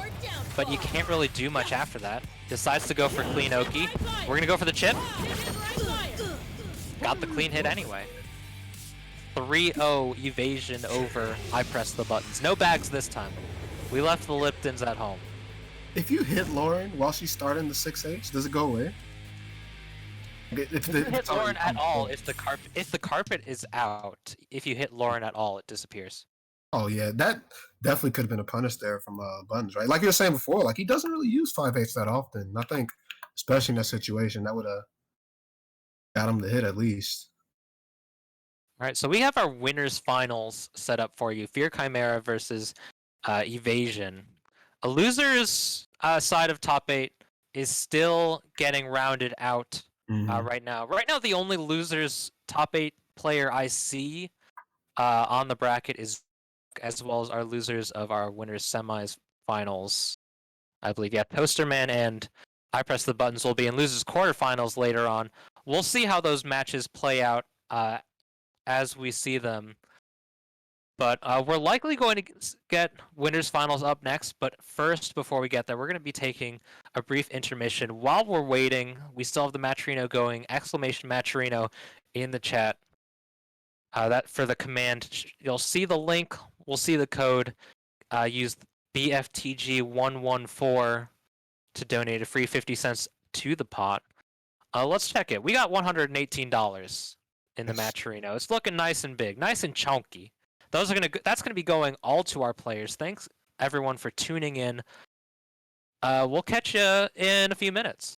but you can't really do much after that. Decides to go for clean Oki. We're gonna go for the chip. Got the clean hit anyway. 3-0 evasion over Ipressthebuttons. No bags this time. We left the Liptons at home. If you hit Lauren while she's starting the 6H, does it go away? If you hit Lauren at all, if the carpet is out, if you hit Lauren at all, it disappears. Oh yeah, that definitely could have been a punish there from Buttons, right? Like you were saying before, like he doesn't really use 5H that often. I think, especially in that situation, that would have got him to hit at least. All right, so we have our winners finals set up for you. Fear Chimera versus Evasion. A loser's side of top 8 is still getting rounded out right now. Right now, the only loser's top 8 player I see on the bracket is, as well as our losers of our winners semis finals. I believe, yeah, Toasterman and Ipressthebuttons will be in losers quarterfinals later on. We'll see how those matches play out as we see them. But we're likely going to get winners finals up next. But first, before we get there, we're going to be taking a brief intermission. While we're waiting, we still have the Matcherino going. Exclamation Matcherino in the chat. That for the command. You'll see the link. We'll see the code. Use BFTG 114 to donate a free 50 cents to the pot. Let's check it. We got $118 in the Matcherino. It's looking nice and big, nice and chunky. That's gonna be going all to our players. Thanks everyone for tuning in. We'll catch you in a few minutes.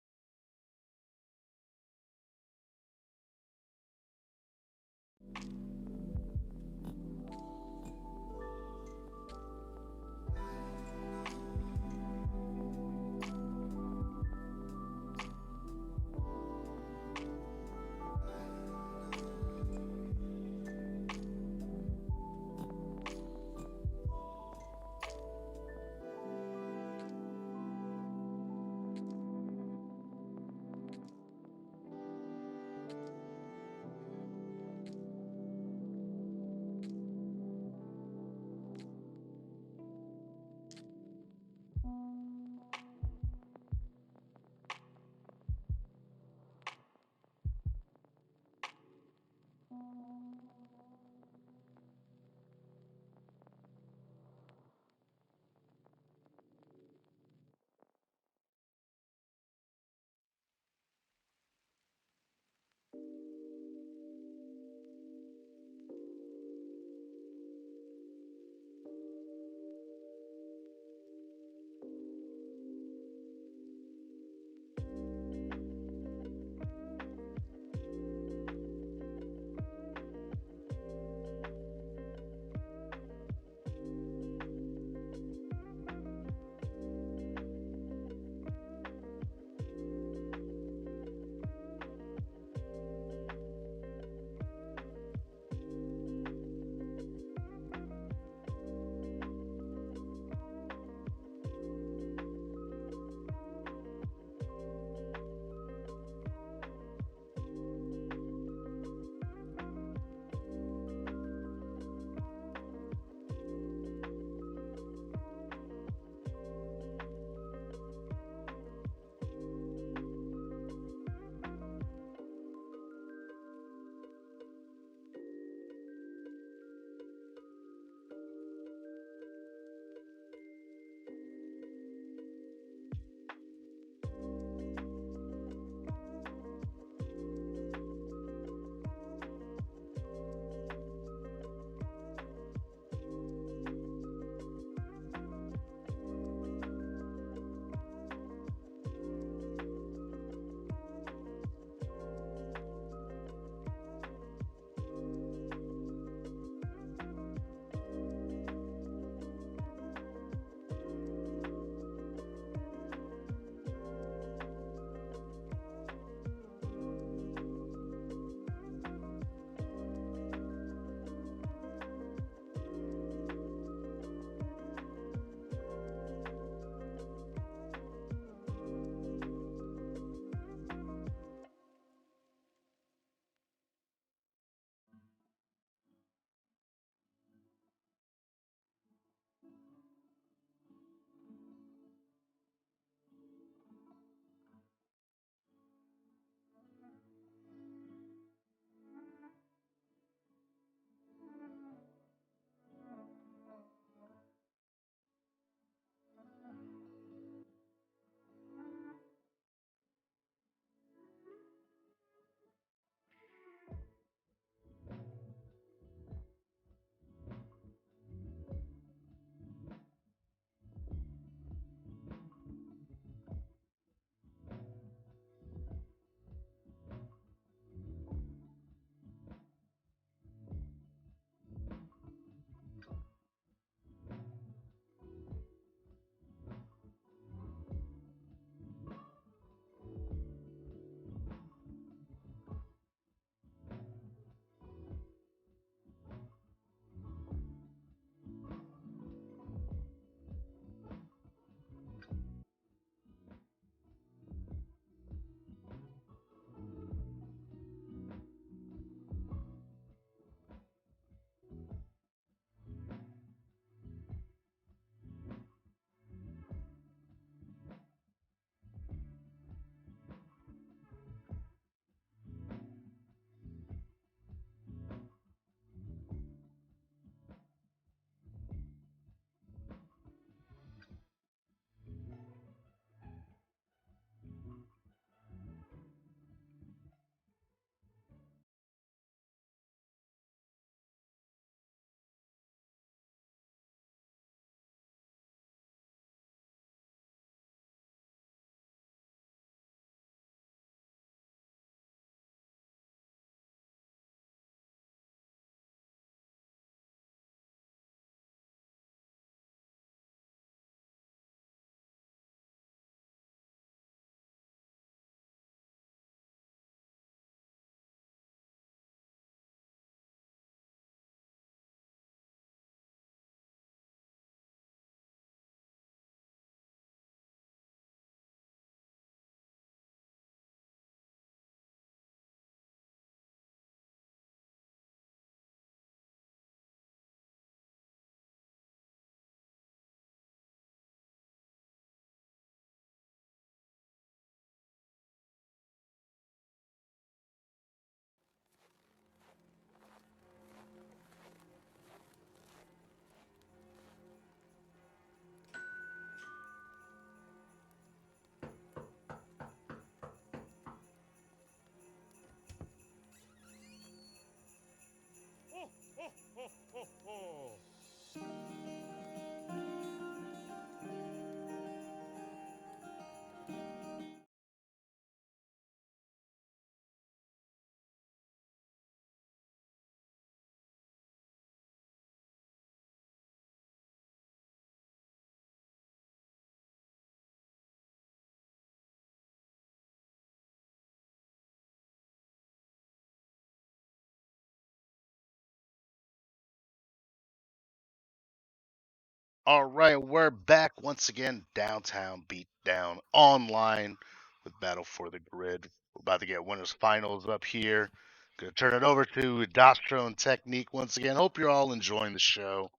All right, we're back once again, Downtown Beatdown Online with Battle for the Grid. We're about to get winners finals up here. Gonna turn it over to Dostrow and Technique once again. Hope you're all enjoying the show,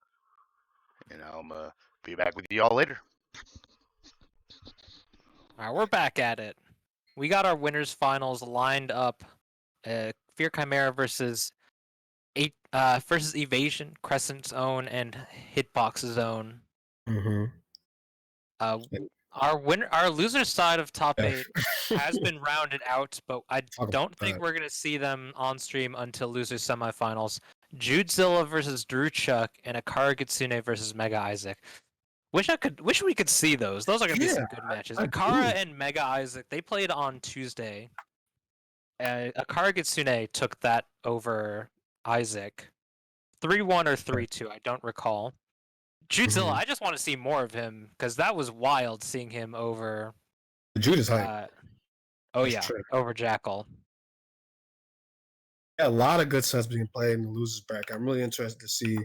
and I'm be back with you all later. All right, we're back at it. We got our winners finals lined up. Fear Chimera versus Evasion, Crescent's own, and Hitbox's own. Mm-hmm. Our loser side of top 8 has been rounded out, but I don't think we're gonna see them on stream until loser semifinals. Judezilla versus Drew Chuck and Akara Kitsune versus MegaIssac. Wish we could see those. Those are gonna be some good matches. Akara and MegaIssac, they played on Tuesday. Akara Kitsune took that over Isaac. 3-1 or 3-2, I don't recall. Judezilla, I just want to see more of him because that was wild seeing him over. Jude is hype. Over Jackal. Yeah, a lot of good sets being played in the losers bracket. I'm really interested to see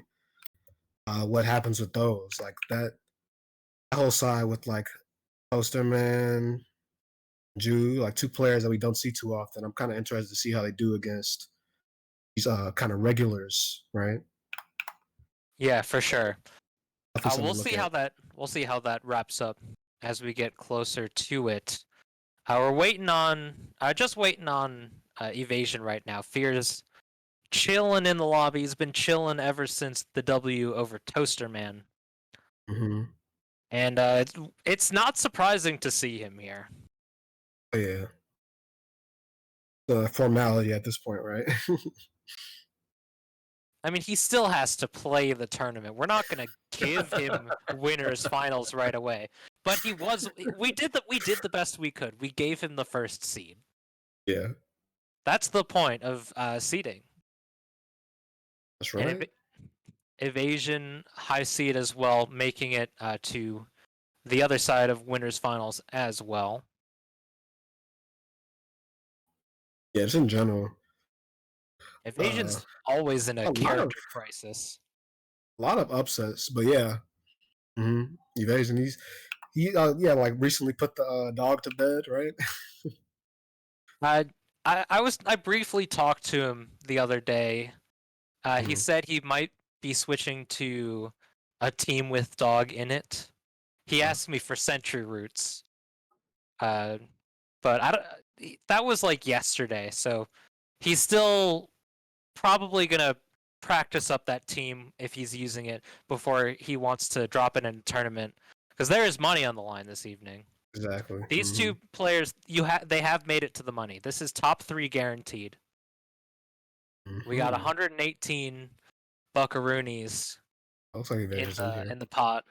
what happens with those. Like that whole side with like Posterman, Jude, like two players that we don't see too often. I'm kind of interested to see how they do against these kind of regulars, right? Yeah, for sure. We'll see how that wraps up as we get closer to it. We're waiting on Evasion right now. Fear's chilling in the lobby. He's been chilling ever since the W over Toasterman. Mm-hmm. And it's not surprising to see him here. Oh, yeah. The formality at this point, right? I mean, he still has to play the tournament. We're not going to give him winners finals right away. But we did the best we could. We gave him the first seed. Yeah. That's the point of seeding. That's right. And Evasion high seed as well, making it to the other side of winners finals as well. Yeah, just in general. Evasion's always in a character crisis. A lot of upsets, but yeah. Mm-hmm. Evasion, he like recently put the dog to bed, right? I briefly talked to him the other day. He said he might be switching to a team with dog in it. He asked me for Sentry Roots. But that was like yesterday, so he's still probably gonna practice up that team if he's using it before he wants to drop it in a tournament, because there is money on the line this evening. Exactly. These two players, they have made it to the money. This is top 3 guaranteed. We got 118 buckaroonies looks like in the pot.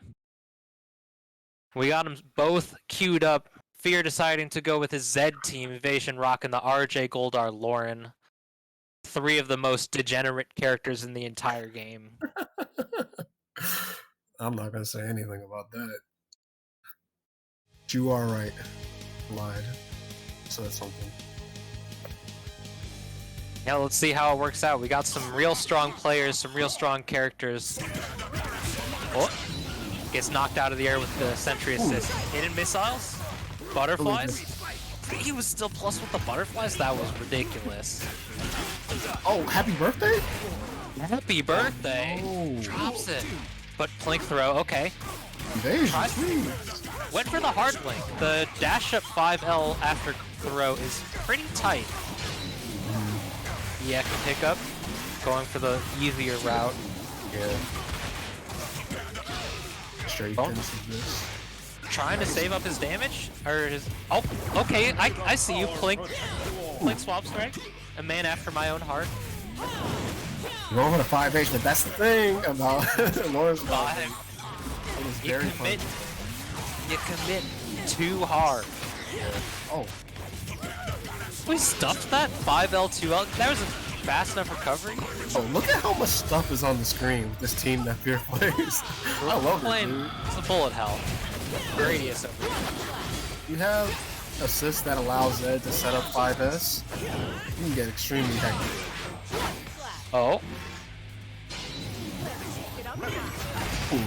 We got them both queued up. Fear deciding to go with his Z team. Evasion rocking the RJ Goldar Lauren. 3 of the most degenerate characters in the entire game. I'm not gonna say anything about that. You are right. Lied. So that's something. Yeah, let's see how it works out. We got some real strong players, some real strong characters. Oh, gets knocked out of the air with the sentry assist. Hidden missiles? Butterflies? He was still plus with the butterflies? That was ridiculous. Oh, happy birthday? Happy birthday! Oh. Drops it. But Plink throw, okay. Went for the hard blink. The dash up 5L after throw is pretty tight. Yeah, can pick up. Going for the easier route. Yeah. Straight this. Trying to save up his damage? Or his... Oh, okay, I see you. Plink swap strike. A man after my own heart. You're going for the 5H, but that's the thing about Lawrence. You commit too hard. Oh. We stuffed that 5L2L. That was a fast enough recovery. Oh, look at how much stuff is on the screen with this team that Fear plays. I love it, dude. It's a bullet hell. Gradius over here. You have assists that allow Zed to set up 5S. You can get extremely hectic. Oh.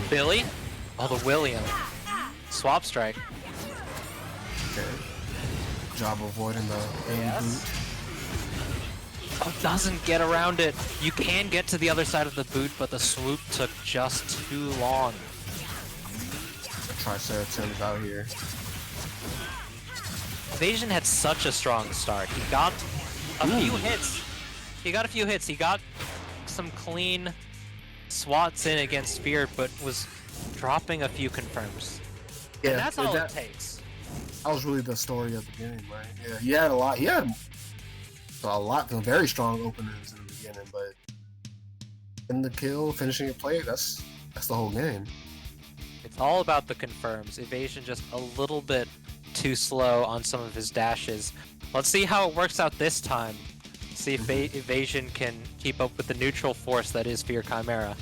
Billy Oh, the William. Swap strike. Okay. Job avoiding the Yes. Oh, doesn't get around it. You can get to the other side of the boot, but the swoop took just too long. Triceratops out here. Evasion had such a strong start. He got a few hits. He got some clean swats in against Fear, but was dropping a few confirms. Yeah, And that's all it takes. That was really the story of the game, right? Yeah, he had a lot. He had some very strong openings in the beginning, but in the kill, finishing a play, that's the whole game. It's all about the confirms. Evasion just a little bit too slow on some of his dashes. Let's see how it works out this time. See if Evasion can keep up with the neutral force that is Fear Chimera.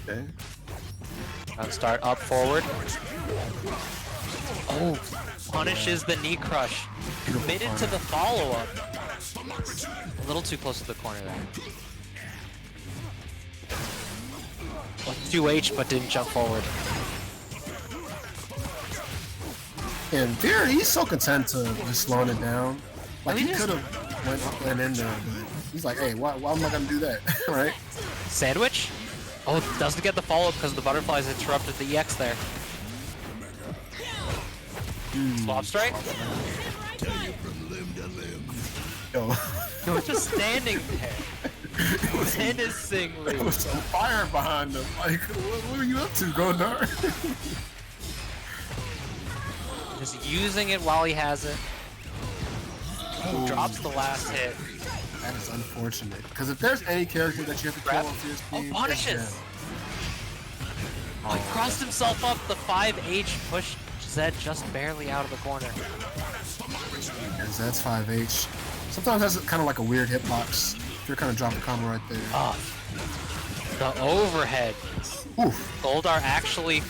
Okay. Now start up forward. Oh, punishes the knee crush. Committed to the follow-up. A little too close to the corner there. Well, 2H, but didn't jump forward. And Fear, he's so content to just slowing it down. Like, he just- could have went in there, but he's like, hey, why am I gonna do that? Right? Sandwich? Oh, doesn't get the follow-up because the butterflies interrupted the EX there. Swap strike? Yo, No, just standing there. Menacingly. there was some fire behind him. Like, what are you up to, Godar? Just using it while he has it. Oh, drops the last hit. That is unfortunate. Because if there's any character that you have to kill on Fear's team, Oh, punishes! it's him. Oh, he crossed himself up. The 5H pushed Zed just barely out of the corner. And Zed's 5H. Sometimes that's kind of like a weird hitbox. You're kind of dropping combo right there. Oh, the overhead. Oof. Goldar actually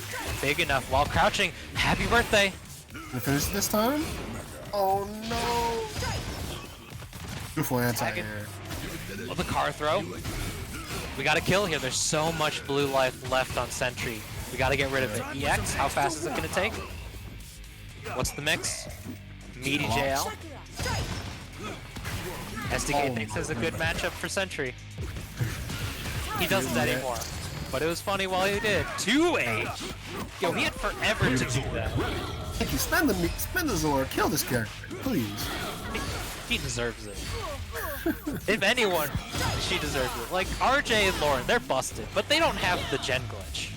big enough while crouching. Happy birthday! Gonna finish it this time? Oh no! Beautiful anti-air. Oh, the car throw. We got to kill here. There's so much blue life left on Sentry. We got to get rid of it. EX, how fast is it going to take? What's the mix? Meaty JL. SDK thinks it's a good matchup for Sentry. He doesn't anymore. But it was funny while he did. 2H! Yo, he had forever to do that. Thank you. Spend the Zora. Kill this character, please. He deserves it. If anyone, she deserves it. Like, RJ and Lauren, they're busted, but they don't have the gen glitch.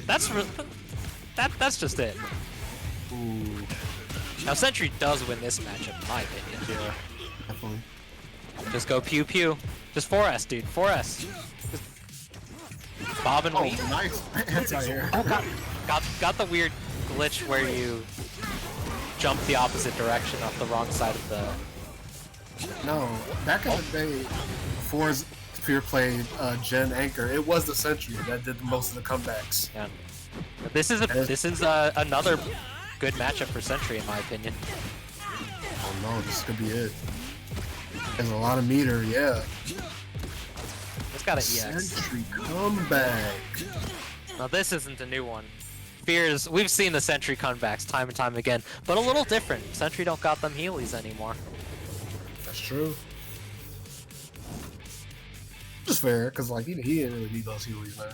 That's just it. Ooh, Now, Sentry does win this matchup, in my opinion. definitely. Just go pew pew. Just 4S, dude. 4S. Just bob and Oh, weave. nice anti-air. Oh, got the weird glitch where you jump the opposite direction off the wrong side of the... No, back in the day, before Fear played Gen Anchor, it was the Sentry that did most of the comebacks. Yeah. This is another good matchup for Sentry, in my opinion. Oh no, this could be it. There's a lot of meter, yeah. It's got an EX. Sentry comeback. Now this isn't a new one. Fears, we've seen the Sentry comebacks time and time again, but a little different. Sentry don't got them Heelys anymore. That's true. Just fair, because like he didn't really need those healies, man.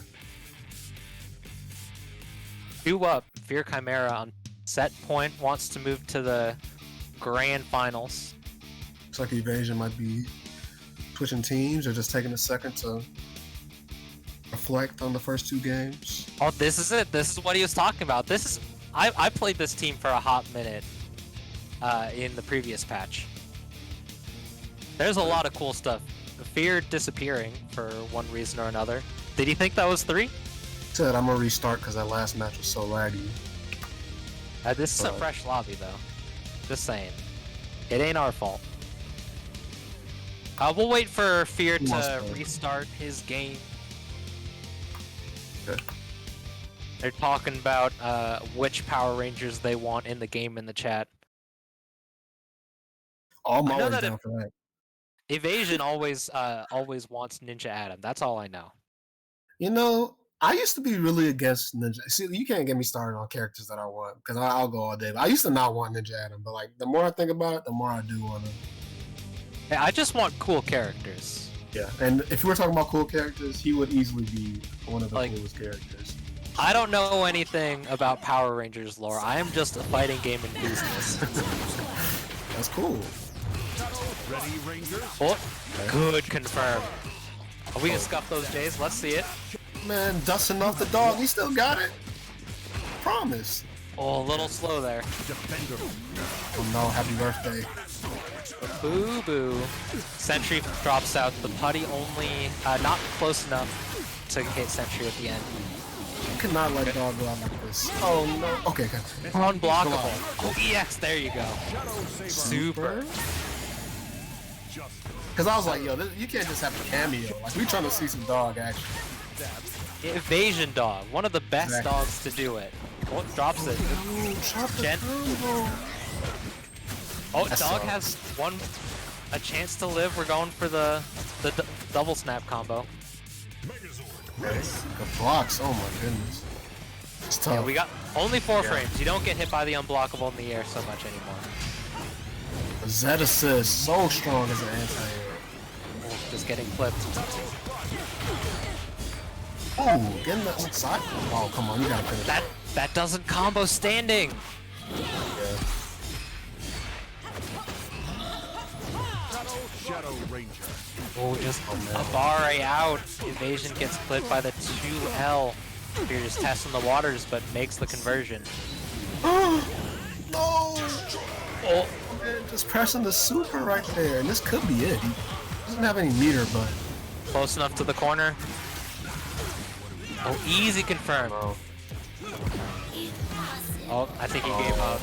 2 up, Fear Chimera on set point, wants to move to the grand finals. Looks like Evasion might be switching teams or just taking a second to reflect on the first 2 games. Oh, this is it. This is what he was talking about. This is I played this team for a hot minute in the previous patch. There's a lot of cool stuff. Fear disappearing for one reason or another. Did he think that was 3? Said I'm gonna restart because that last match was so laggy. This is a fresh lobby though. Just saying. It ain't our fault. We'll wait for Fear to restart his game. Okay. They're talking about which Power Rangers they want in the game in the chat. Oh, I'm I know always that down for that. Evasion always wants Ninja Adam. That's all I know. You know, I used to be really against Ninja. See, you can't get me started on characters that I want because I'll go all day. I used to not want Ninja Adam, but like the more I think about it, the more I do want him. Hey, I just want cool characters. Yeah, and if we were talking about cool characters, he would easily be one of the Like- coolest characters. I don't know anything about Power Rangers lore. I am just a fighting game enthusiast. That's cool. Ready, Rangers? Oh, good confirm. Are we gonna scuff those J's? Let's see it. Man, dusting off the dog, he still got it. Promise. Oh, a little slow there. Defender. Oh no, happy birthday. Boo boo. Sentry drops out. The putty only not close enough to hit Sentry at the end. You cannot let dog go out like this. Oh no. Okay, okay. Unblockable. Oh, EX, there you go. Super. Because I was like, yo, you can't just have a cameo. Like, we trying to see some dog action. Evasion dog. One of the best Exactly. dogs to do it. Oh, drops it. Gen- Oh, That's dog solid. has a chance to live. We're going for the double snap combo. The blocks, oh my goodness. It's tough. Yeah, we got only 4 frames. You don't get hit by the unblockable in the air so much anymore. Z assist, so strong as an anti-air. Oh, just getting flipped. Ooh, getting that side. Oh, come on, you gotta finish That doesn't combo standing. Yeah. Shadow Ranger. Oh, just a Abare out. Evasion gets clipped by the 2L. You're just testing the waters, but makes the conversion. No! Oh, Man, just pressing the super right there, and this could be it. He doesn't have any meter, but close enough to the corner. Oh, easy confirm. oh. Oh, I think he gave up.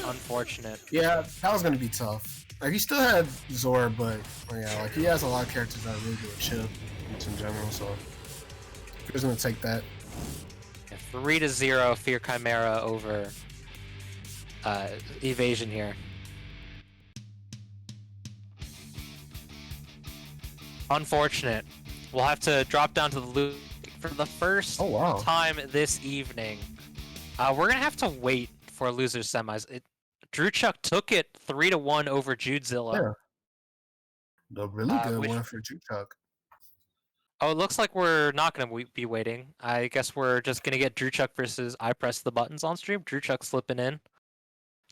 Unfortunate. Yeah, that was gonna be tough. Like he still had Zora, but yeah, like he has a lot of characters that are really good with chip in general. So he was gonna take that. Yeah, 3-0 Fear Chimera over Evasion here. Unfortunate. We'll have to drop down to the loot for the first Oh, wow. time this evening. We're gonna have to wait for losers semis. Drew Chuck took it 3-1 over Judezilla. Yeah. The really good which- one for Juchuk. Oh, it looks like we're not going to be waiting. I guess we're just going to get Drew Chuck versus Ipressthebuttons on stream. Drew Chuck slipping in.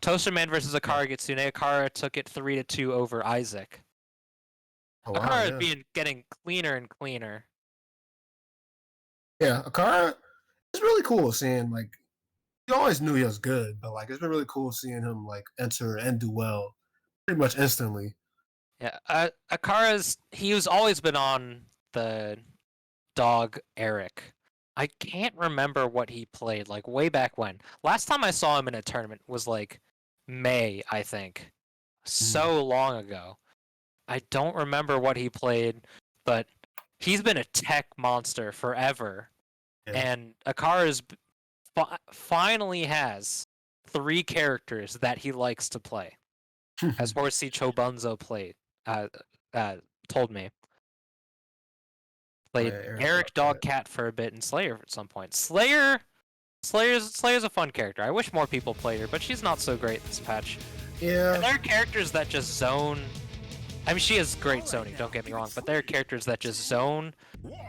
Toaster Man versus Akara Gitsune. Akara took it 3-2 over Isaac. Oh, wow, Akara yeah. is getting cleaner and cleaner. Yeah, Akara, it's really cool seeing, like, you always knew he was good, but, like, it's been really cool seeing him, like, enter and do well pretty much instantly. Yeah, he's always been on the dog Eric. I can't remember what he played, like, way back when. Last time I saw him in a tournament was, like, May, I think. So long ago. I don't remember what he played, but he's been a tech monster forever. Yeah. And Akara's finally has 3 characters that he likes to play, as Horsey Chobunzo told me. Played Yeah, Eric Dogcat for a bit and Slayer at some point. Slayer's a fun character. I wish more people played her, but she's not so great this patch. Yeah. And there are characters that just zone. I mean, she has great zoning, don't get me wrong, but there are characters that just zone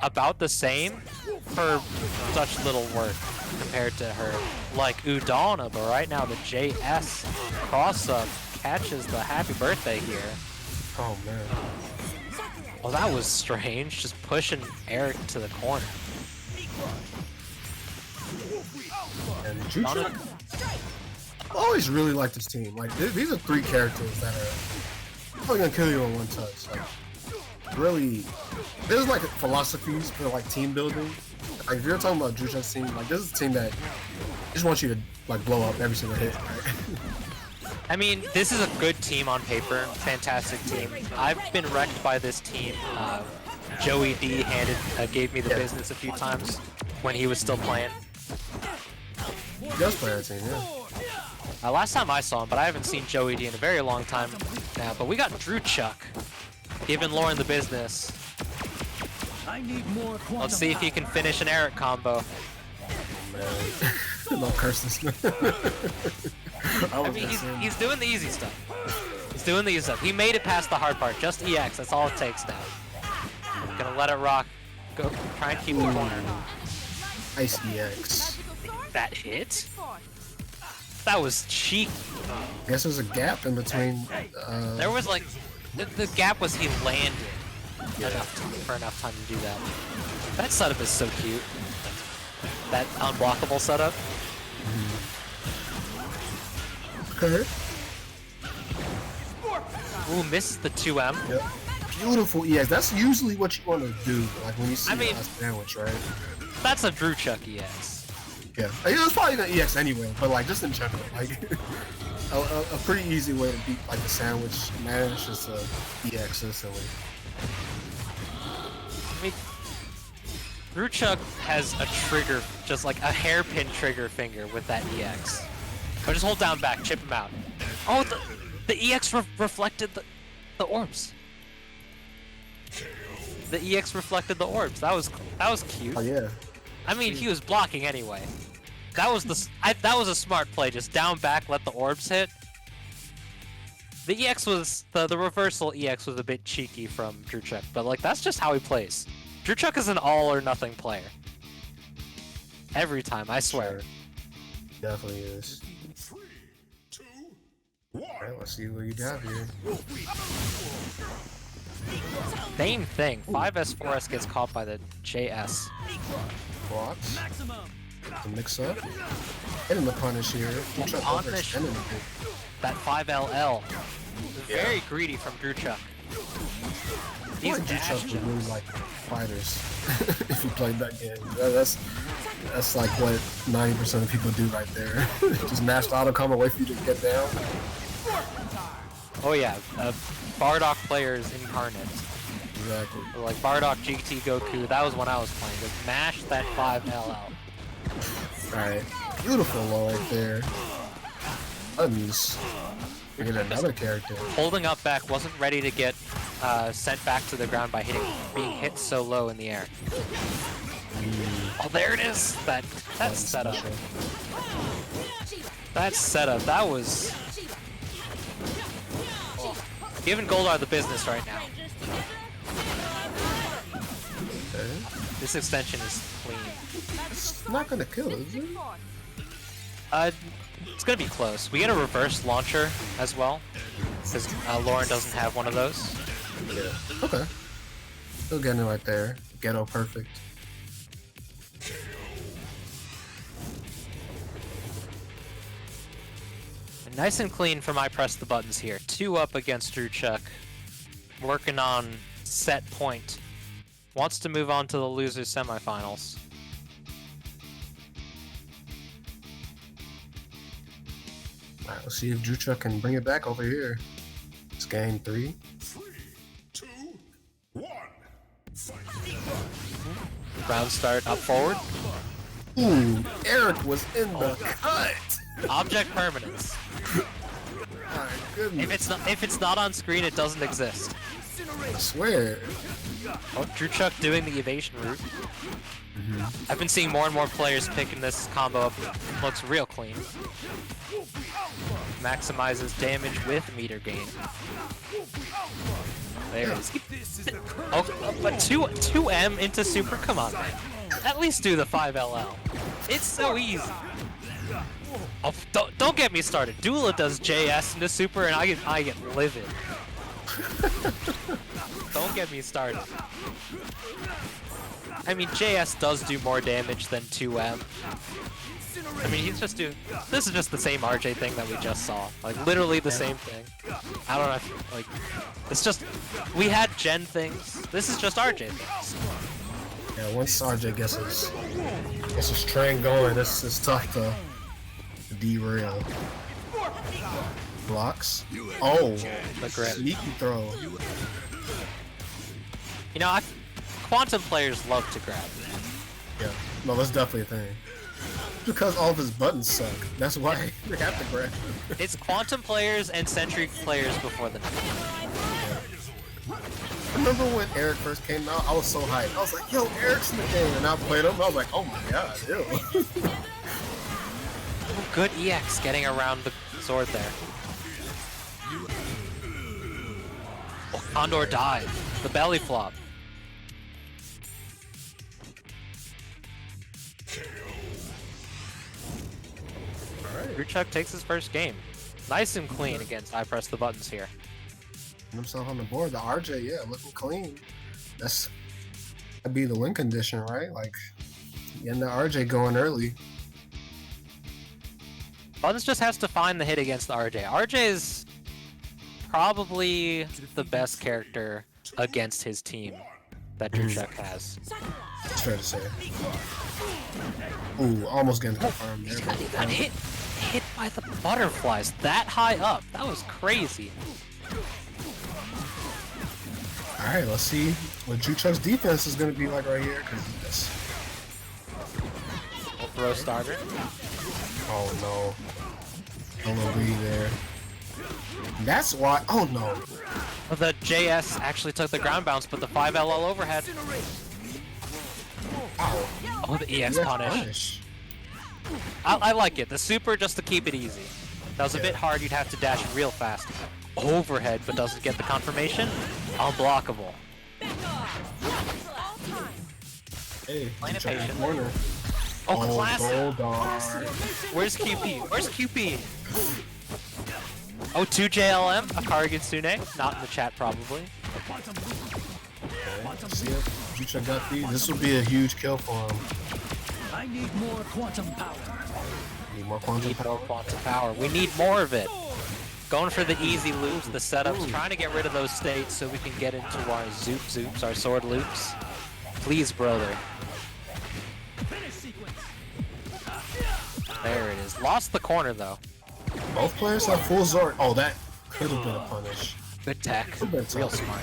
about the same for such little work compared to her. Like Udana, but right now the JS cross-up catches the happy birthday here. Oh, man. Well, that was strange, just pushing Eric to the corner. And Juchuk, I always really liked this team. Like, these are 3 characters that are probably gonna kill you in one touch. Like, really, there's like philosophies for like team building. Like, if you're talking about Juchuk's team, like this is a team that just wants you to like blow up every single hit. Right? I mean, this is a good team on paper, fantastic team. I've been wrecked by this team. Joey D gave me the business a few times when he was still playing. He does play our team, yeah. Last time I saw him, but I haven't seen Joey D in a very long time now. But we got Drew Chuck giving Lauren the business. I need more Let's see if he can finish an Eric combo. Don't curse this man. I mean, he's doing the easy stuff. He's doing the easy stuff. He made it past the hard part. Just EX. That's all it takes now. Gonna let it rock. Go. Try and keep the corner. Nice EX. That hit? That was cheek. I guess there's a gap in between. There was like the gap was he landed for enough time to do that. That setup is so cute. That unblockable setup. Okay. Ooh, misses the 2M. Yep. Beautiful EX. That's usually what you want to do, like when you see a sandwich, right? That's a Drew Chuck EX. Yeah. It was probably an EX anyway, but like just in general, like a pretty easy way to beat like the sandwich mash is EX instantly. I mean, Drew Chuck has a trigger, just like a hairpin trigger finger with that EX. But just hold down back, chip him out. Oh, the EX reflected the orbs. The EX reflected the orbs. That was cute. Oh yeah. I mean, he was blocking anyway. That was that was a smart play. Just down back, let the orbs hit. The EX was the reversal EX was a bit cheeky from Drew Chuck, but like that's just how he plays. Drew Chuck is an all or nothing player. Every time, I swear. Definitely is. 3, 2, 1. Alright, let's see what you got here. Same thing. 5S4S gets caught by the JS. Blocks. The mix up. Hitting the punish here. Punish. That 5LL. Very greedy from Drew Chuck. These Drew Chuck would really like fighters if you played that game. That's like what 90% of people do right there. Just mash the auto combo, wait for you to get down. Oh yeah, Bardock players incarnate. Exactly. Like Bardock, GT, Goku, that was when I was playing. Just mash that 5LL. Alright, beautiful low right there. Buttons. We get another character. Holding up back, wasn't ready to get sent back to the ground by being hit so low in the air. Oh, there it is! That setup. That setup, that was... Giving Goldar the business right now. Okay. This extension is clean. It's not gonna kill, is it? It's gonna be close. We get a reverse launcher as well, because Lauren doesn't have one of those. Yeah. Okay. Still getting it right there. Ghetto perfect. Nice and clean from Ipressthebuttons here. 2 up against Drew Chuck. Working on set point. Wants to move on to the losers semifinals. Alright, let's see if Drew Chuck can bring it back over here. It's game 3. 3, 2, 1. Fight. Round start up forward. Ooh, Eric was in the cut. Object permanence. My goodness. If it's not on screen, it doesn't exist. I swear. Oh, Drew Chuck doing the evasion route. I've been seeing more and more players picking this combo up. It looks real clean. Maximizes damage with meter gain. There it is. Oh, but 2M into super? Come on, man. At least do the 5LL. It's so easy. Oh, don't get me started. Dula does JS into super and I get livid. Don't get me started. I mean, JS does do more damage than 2M. I mean, he's just doing... This is just the same RJ thing that we just saw. Like, literally the same thing. I don't know, like... It's just... We had Gen things. This is just RJ things. Yeah, once RJ gets his train going, it's tough to derail. Blocks. Oh, The grip. sneaky throw. You know, Quantum players love to grab. Yeah, no, that's definitely a thing. Because all of his buttons suck. That's why they have to grab. It's Quantum players and Century players before the remember when Eric first came out? I was so hyped. I was like, yo, Eric's in the game. And I played him. I was like, oh my god, ew. Oh, good EX getting around the sword there. Oh, Condor died. The belly flop. Alright. Druchuk takes his first game. Nice and clean against Ipressthebuttons here. Himself on the board. The RJ, yeah, looking clean. That'd be the win condition, right? Like, getting the RJ going early. Buttons just has to find the hit against the RJ. RJ is probably the best character against his team that Druchuk has. It's fair to say. Ooh, almost getting confirmed there. He got hit by the butterflies that high up. That was crazy. Alright, let's see what Druchuk's defense is going to be like right here. Cause We'll throw starter. oh no. I'm gonna be there. That's why. Oh no. The JS actually took the ground bounce, but the 5LL overhead. Ow. Oh, the EX Yes, punish. I like it. The super just to keep it easy. That was a bit hard. You'd have to dash real fast. Overhead, but doesn't get the confirmation. Unblockable. Hey, Playing it Druchuk in patient. the corner. Oh, classic. Bulldog. Where's QP? Where's QP? Oh, 2 JLM. Akari Gitsune. Not in the chat, probably. Okay. See if Druchuk got these. This will be a huge kill for him. I need more quantum power. Need more quantum Need power. more quantum power. We need more of it. Going for the easy loops, the setups, trying to get rid of those states so we can get into our zoop zoops, our sword loops. Please, brother. There it is. Lost the corner, though. Both players have full Zord. Oh, that could have been a punish. Good tech. Could've been Real tough. smart.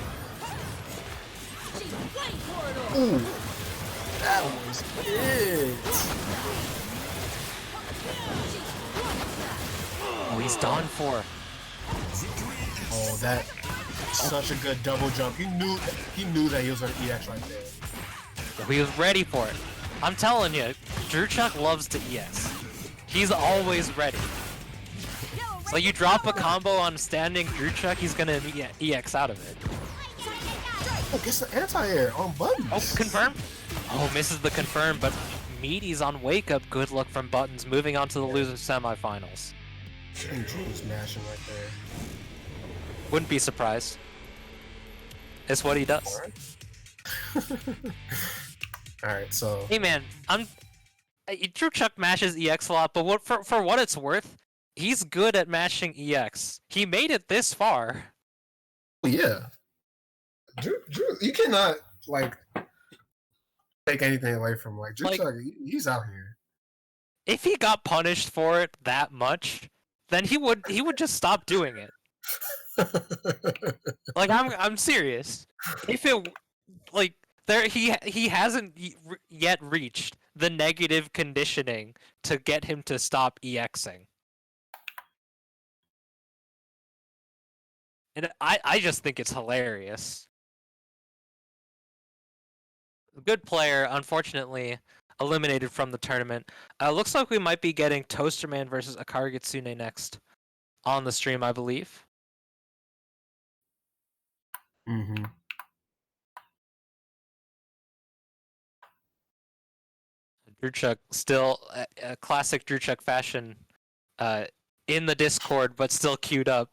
Ooh. That was it. Oh, he's done for. Oh, that such a good double jump. He knew that he was gonna EX right there. He was ready for it. I'm telling you, Druchuk loves to EX. He's always ready. So you drop a combo on standing Druchuk, he's gonna EX out of it. Oh, gets the anti-air on buttons. Oh, confirm. Oh, misses the confirm, but Meaty's on wake up. Good luck from Buttons. Moving on to the loser semifinals. And Drew's mashing right there. Wouldn't be surprised. It's what he does. Alright, so Hey man, Druchuk mashes EX a lot, but for what it's worth, he's good at mashing EX. He made it this far. yeah. Drew, you cannot like take anything away from Drew Like- Chuck, he's out here. If he got punished for it that much, then he would just stop doing it. Like I'm serious. If it like there he hasn't yet reached the negative conditioning to get him to stop EXing. And I just think it's hilarious. Good player, unfortunately eliminated from the tournament. Looks like we might be getting Toasterman versus Akari Gitsune next on the stream, I believe. Mm-hmm. Druchuk still a classic Druchuk fashion in the Discord, but still queued up.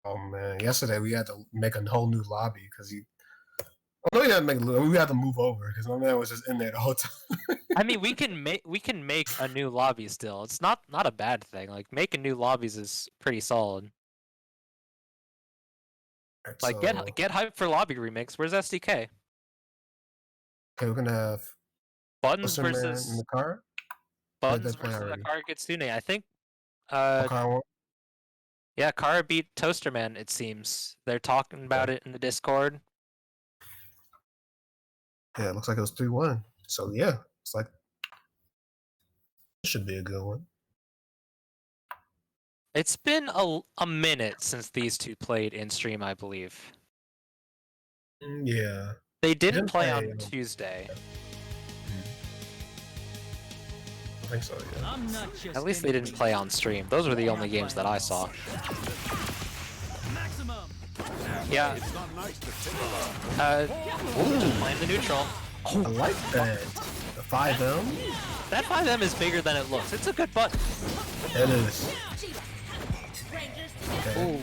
Oh man, yesterday we had to make a whole new lobby because we had to make we had to move over because my man was just in there the whole time. I mean, we can make a new lobby still. It's not a bad thing. Like making new lobbies is pretty solid. Right, Like so, get hype for lobby remakes. Where's SDK? okay, we're gonna have Buttons Toasterman versus in the car. Buttons play versus already. Akari Gitsune. I think. Car Yeah, Kara beat Toasterman. It seems they're talking about it in the Discord. yeah, it looks like it was 3-1. So yeah, it's like it should be a good one. It's been a minute since these two played in stream, I believe. Yeah. They didn't Didn't play play, on Tuesday. I think so, yeah. I'm not just At least they didn't play on stream. Those were the only games that I saw. maximum. Yeah. Just playing the neutral. I like that. The 5M? That 5M is bigger than it looks. It's a good button. It is. Okay. Ooh.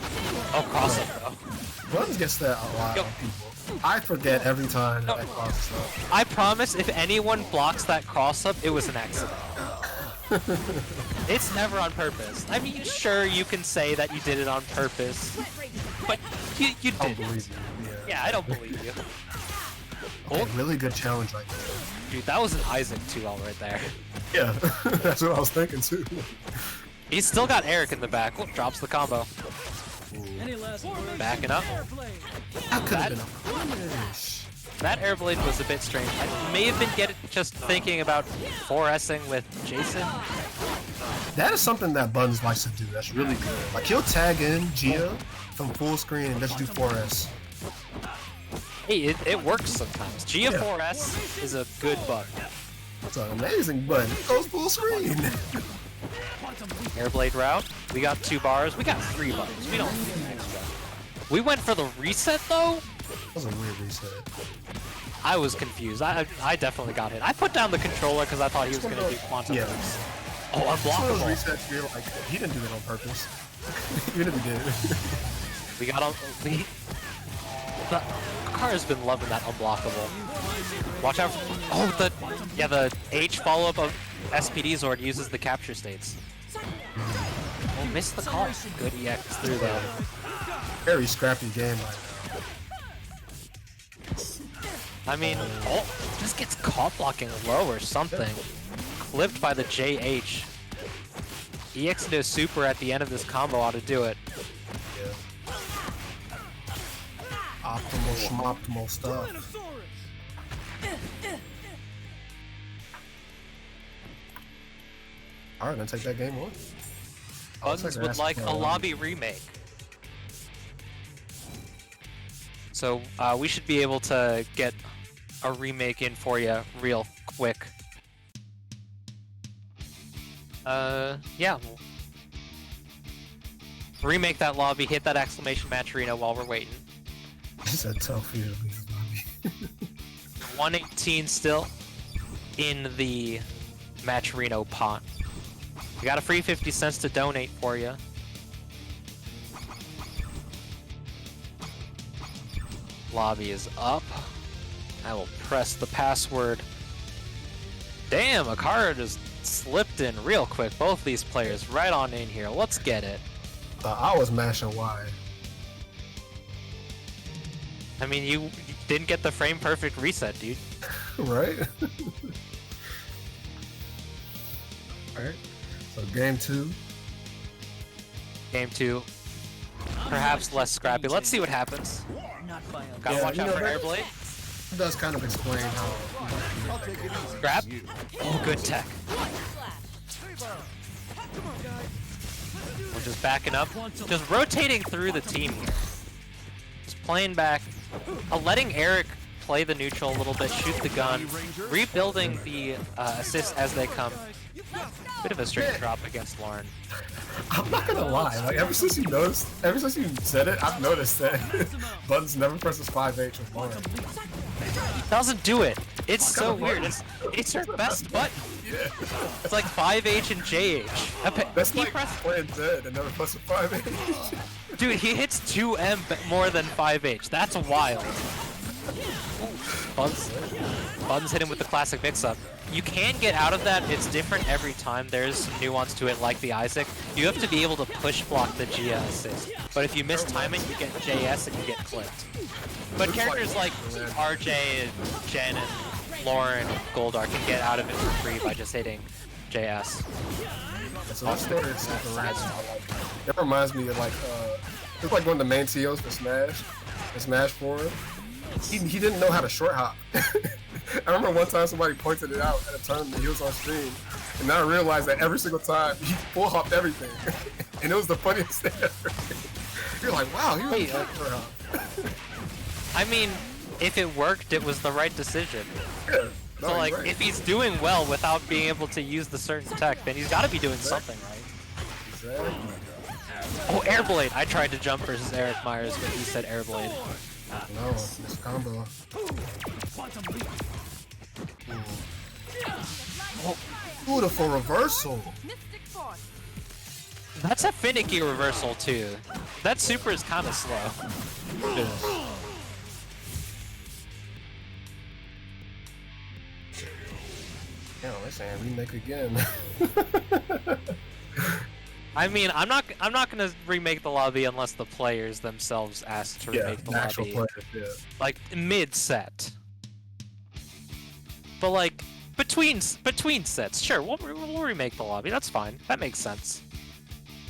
Oh, cross up though. Buttons gets that a lot on people. I forget every time that I cross up. I promise if anyone blocks that cross up, it was an accident. It's never on purpose. I mean, sure, you can say that you did it on purpose, but you I don't didn't. believe you. Yeah, I don't believe you. Okay, really good challenge right there. Dude, that was an Isaac 2L right there. Yeah, that's what I was thinking too. He's still got Eric in the back. Oh, drops the combo. Any last words? Backing up. That could have That- been a punish. That Airblade was a bit strange. I may have been just thinking about 4S'ing with Jason. That is something that Buttons likes to do. That's really good. Like he'll tag in Gia from full screen and just do 4S. Hey, it works sometimes. Gia 4S is a good button. That's an amazing button. It goes full screen. Airblade route. We got 2 bars. We got 3 buttons. We don't need an extra. We went for the reset though. That was a weird reset. I was confused. I definitely got hit. I put down the controller because I thought he was going to do quantum Yeah. moves. Oh, Some of those unblockable. resets, you're like, he didn't do that on purpose. Even if he did. We got the car has been loving that unblockable. Watch out! Oh, the H follow-up of SPD Zord uses the capture states. Oh, missed the call. Good EX through though. Very scrappy game right now. I mean, oh, just gets caught blocking low or something. Clipped by the JH. EX into a super at the end of this combo ought to do it. Yeah. Optimal, schmoptimal stuff. Alright, gonna take that game one. Buttons would like a lobby remake. So we should be able to get a remake in for you real quick. Yeah. We'll remake that lobby, hit that exclamation match arena while we're waiting. It's a tough year to leave the lobby. 118 still in the match arena pot. We got a free 50 cents to donate for you. Lobby is up. I will press the password. Damn, Akara just slipped in real quick. Both these players right on in here. Let's get it. I was mashing Y. I mean, you didn't get the frame perfect reset, dude. Right? Alright. So game 2. Game 2, perhaps less scrappy. Let's see what happens. Not by a Gotta Yeah, watch you out know, for that- Airblade. It does kind of explain how. Grab. Oh, good tech. We're just backing up. Just rotating through the team here. Just playing back. Letting Eric play the neutral a little bit, shoot the gun. Rebuilding the assists as they come. Bit of a straight drop against Lauren. I'm not gonna lie, like ever since you said it, I've noticed that Buttons never presses 5H with Lauren. Doesn't do it. It's so weird. It's her best button. Yeah. It's like 5H and JH. That's He like pressed- playing Zed and never presses 5H. Dude, he hits 2M more than 5H. That's wild. Buttons hit him with the classic mix-up. You can get out of that. It's different every time. There's nuance to it, like the Isaac. You have to be able to push block the Gia assist. But if you miss time it, you get JS and you get clipped. But characters like RJ, and Jen, and Lauren, and Goldar can get out of it for free by just hitting JS. So that story is super random. It reminds me of like it's like one of the main TOs for Smash. In Smash 4. He didn't know how to short hop. I remember one time somebody pointed it out at a tournament. He was on stream, and now I realized that every single time he full hopped everything, and it was the funniest thing ever. You're like, wow, he really short hop. I mean, if it worked, it was the right decision. Yeah. So like, if he's doing well without being able to use the certain tech, then he's got to be doing something right. Exactly. Oh, Airblade! I tried to jump versus Eric Myers, but he said Airblade. No, this combo. Oh, beautiful reversal. Mystic Force. That's a finicky reversal too. That super is kind of slow. Yeah, they're saying remake again. I mean, I'm not gonna remake the lobby unless the players themselves ask to remake the actual lobby. players, yeah. Like mid-set. But like between sets, sure, we'll remake the lobby. That's fine. That makes sense.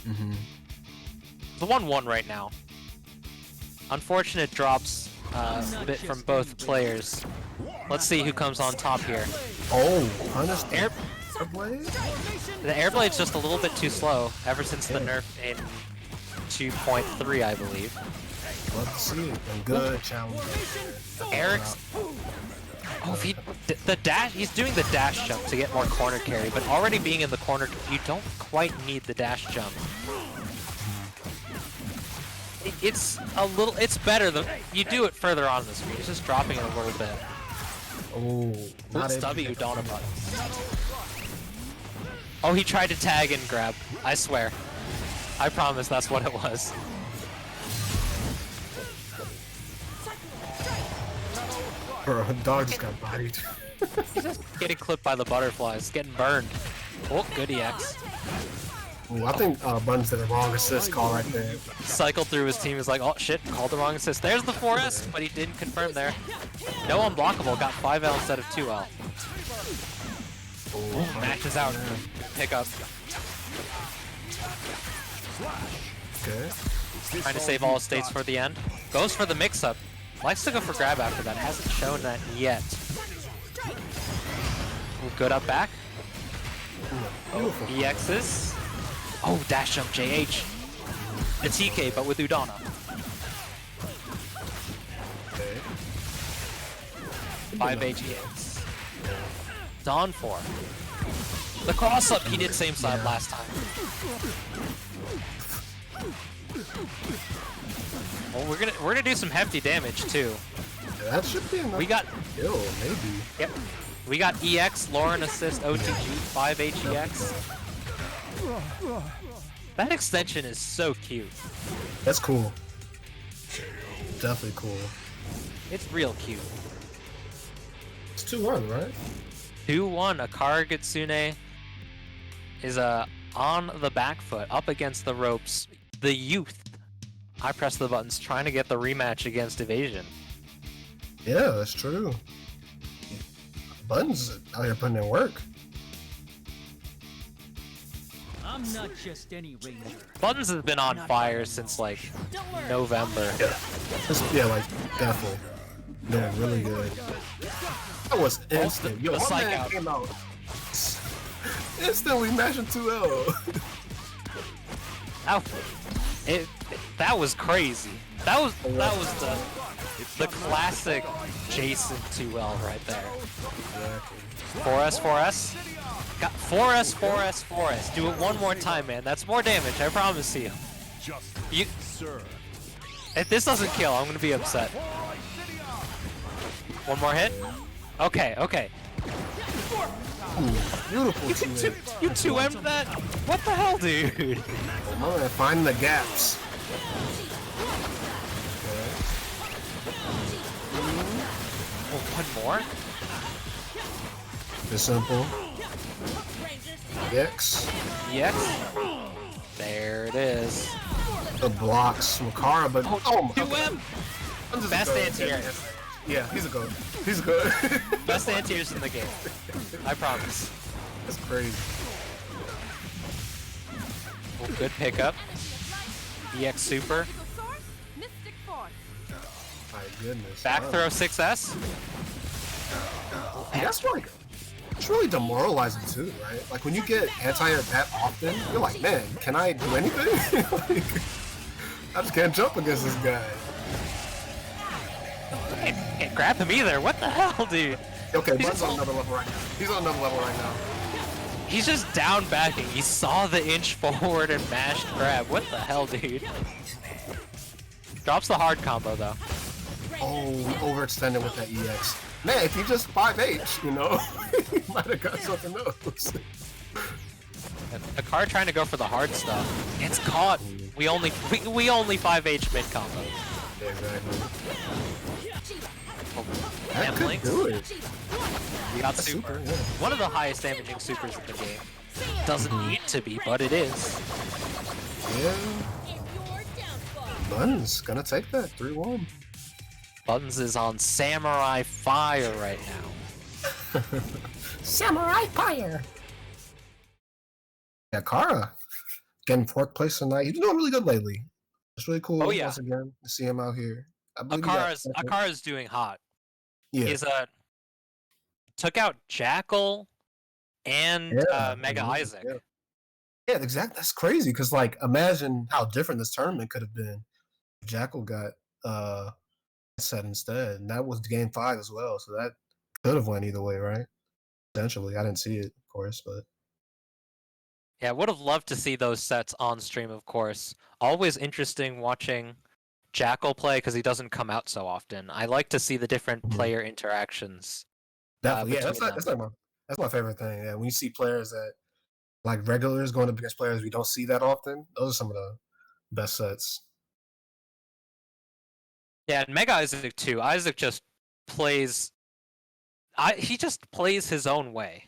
Mm-hmm. The 1-1 right now. Unfortunate drops a bit from both players. Let's see who comes on top here. Oh, understand. Airblade? The Airblade's just a little bit too slow ever since the nerf in 2.3, I believe. Love to see it. And good challenge. Eric's... Oh, if he... The dash... He's doing the dash jump to get more corner carry, but already being in the corner, you don't quite need the dash jump. It's a little... It's better than... You do it further on in the screen. It's just dropping it a little bit. Oh, not W Donna button. Oh, he tried to tag and grab. I swear. I promise that's what it was. Bro, dog just got bodied. He's just getting clipped by the butterflies, getting burned. Oh, good EX. Ooh, I think Buttons did a wrong assist call right there. Cycled through his team, is like, oh shit, called the wrong assist. There's the 4S, but he didn't confirm there. No unblockable, got 5L instead of 2L. Oh, matches out. Pick up. Okay. Trying to save all his states for the end. Goes for the mix-up. Likes to go for grab after that. Hasn't shown that yet. Ooh, good up back. EXs. Oh, dash jump JH. The TK, but with Udana. Okay. 5 HEX. Dawn 4. The cross up he did same side last time. Well, we're gonna do some hefty damage too. Yeah, that should be enough. We got kill, maybe. Yep. We got EX, Lauren assist, OTG, 5 HEX. That extension is so cute. That's cool. Definitely cool. It's real cute. It's 2-1, right? 2-1. Akara Gitsune is on the back foot, up against the ropes. The youth. I press the buttons, trying to get the rematch against Evasion. Yeah, that's true. Buttons out here putting in work. I'm not just any ranger. Buttons has been on fire since like November. Yeah, like definitely. Doing really good. That was instant. Yo, the my psych man out. came out instantly mashing 2L. That was crazy. That was the classic Jason 2L right there. 4S, 4S. Got 4S, 4S, 4S. Do it one more time, man. That's more damage, I promise you. If this doesn't kill, I'm gonna be upset. One more hit? Okay, okay. Beautiful. You 2M'd that? What the hell, dude? Oh, man, find the gaps. Oh, one more? It's simple. X. Yes. There it is. The blocks Makara, but oh my 2M! Best anti-air. Yeah, he's a goat. He's good. Best anti-airs in the game. I promise. That's crazy. Oh, good pickup. EX super. Mystic Force. My goodness. Back throw 6S. That's like, it's really demoralizing too, right? Like when you get anti-air that often, you're like, man, can I do anything? Like, I just can't jump against this guy. Can't grab him either. What the hell, dude? Okay, Bud's on another level right now. He's on another level right now. He's just down backing. He saw the inch forward and mashed grab. What the hell, dude? Drops the hard combo though. Oh, we overextended with that EX. Man, if he just 5H, you know, he might have got something else. A card trying to go for the hard stuff. It's caught. We only 5H mid combo. Yeah, exactly. That could do it. We got That's super. yeah. One of the highest damaging supers in the game. Doesn't need to be, but it is. Yeah. Buns gonna take that 3-1. Buttons is on Samurai Fire right now. Samurai Fire. Yeah, Kara getting 4th place tonight. He's doing really good lately. It's really cool. Oh, yeah. Once again to see him out here. I believe he got second. Akara's doing hot. Yeah. He's took out Jackal and MegaIssac. Yeah, exactly. That's crazy because like imagine how different this tournament could have been if Jackal got set instead, and that was game 5 as well. So that could have went either way, right? Potentially, I didn't see it, of course, but Yeah, would have loved to see those sets on stream, of course. Always interesting watching Jackal play because he doesn't come out so often. I like to see the different player interactions. definitely, yeah, between them. that's my favorite thing. Yeah, when you see players that like regulars going up against players we don't see that often, those are some of the best sets. Yeah, and MegaIssac too. Isaac just plays. He just plays his own way.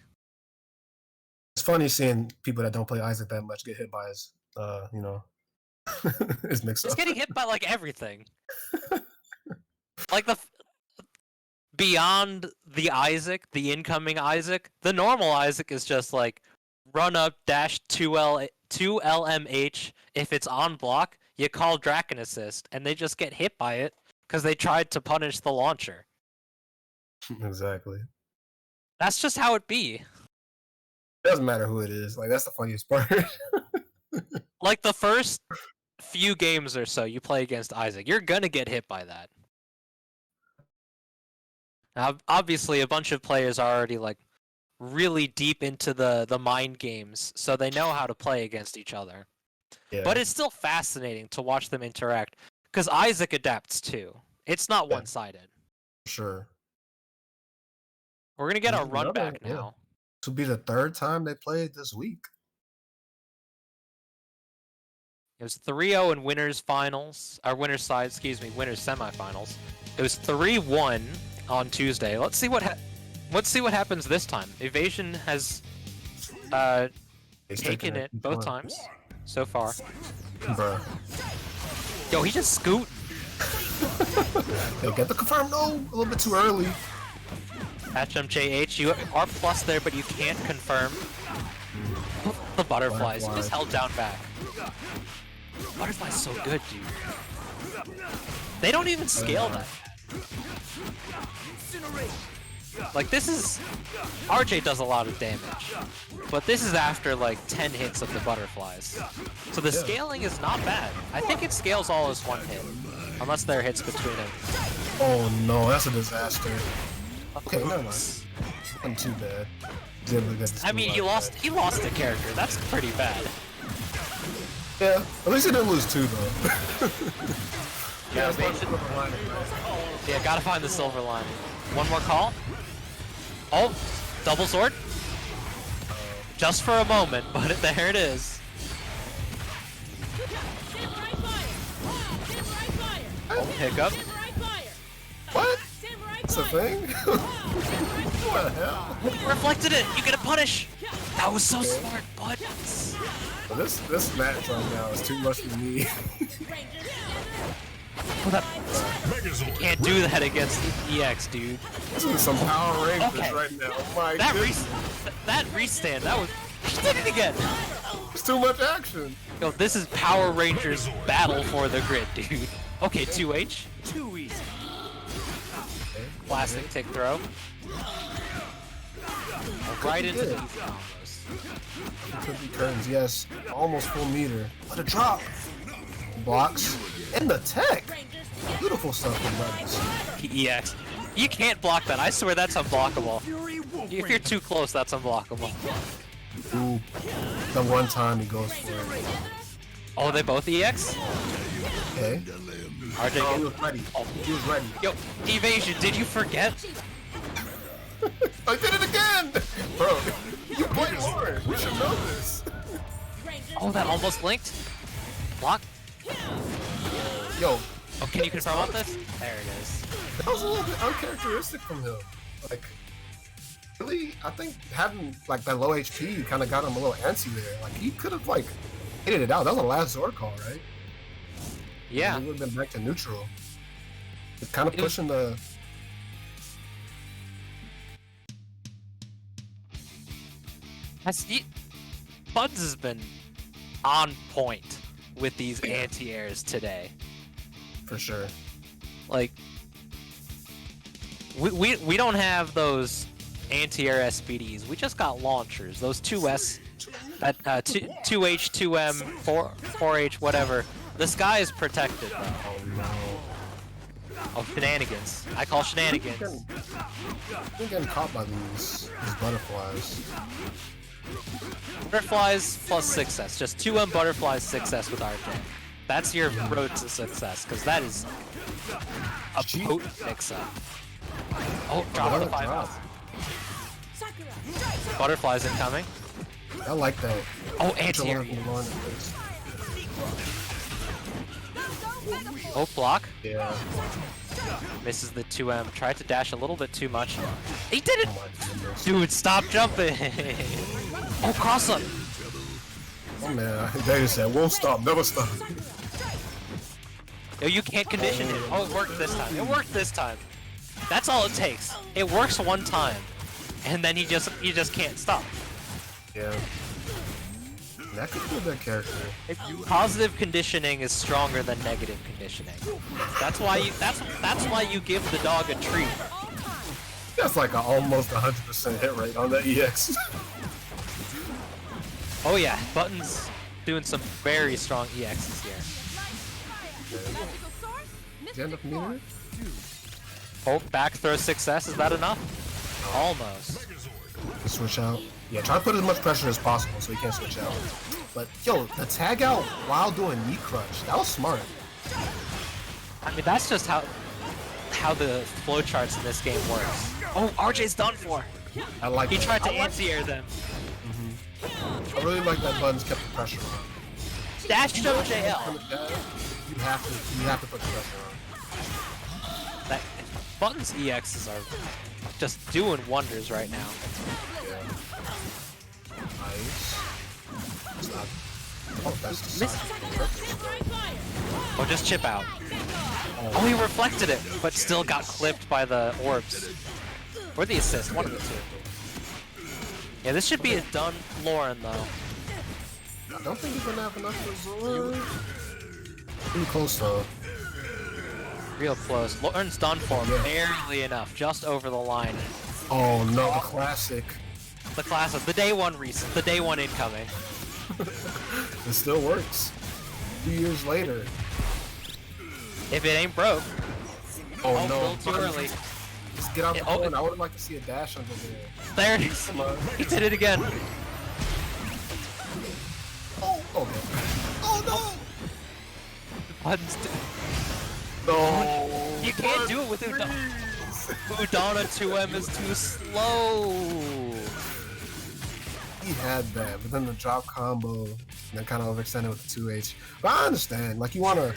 It's funny seeing people that don't play Isaac that much get hit by his, you know, his mix He's up. getting hit by like everything. Like beyond the Isaac, the incoming Isaac, the normal Isaac is just like run up dash 2LMH. If it's on block, you call Draken Assist, and they just get hit by it because they tried to punish the launcher. Exactly. That's just how it be. It doesn't matter who it is. Like that's the funniest part. Like the first few games or so you play against Isaac, you're gonna get hit by that. Now, obviously, a bunch of players are already like really deep into the mind games, so they know how to play against each other. Yeah. But it's still fascinating to watch them interact because Isaac adapts too. It's not one-sided. Sure. We're gonna get a There's run another- back yeah. now. This will be the 3rd time they played this week. It was 3-0 in winners finals, or winners side, excuse me, winners semifinals. It was 3-1 on Tuesday. Let's see what happens this time. Evasion has taken it both times so far. Bruh. Yo, he just scoot. They get the confirm. No, a little bit too early. HMJH, you are plus there, but you can't confirm. The butterflies, he just held down back. Butterfly's so good, dude. They don't even scale that. Like, this is... RJ does a lot of damage, but this is after, like, 10 hits of the butterflies. So the scaling is not bad. I think it scales all as one hit, unless there are hits between it. Oh no, that's a disaster. Okay, never mind. Wasn't too bad. I mean, he lost a character. That's pretty bad. Yeah, at least he didn't lose 2 though. Yeah, yeah, gotta find the silver lining. One more call. Oh, double sword. Just for a moment, but there it is. Oh, hiccup. What? That's a thing? What the hell? Reflected it. You get a punish. That was so smart, but Well, this match right now is too much for me. can't do that against EX, dude. This is some Power Rangers right now. My goodness. That restand, that was... He did it again! It's too much action. Yo, this is Power Rangers battle for the grid, dude. Okay, 2H. Too easy. Classic tick throw. Right into the easy combos. Could be curtains, yes. Almost full meter. What a drop. Blocks. And the tech. Beautiful stuff from Buttons. EX. You can't block that. I swear that's unblockable. If you're too close, that's unblockable. Ooh, the one time he goes for it. Oh, they both EX? Okay. RJ, Oh, he was ready. He was ready. Yo, evasion, did you forget? I did it again! Bro, you play hard. We should know this. Oh, that almost linked. Block. Yo, Oh, can you confirm on this? There it is. that was a little bit uncharacteristic from him. Like, really, I think having like that low HP kind of got him a little antsy there. Like, he could have like hated it out. That was the last Zord call, right? Yeah. He would have been back to neutral. It's kind of pushing the. Buds has been on point with these anti-airs today. For sure. Like, we don't have those anti-air SPDs. We just got launchers. Those 2S, that 2H, 2M, 4H, whatever. The sky is protected. Oh no. Oh, shenanigans. I call shenanigans. I'm getting caught by these butterflies. Butterflies plus success. Just 2M butterflies success with RJ. That's your road to success, because that is a potent mix-up. Oh, drop the 5 Butterflies incoming. I like that. Oh, anti-air. Oh, block. Yeah. Misses the 2M. Tried to dash a little bit too much. He did it! Oh my goodness. Dude, stop jumping! Oh, cross up! Oh man, they just said, won't stop, never stop. Yo, you can't condition it. Oh, it worked this time. It worked this time. That's all it takes. It works one time, and then you just can't stop. Yeah. That could be a good character. Positive conditioning is stronger than negative conditioning. That's why you give the dog a treat. That's like an almost 100% hit rate on the EX. Oh yeah, Buttons doing some very strong EXs here. Did you end up meeting it? Oh, back throw success. Is that enough? Almost. Switch out. Yeah, try to put as much pressure as possible so he can't switch out. But yo, the tag out while doing knee crunch, that was smart. I mean, that's just how the flowcharts in this game works. Oh, RJ's done for. I like. He that. tried to anti-air them. I really like that Buttons kept the pressure on. Dash jump JL. You have to put the pressure on. That Buttons EXs are just doing wonders right now. Yeah. Nice. It's not. Oh, that's the Miss. Oh, just chip out. Oh, he reflected it, but still got clipped by the orbs. Or the assist, one of the two. Yeah, this should be a done Lauren, though. I don't think he's gonna have enough for Zord. Pretty close though. Real close. Lauren's done for him, barely enough, just over the line. Oh no, the classic. The classic, the day one recent, the day one incoming. It still works. 2 years later. If it ain't broke. Oh A no. little too early. Just get out the phone. I would like to see a dash under there. There it is. He did it again. Oh, okay. Oh no! Buttons. No. You can't do it with Udana. Udana 2M is too slow. He had that, but then the drop combo, and then kind of overextended with the 2H. But I understand. Like you wanted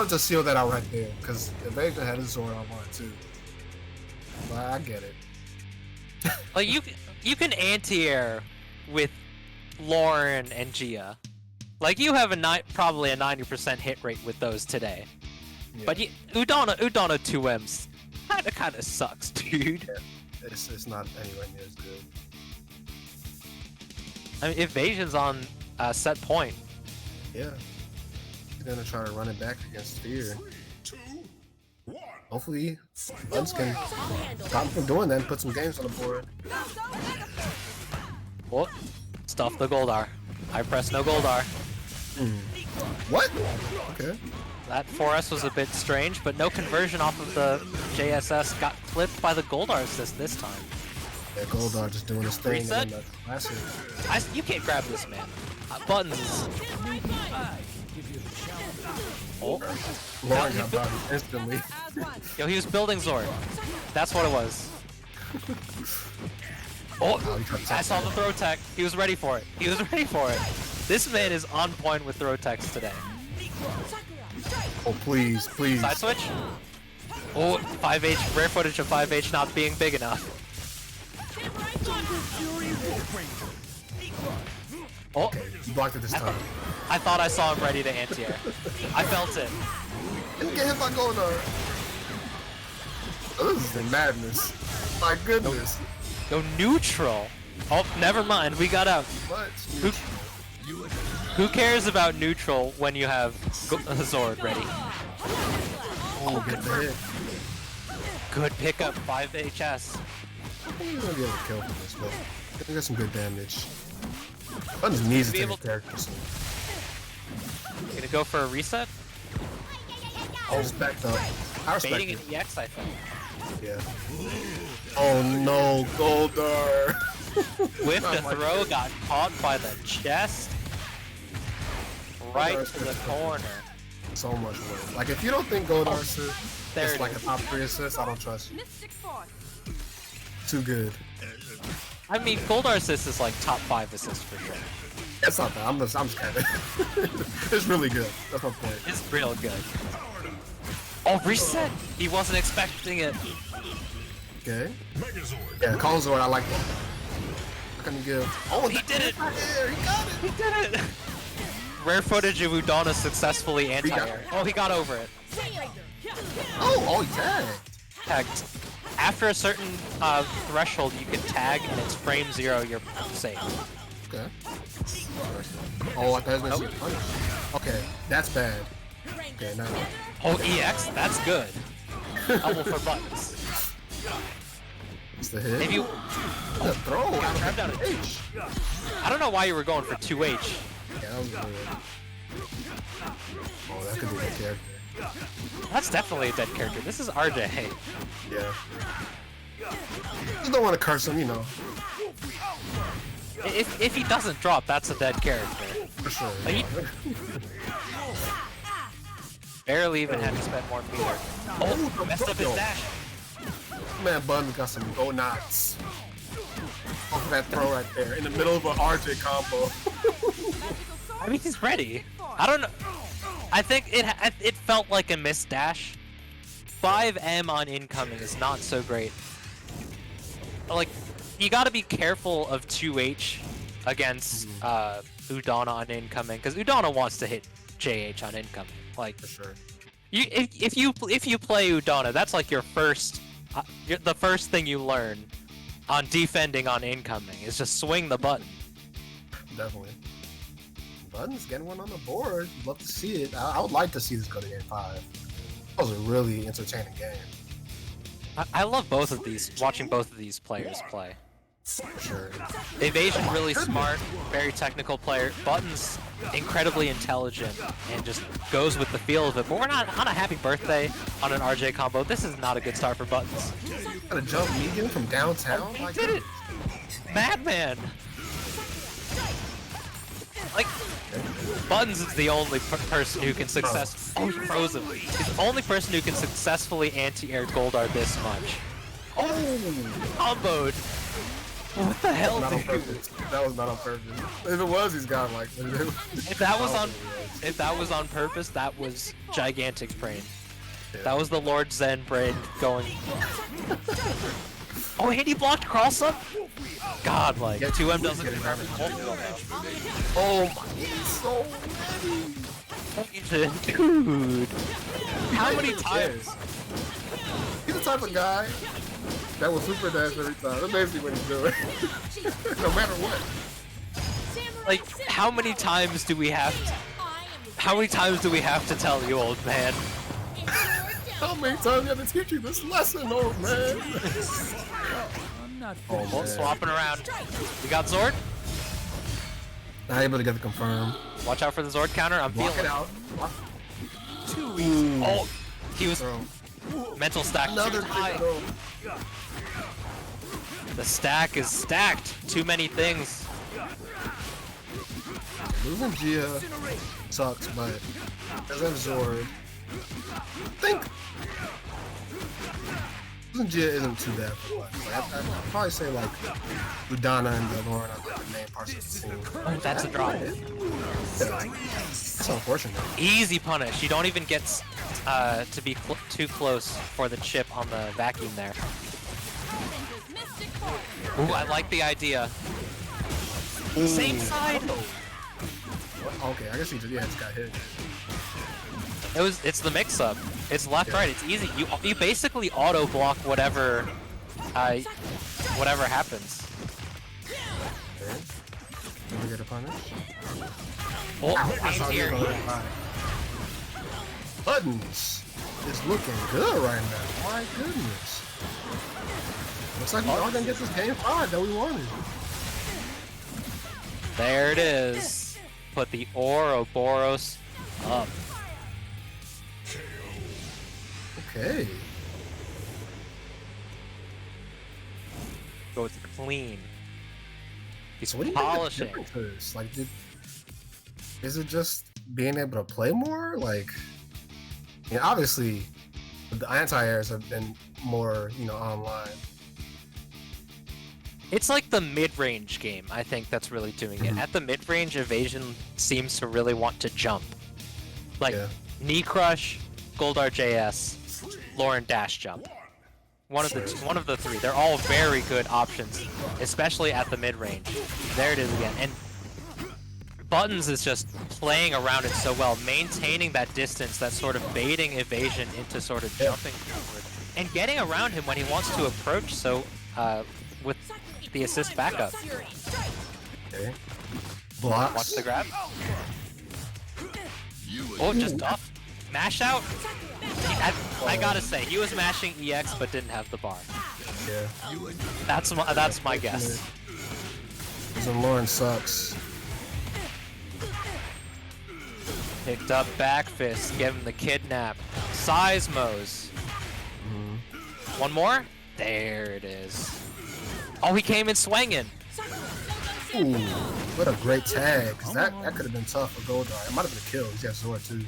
to seal that out right there, because Evasion had his Zord on one too. But I get it. Like you can anti-air with Lauren and Gia. Like you have probably a 90% hit rate with those today. Yeah. But Udana 2Ms kind of sucks, dude. Yeah. It's not anywhere near as good. I mean, Evasion's on set point. Yeah. He's gonna try to run it back against Fear. Hopefully, Buns can stop him from doing that and put some games on the board. Well, stuff the Goldar. I press no Goldar. What? Okay. That 4S was a bit strange, but no conversion off of the JSS got clipped by the Goldar assist this time. Yeah, Goldar just doing his thing. Reset? And then the classic. You can't grab this, man. Buttons is... Oh. Lauren got bodied instantly. Yo, he was building Zord. That's what it was. Oh, I saw the throw tech. He was ready for it. He was ready for it. This man is on point with throw techs today. Oh, please, please. Side switch? Oh, 5H, rare footage of 5H not being big enough. Oh, Okay, you blocked it this time. I thought I saw him ready to anti-air. I felt it. Didn't get hit by Goldar. Oh, this is madness. My goodness. Go neutral. Oh, never mind. We got out. What? Who cares about neutral when you have Zord ready? Oh, good hit. Good pickup, 5HS. I think he's gonna be able to kill for this, but I think that's some good damage. Buttons needs to Be take able a character soon. Gonna go for a reset? Oh, it's backed up. I respect Baiting it. an EX, I think. Yeah. Oh no, Goldar! With Oh the my throw, got caught by the chest. Right Goldar's to the good. corner. So much work. Like, if you don't think Goldar There is it like is. a top 3 assist, I don't trust you. Mystic Force. Too good. I mean, Goldar assist is like top 5 assist for sure. That's not bad. I'm just kidding. It's really good. That's my point. It's real good. Oh, reset! He wasn't expecting it. Okay. Megazord. Yeah, Zord, I like that. How can you give? Oh, He did it! there, he got it! He did it! Rare footage of Udana successfully anti-air. Oh, he got over it. Oh, he tagged. Tagged. After a certain threshold, you can tag, and it's frame 0, you're safe. Okay. Oh, I thought it was gonna punish. Okay, that's bad. Okay, now. Oh, EX? That's good. Double for buttons. It's the hit. If you... The throw. Grab down a H. I don't know why you were going for 2H. Yeah, that was good. Oh, that could be a character. That's definitely a dead character. This is RJ. Yeah. Just don't want to curse him, you know. If he doesn't drop, that's a dead character. For sure. Like, he barely even had to spend more meter. Oh, messed up his dash. Man, Bun got some go knots. Off of that throw right there, in the middle of an RJ combo. I mean, he's ready. I don't know. I think it felt like a missed dash. 5M on incoming is not so great. Like, you gotta be careful of 2H against Udana on incoming, because Udana wants to hit JH on incoming. Like, For sure. if you play Udana, that's like your first, the first thing you learn on defending on incoming is just swing the button. Definitely. Button's getting one on the board. Love to see it. I would like to see this go to game 5. That was a really entertaining game. I love both of these, watching both of these players play. For sure. Evasion really smart, very technical player. Buttons incredibly intelligent and just goes with the feel of it. But we're not on a happy birthday on an RJ combo. This is not a good start for Buttons. Got a jump medium from downtown. He did it! Madman! Like, Buttons is the only person who can Oh, he froze him. He's the only person who can successfully anti-air Goldar this much. Oh! Comboed! What the hell, Not on dude? purpose. That was not on purpose. If it was, he's got like. If that was on purpose, that was gigantic brain. Yeah. That was the Lord Zen brain going. Oh, and he blocked cross up? God, like, 2M doesn't grab it. Oh my, he's so ready. Dude. How many times? He's the type of guy that will super dash every time. That's basically what he's doing. No matter what. Like, how many times do we have to tell you, old man? How many times do you have to teach you this lesson, old man? I'm not Oh, Oh, man. swapping around. We got Zord? Not able to get the confirm. Watch out for the Zord counter. I'm Block feeling it out. Too easy. Oh, he was Throw. mental stack Another too high. throw. The stack is stacked. Too many things. Losing Gia sucks, but as I've Zord, I think losing Gia isn't too bad for us. Like, I'd probably say like Udana and Lauren are like the main parts of the team. Oh, that's a drop. Yeah. That's unfortunate. Easy punish. You don't even get to be too close for the chip on the vacuum there. Mystic Force. Ooh, I like the idea. Same side. Okay, I guess he just got hit. It's the mix-up. It's left-right. It's easy. You basically auto-block whatever happens. Okay. Can we get a punish? Oh, I he's saw here. you. Buttons is looking good right now. My goodness. Looks like we all gonna get this game 5 that we wanted. There it is. Put the Ouroboros up. Okay. Goes clean. He's So what do you polishing. think the difference is? Like, is it just being able to play more? Like, obviously, the anti-airs have been more, online. It's like the mid-range game, I think that's really doing it. At the mid-range, Evasion seems to really want to jump. Like, Knee Crush, Goldar JS, Lauren Dash Jump. One of the three. They're all very good options, especially at the mid-range. There it is again. And Buttons is just playing around it so well, maintaining that distance, that sort of baiting Evasion into sort of jumping forward. And getting around him when he wants to approach, so with the assist backup. Okay. Blocks. Watch the grab. Oh, just up. Mash out. I gotta say, he was mashing EX but didn't have the bar. Yeah. That's my guess. And Lauren sucks. Picked up back fist, give him the kidnap. Seismos. One more? There it is. Oh, he came in swinging. Ooh, what a great tag. Cause that could have been tough for Goldar. It might have been a kill. He's got Zord too.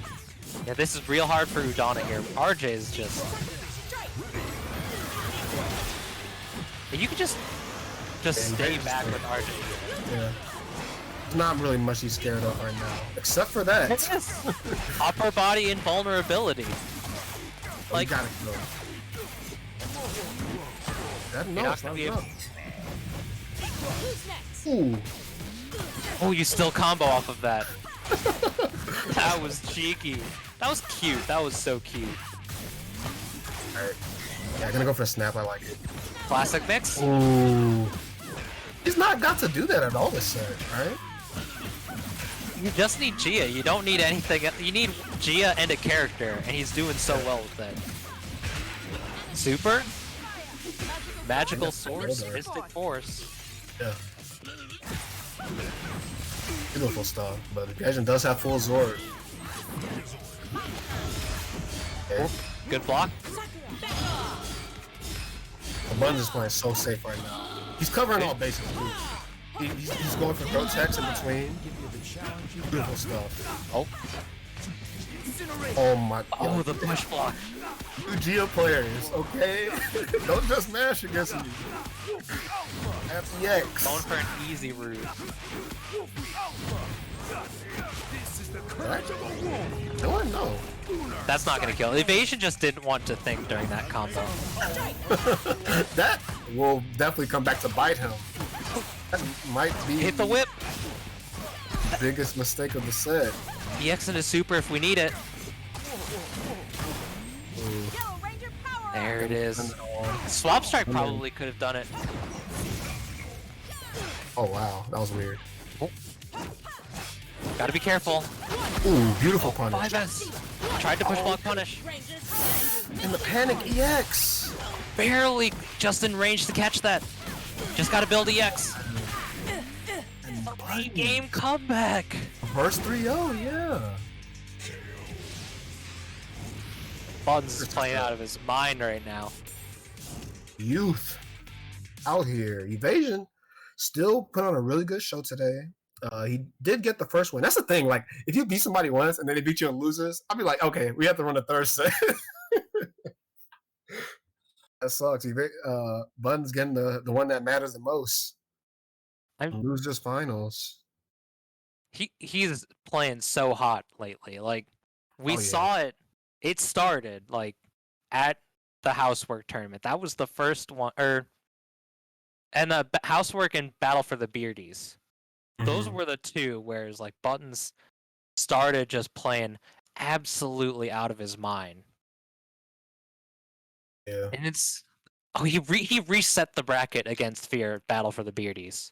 Yeah, this is real hard for Udana here. RJ is just... You could just stay back with RJ. Yeah. There's not really much he's scared of right now. Except for that. Upper body invulnerability. Like, gotta go. No, it's not enough. Ooh. Oh, you still combo off of that. That was cheeky. That was cute. That was so cute. Alright. Yeah, I'm gonna go for a snap. I like it. Classic mix. Ooh. He's not got to do that at all this set, right? You just need Gia. You don't need anything. You need Gia and a character, and he's doing so well with that. Super? Magical Source? Mystic Force? Yeah. Beautiful stuff, but Evasion does have full Zord. Okay. Good block. Buttons is playing so safe right now. He's covering all bases too. He's going for throw attacks in between. Beautiful stuff. Oh. Oh my. Oh, the push block. Two Gia players, okay? Don't just mash against me. FEX. Going for an easy route. No. That's not gonna kill. Evasion just didn't want to think during that combo. That will definitely come back to bite him. That might be Hit the whip. the biggest mistake of the set. EX into super if we need it. There it is. Swap Strike probably could have done it. Oh wow, that was weird. Oh. Gotta be careful. Ooh, beautiful punish. 5S. Tried to push block punish. And the panic EX. Barely just in range to catch that. Just gotta build EX. 3-game comeback. First 3-0, yeah. Buttons is playing out of his mind right now. Youth out here. Evasion still put on a really good show today. He did get the first win. That's the thing. Like, if you beat somebody once and then they beat you on losers, I'd be like, okay, we have to run a third set. That sucks. Buttons getting the one that matters the most. Losers finals. He's playing so hot lately. Like, we saw it. It started like at the Housework tournament. That was the first one, and the Housework and Battle for the Beardies. Those were the two. Whereas like Buttons started just playing absolutely out of his mind. Yeah, and it's he reset the bracket against Fear Battle for the Beardies.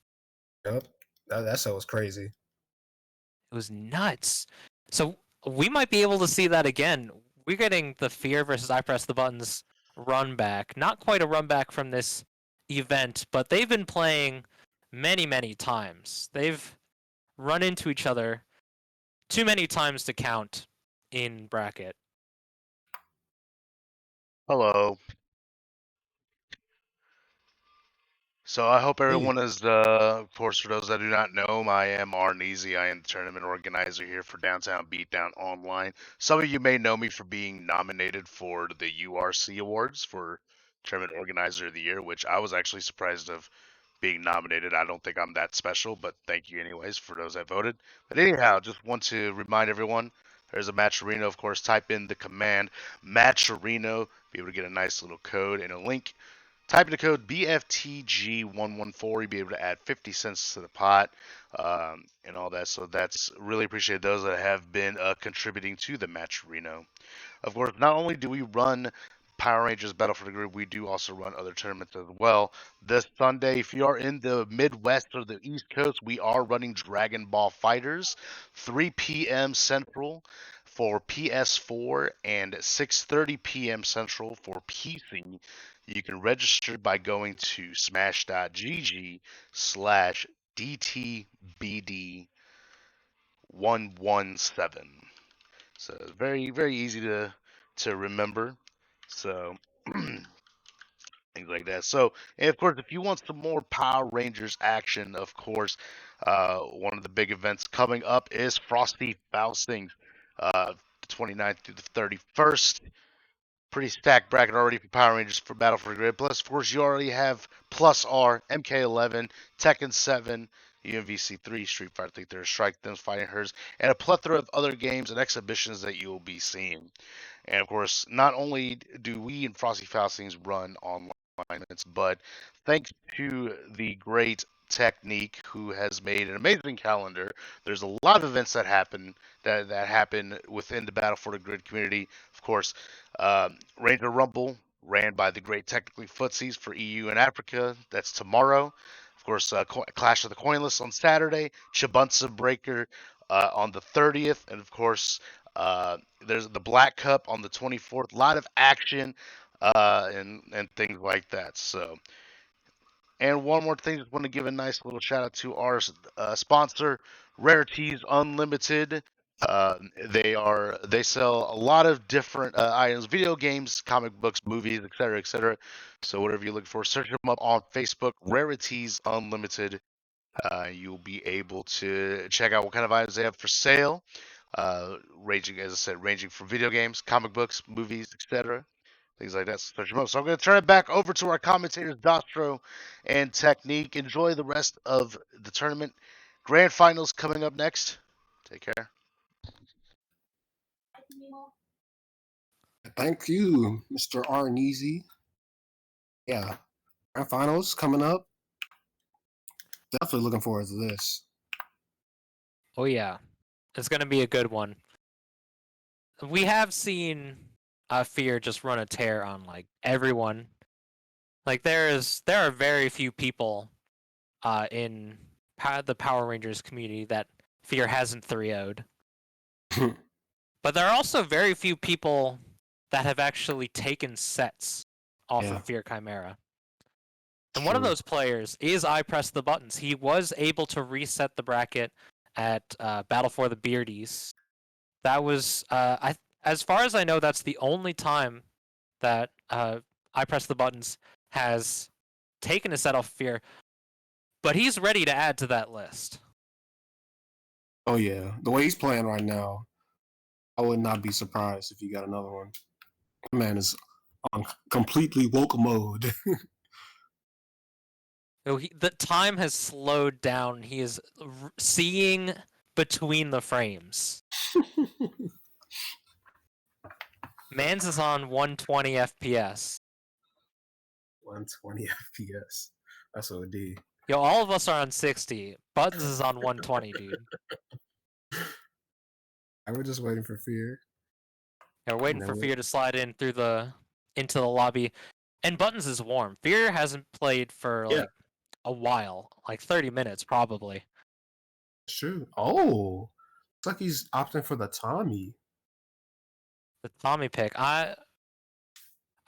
Yep, that show was crazy. It was nuts. So we might be able to see that again. We're getting the Fear versus Ipressthebuttons run back. Not quite a run back from this event, but they've been playing many, many times. They've run into each other too many times to count in bracket. Hello. So I hope everyone is, of course, for those that do not know, I am Arneezy. I am the tournament organizer here for Downtown Beatdown Online. Some of you may know me for being nominated for the URC Awards for Tournament Organizer of the Year, which I was actually surprised of being nominated. I don't think I'm that special, but thank you anyways for those that voted. But anyhow, just want to remind everyone, there's a Matcherino, of course. Type in the command Matcherino, be able to get a nice little code and a link. Type in the code BFTG114. You'll be able to add 50 cents to the pot and all that. So that's really appreciate those that have been contributing to the Matcherino. Of course, not only do we run Power Rangers Battle for the Grid, we do also run other tournaments as well. This Sunday, if you are in the Midwest or the East Coast, we are running Dragon Ball Fighters, 3 p.m. Central for PS4 and 6:30 p.m. Central for PC. You can register by going to smash.gg/DTBD117. So it's very, very easy to remember. So things like that. So, and of course, if you want some more Power Rangers action, of course, one of the big events coming up is Frosty Faustings, the 29th through the 31st. Pretty stacked bracket already for Power Rangers for Battle for the Grid. Plus, of course, you already have Plus R, MK11, Tekken 7, UMVC 3, Street Fighter 3, Third Strike, Them Fighting Hers, and a plethora of other games and exhibitions that you will be seeing. And of course, not only do we and Frosty Faustings run online events, but thanks to the great Technique, who has made an amazing calendar. There's a lot of events that happen within the Battle for the Grid community. Of course, Ranger Rumble, ran by the great Technically Footsies for EU and Africa. That's tomorrow. Of course, Clash of the Coinless on Saturday. Chibunsa Breaker on the 30th. And of course, there's the Black Cup on the 24th. A lot of action and things like that. So. And one more thing, just want to give a nice little shout out to our sponsor, Rarities Unlimited. They sell a lot of different items, video games, comic books, movies, etc., etc. So whatever you're looking for, search them up on Facebook, Rarities Unlimited. You'll be able to check out what kind of items they have for sale. Ranging, as I said, ranging from video games, comic books, movies, etc. Things like that. So I'm going to turn it back over to our commentators, Dostrow and Technique. Enjoy the rest of the tournament. Grand finals coming up next. Take care. Thank you, Mr. Arneezy. Yeah, grand finals coming up. Definitely looking forward to this. Oh yeah, it's going to be a good one. We have seen Fear just run a tear on like everyone. Like there are very few people in the Power Rangers community that Fear hasn't 3-0'd. But there are also very few people that have actually taken sets off of Fear Chimera. And one of those players is Ipressthebuttons. He was able to reset the bracket at Battle for the Beardies. That was, as far as I know, that's the only time that Ipressthebuttons has taken a set off Fear. But he's ready to add to that list. Oh yeah, the way he's playing right now, I would not be surprised if he got another one. The man is on completely woke mode. The time has slowed down. He is seeing between the frames. Mans is on 120 FPS. 120 FPS. That's OD. Yo, all of us are on 60. Buttons is on 120, dude. I was just waiting for Fear. Yeah, we're waiting for Fear to slide in through into the lobby. And Buttons is warm. Fear hasn't played for like a while, like 30 minutes probably. True. Oh, looks like he's opting for the Tommy. The Tommy pick. I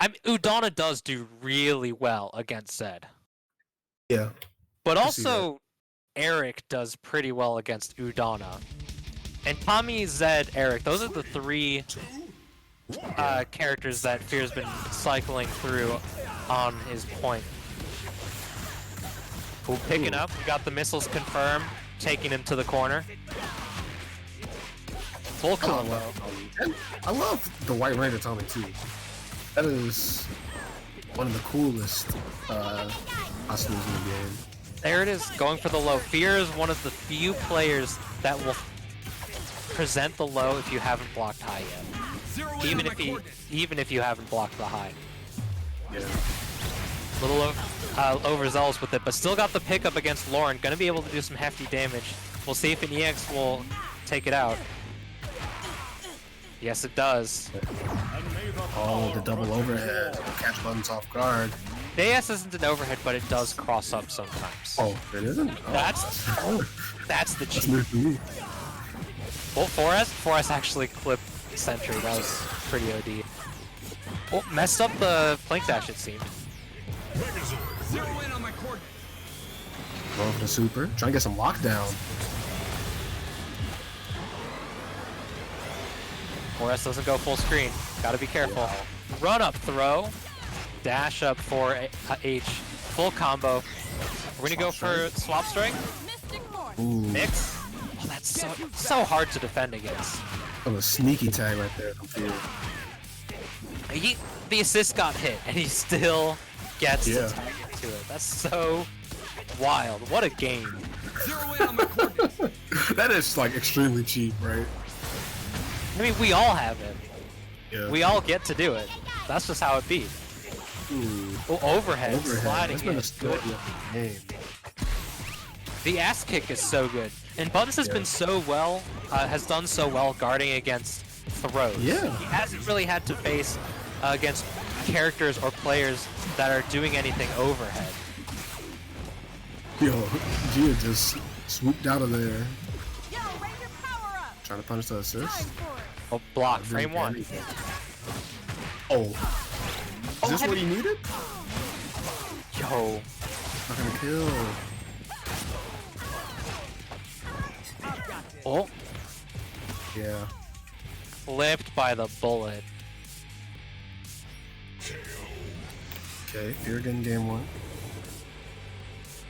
mean, Udana does do really well against Zed. Yeah. But also, Eric does pretty well against Udana. And Tommy, Zed, Eric, those are the three characters that Fear's been cycling through on his point. Cool, picking up. We got the missiles confirmed, taking him to the corner. Full combo. I love the White Ranger Tommy too. That is one of the coolest costumes in the game. There it is, going for the low. Fear is one of the few players that will present the low if you haven't blocked high yet. Even if you haven't blocked the high. Yeah. Little overzealous with it, but still got the pickup against Lauren. Gonna be able to do some hefty damage. We'll see if an EX will take it out. Yes, it does. Oh, the double overhead. Catch Buttons off guard. The AS isn't an overhead, but it does cross up sometimes. Oh, it isn't? Oh, That's the cheat. new for me. Well, 4S actually clipped Sentry. That was pretty OD. Oh, messed up the flank dash, it seemed. Zero in on my coordinates. Going for the super. Trying to get some lockdown. 4S doesn't go full screen. Gotta be careful. Run up throw. Dash up for H. Full combo. We're gonna go for swap strike. Mix. Oh, that's so hard to defend against. Oh, a sneaky tag right there from Fear. The assist got hit, and he still gets to tag into it. That's so wild. What a game. Zero in on my coordinates. That is like extremely cheap, right? I mean, we all have it. Yeah. We all get to do it. That's just how it be. Oh, overhead sliding in. Good. Game. The ass kick is so good, and Buttons has been so well, has done so well guarding against throws. Yeah. He hasn't really had to face against characters or players that are doing anything overhead. Yo, Gia just swooped out of there. Yo, Ranger, power up. Trying to punish the assist. Oh, block, frame one. Oh. Is this what he needed? Yo. Not gonna kill. Oh. Yeah. Flipped by the bullet. Okay, Fear getting game one.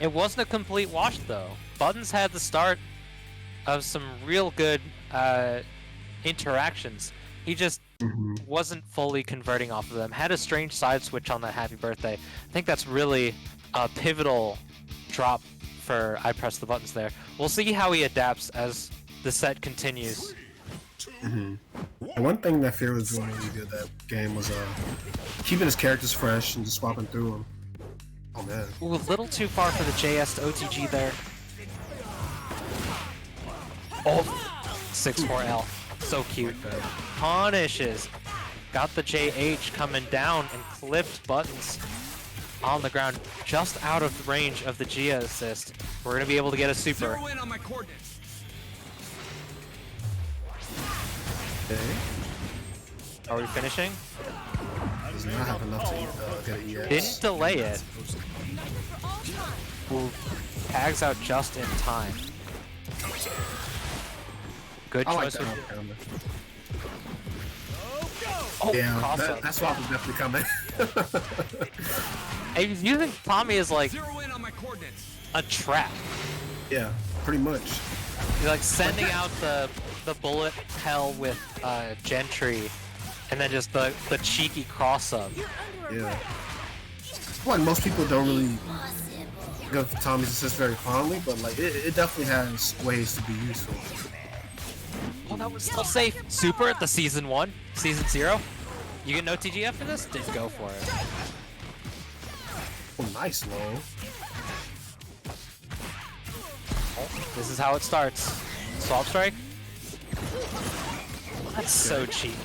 It wasn't a complete wash though. Buttons had the start of some real good interactions. He just wasn't fully converting off of them. Had a strange side switch on that happy birthday. I think that's really a pivotal drop for Ipressthebuttons there. We'll see how he adapts as the set continues. And one thing that Fear was doing really good that game was keeping his characters fresh and just swapping through them. Oh man. Ooh, a little too far for the JS to OTG there. Oh, 6-4L. So cute. Punishes. Got the JH coming down and clipped Buttons on the ground, just out of range of the Gia assist. We're going to be able to get a super. Zero in on my coordinates. Okay. Are we finishing? Does not have enough to get an EX. Didn't delay it. who tags out just in time. Good I like choice. that counter. Oh, Yeah, cross-up. that swap is definitely coming. Hey, you think Tommy is like Zero in on my coordinates. a trap? Yeah, pretty much. He's like sending out the bullet hell with Gentry, and then just the cheeky cross-up. Yeah. Like most people don't really give Tommy's assist very fondly, but like it definitely has ways to be useful. Oh, that was still safe. Super at the season 1, season 0. You get no TGF for this? Didn't go for it. Oh, nice low. This is how it starts. Swap strike. That's so cheeky.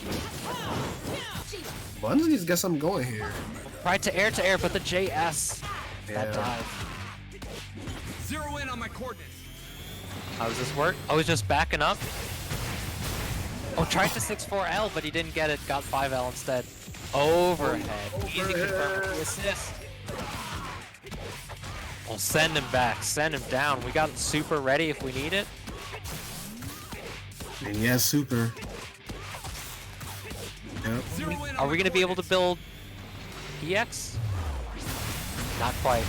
Buttons needs to get something going here. Right to air, but the JS. That Yeah. dive. Zero in on my coordinates. How does this work? Oh, he's just backing up. Oh, tried to 6-4L, but he didn't get it. Got 5L instead. Overhead. Easy confirm with the assist. Well, send him back. Send him down. We got super ready if we need it. And yeah, super. Yep. Zero in Are on we my going to be able to coordinates. build EX? Not quite.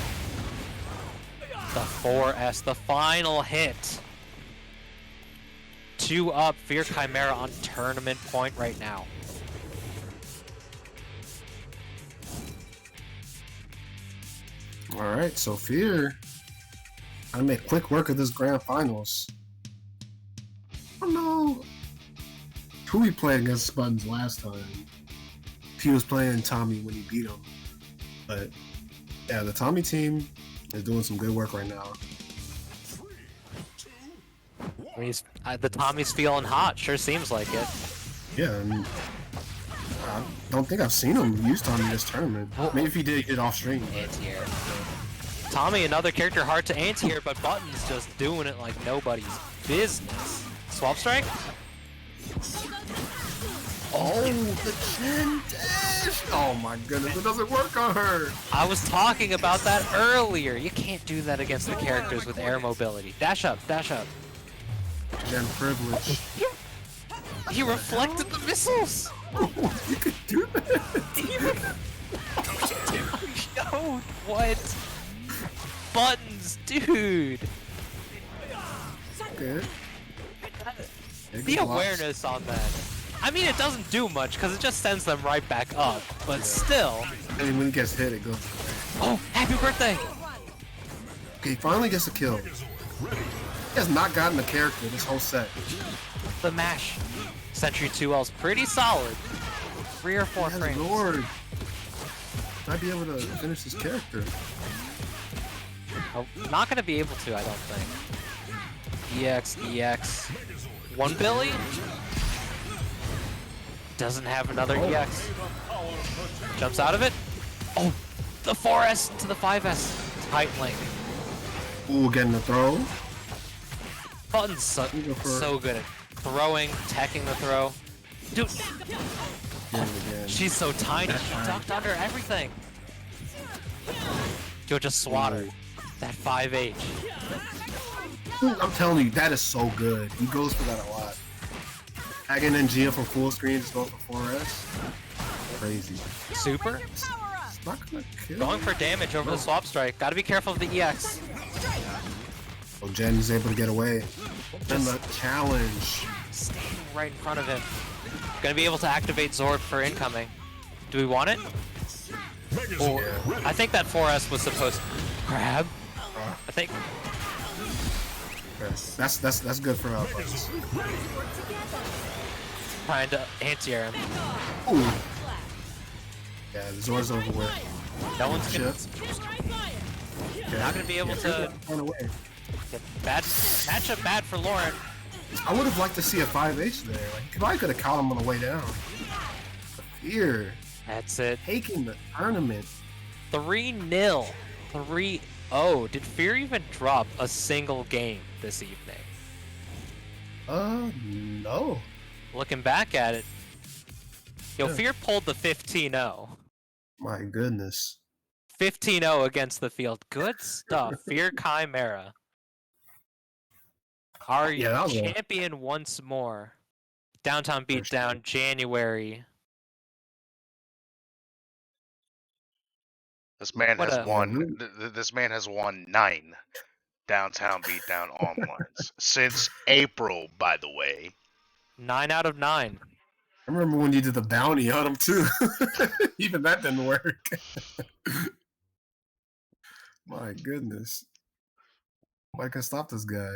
The 4S, the final hit. 2 up, Fear Chimera on tournament point right now. Alright, so Fear. I made quick work of this grand finals. I don't know who he played against Buttons last time. He was playing Tommy when he beat him. But yeah, the Tommy team is doing some good work right now. I mean, the Tommy's feeling hot, sure seems like it. Yeah, and I don't think I've seen him use Tommy this tournament. Maybe if he did get off stream. Anti-air. Tommy, another character hard to anti-air, but Button's just doing it like nobody's business. Swap strike? Oh, the chin dash! Oh my goodness, it doesn't work on her! I was talking about that earlier. You can't do that against the characters with air mobility. Dash up, dash up. Gen privilege. He reflected the missiles! You could do that! Yo, what? Buttons, dude! Good. The awareness on that. I mean, it doesn't do much because it just sends them right back up, but still. And when he gets hit, it goes. Oh, happy birthday! Okay, he finally gets a kill. He has not gotten a character this whole set. The mash. Sentry 2L's pretty solid. 3 or 4 Yes, frames. Lord. Might be able to finish his character. Oh, not gonna be able to, I don't think. EX. 1 Billy? Doesn't have another EX. Jumps out of it. Oh, the 4S to the 5S. Tight link. Ooh, getting the throw. Button's so good at throwing, teching the throw. Dude, she's so tiny. She ducked under everything. Yo, just swat her. That 5H. I'm telling you, that is so good. He goes for that a lot. Tagging in Gia for full screen, just going for 4S. Crazy. Super. It's not gonna kill. Going for damage over the swap strike. Gotta be careful of the EX. Oh, Jen is able to get away. And the challenge. Standing right in front of him. Gonna be able to activate Zord for incoming. Do we want it? Or, I think that 4S was supposed to grab. I think. That's good for us. Trying to anti-air him. Ooh. Yeah, the Zord's over with. No one's gonna, Yeah, not gonna be able to. run away. Bad matchup, bad for Lauren. I would have liked to see a 5H there. Like, he probably could have caught him on the way down. Fear That's it. taking the tournament. 3-0. 3-0. Did Fear even drop a single game this evening? No. Looking back at it, yo, Yeah. Fear pulled the 15-0. My goodness. 15-0 against the field. Good stuff. Fear Chimera. Our Yeah, that was champion once more. Downtown Beatdown, January. This man What has a- won. This man has won 9 Downtown Beatdown Onlines since April, by the way. 9 out of 9. I remember when you did the bounty on him too. Even that didn't work. My goodness. I can stop this guy.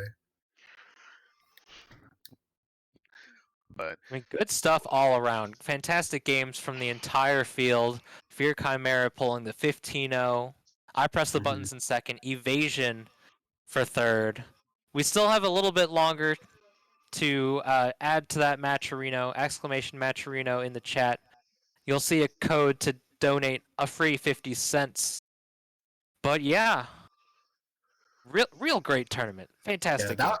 But I mean, good stuff all around. Fantastic games from the entire field. Fear Chimera pulling the 15-0. I press the buttons in second. Evasion for third. We still have a little bit longer to add to that Matcherino, exclamation Matcherino in the chat. You'll see a code to donate a free 50 cents. But yeah, real great tournament. Fantastic game.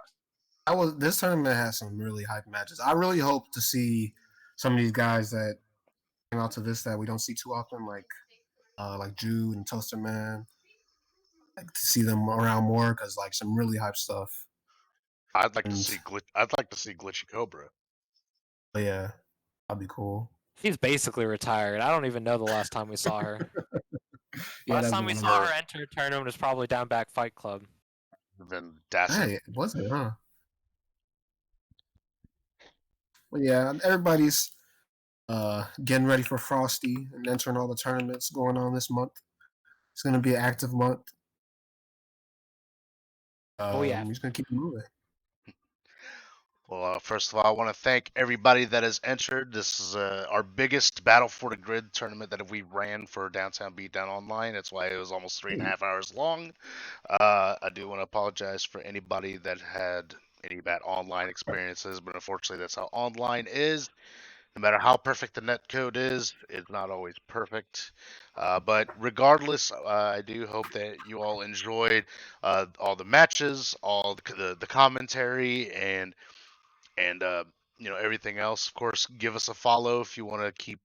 This tournament has some really hype matches. I really hope to see some of these guys that came out to this that we don't see too often, like Jude and Toaster Man. Like to see them around more because like some really hype stuff. I'd like to see Glitchy Cobra. But yeah, that'd be cool. She's basically retired. I don't even know the last time we saw her. Last time we saw her enter a tournament was probably Down Back Fight Club. Then that's Hey, was it, huh? Well, yeah, everybody's getting ready for Frosty and entering all the tournaments going on this month. It's going to be an active month. Oh yeah. We're just going to keep moving. Well, first of all, I want to thank everybody that has entered. This is our biggest Battle for the Grid tournament that we ran for Downtown Beatdown Online. That's why it was almost 3.5 hours long. I do want to apologize for anybody that had any bad online experiences, but unfortunately, that's how online is. No matter how perfect the netcode is, it's not always perfect. But regardless, I do hope that you all enjoyed all the matches, all the commentary, and everything else. Of course, give us a follow if you want to keep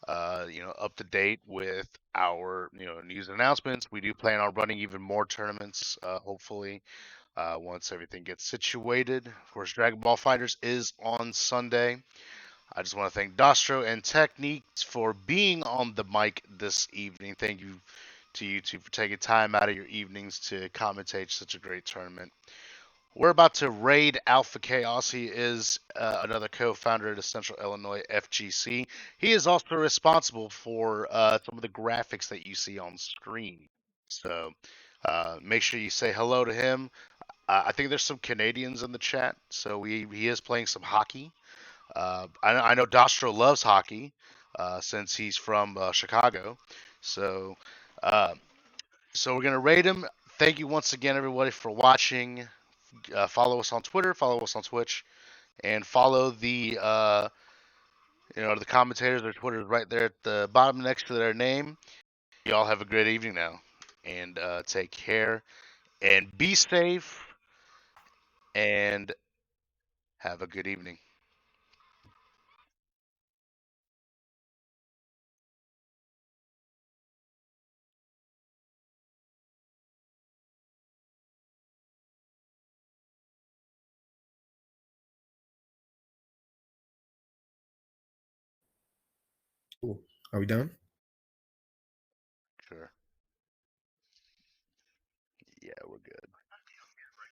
up to date with our news and announcements. We do plan on running even more tournaments, hopefully, once everything gets situated. Of course, Dragon Ball Fighters is on Sunday. I just want to thank Dostrow and Techniques for being on the mic this evening. Thank you to you two for taking time out of your evenings to commentate such a great tournament. We're about to raid Alpha Chaos. He is another co-founder of the Central Illinois FGC. He is also responsible for some of the graphics that you see on screen. So make sure you say hello to him. I think there's some Canadians in the chat, so he is playing some hockey. I know Dostrow loves hockey since he's from Chicago. So we're going to raid him. Thank you once again, everybody, for watching. Follow us on Twitter, follow us on Twitch, and follow the the commentators. Their Twitter is right there at the bottom next to their name. You all have a great evening now, and take care, and be safe, and have a good evening. Cool. Are we done?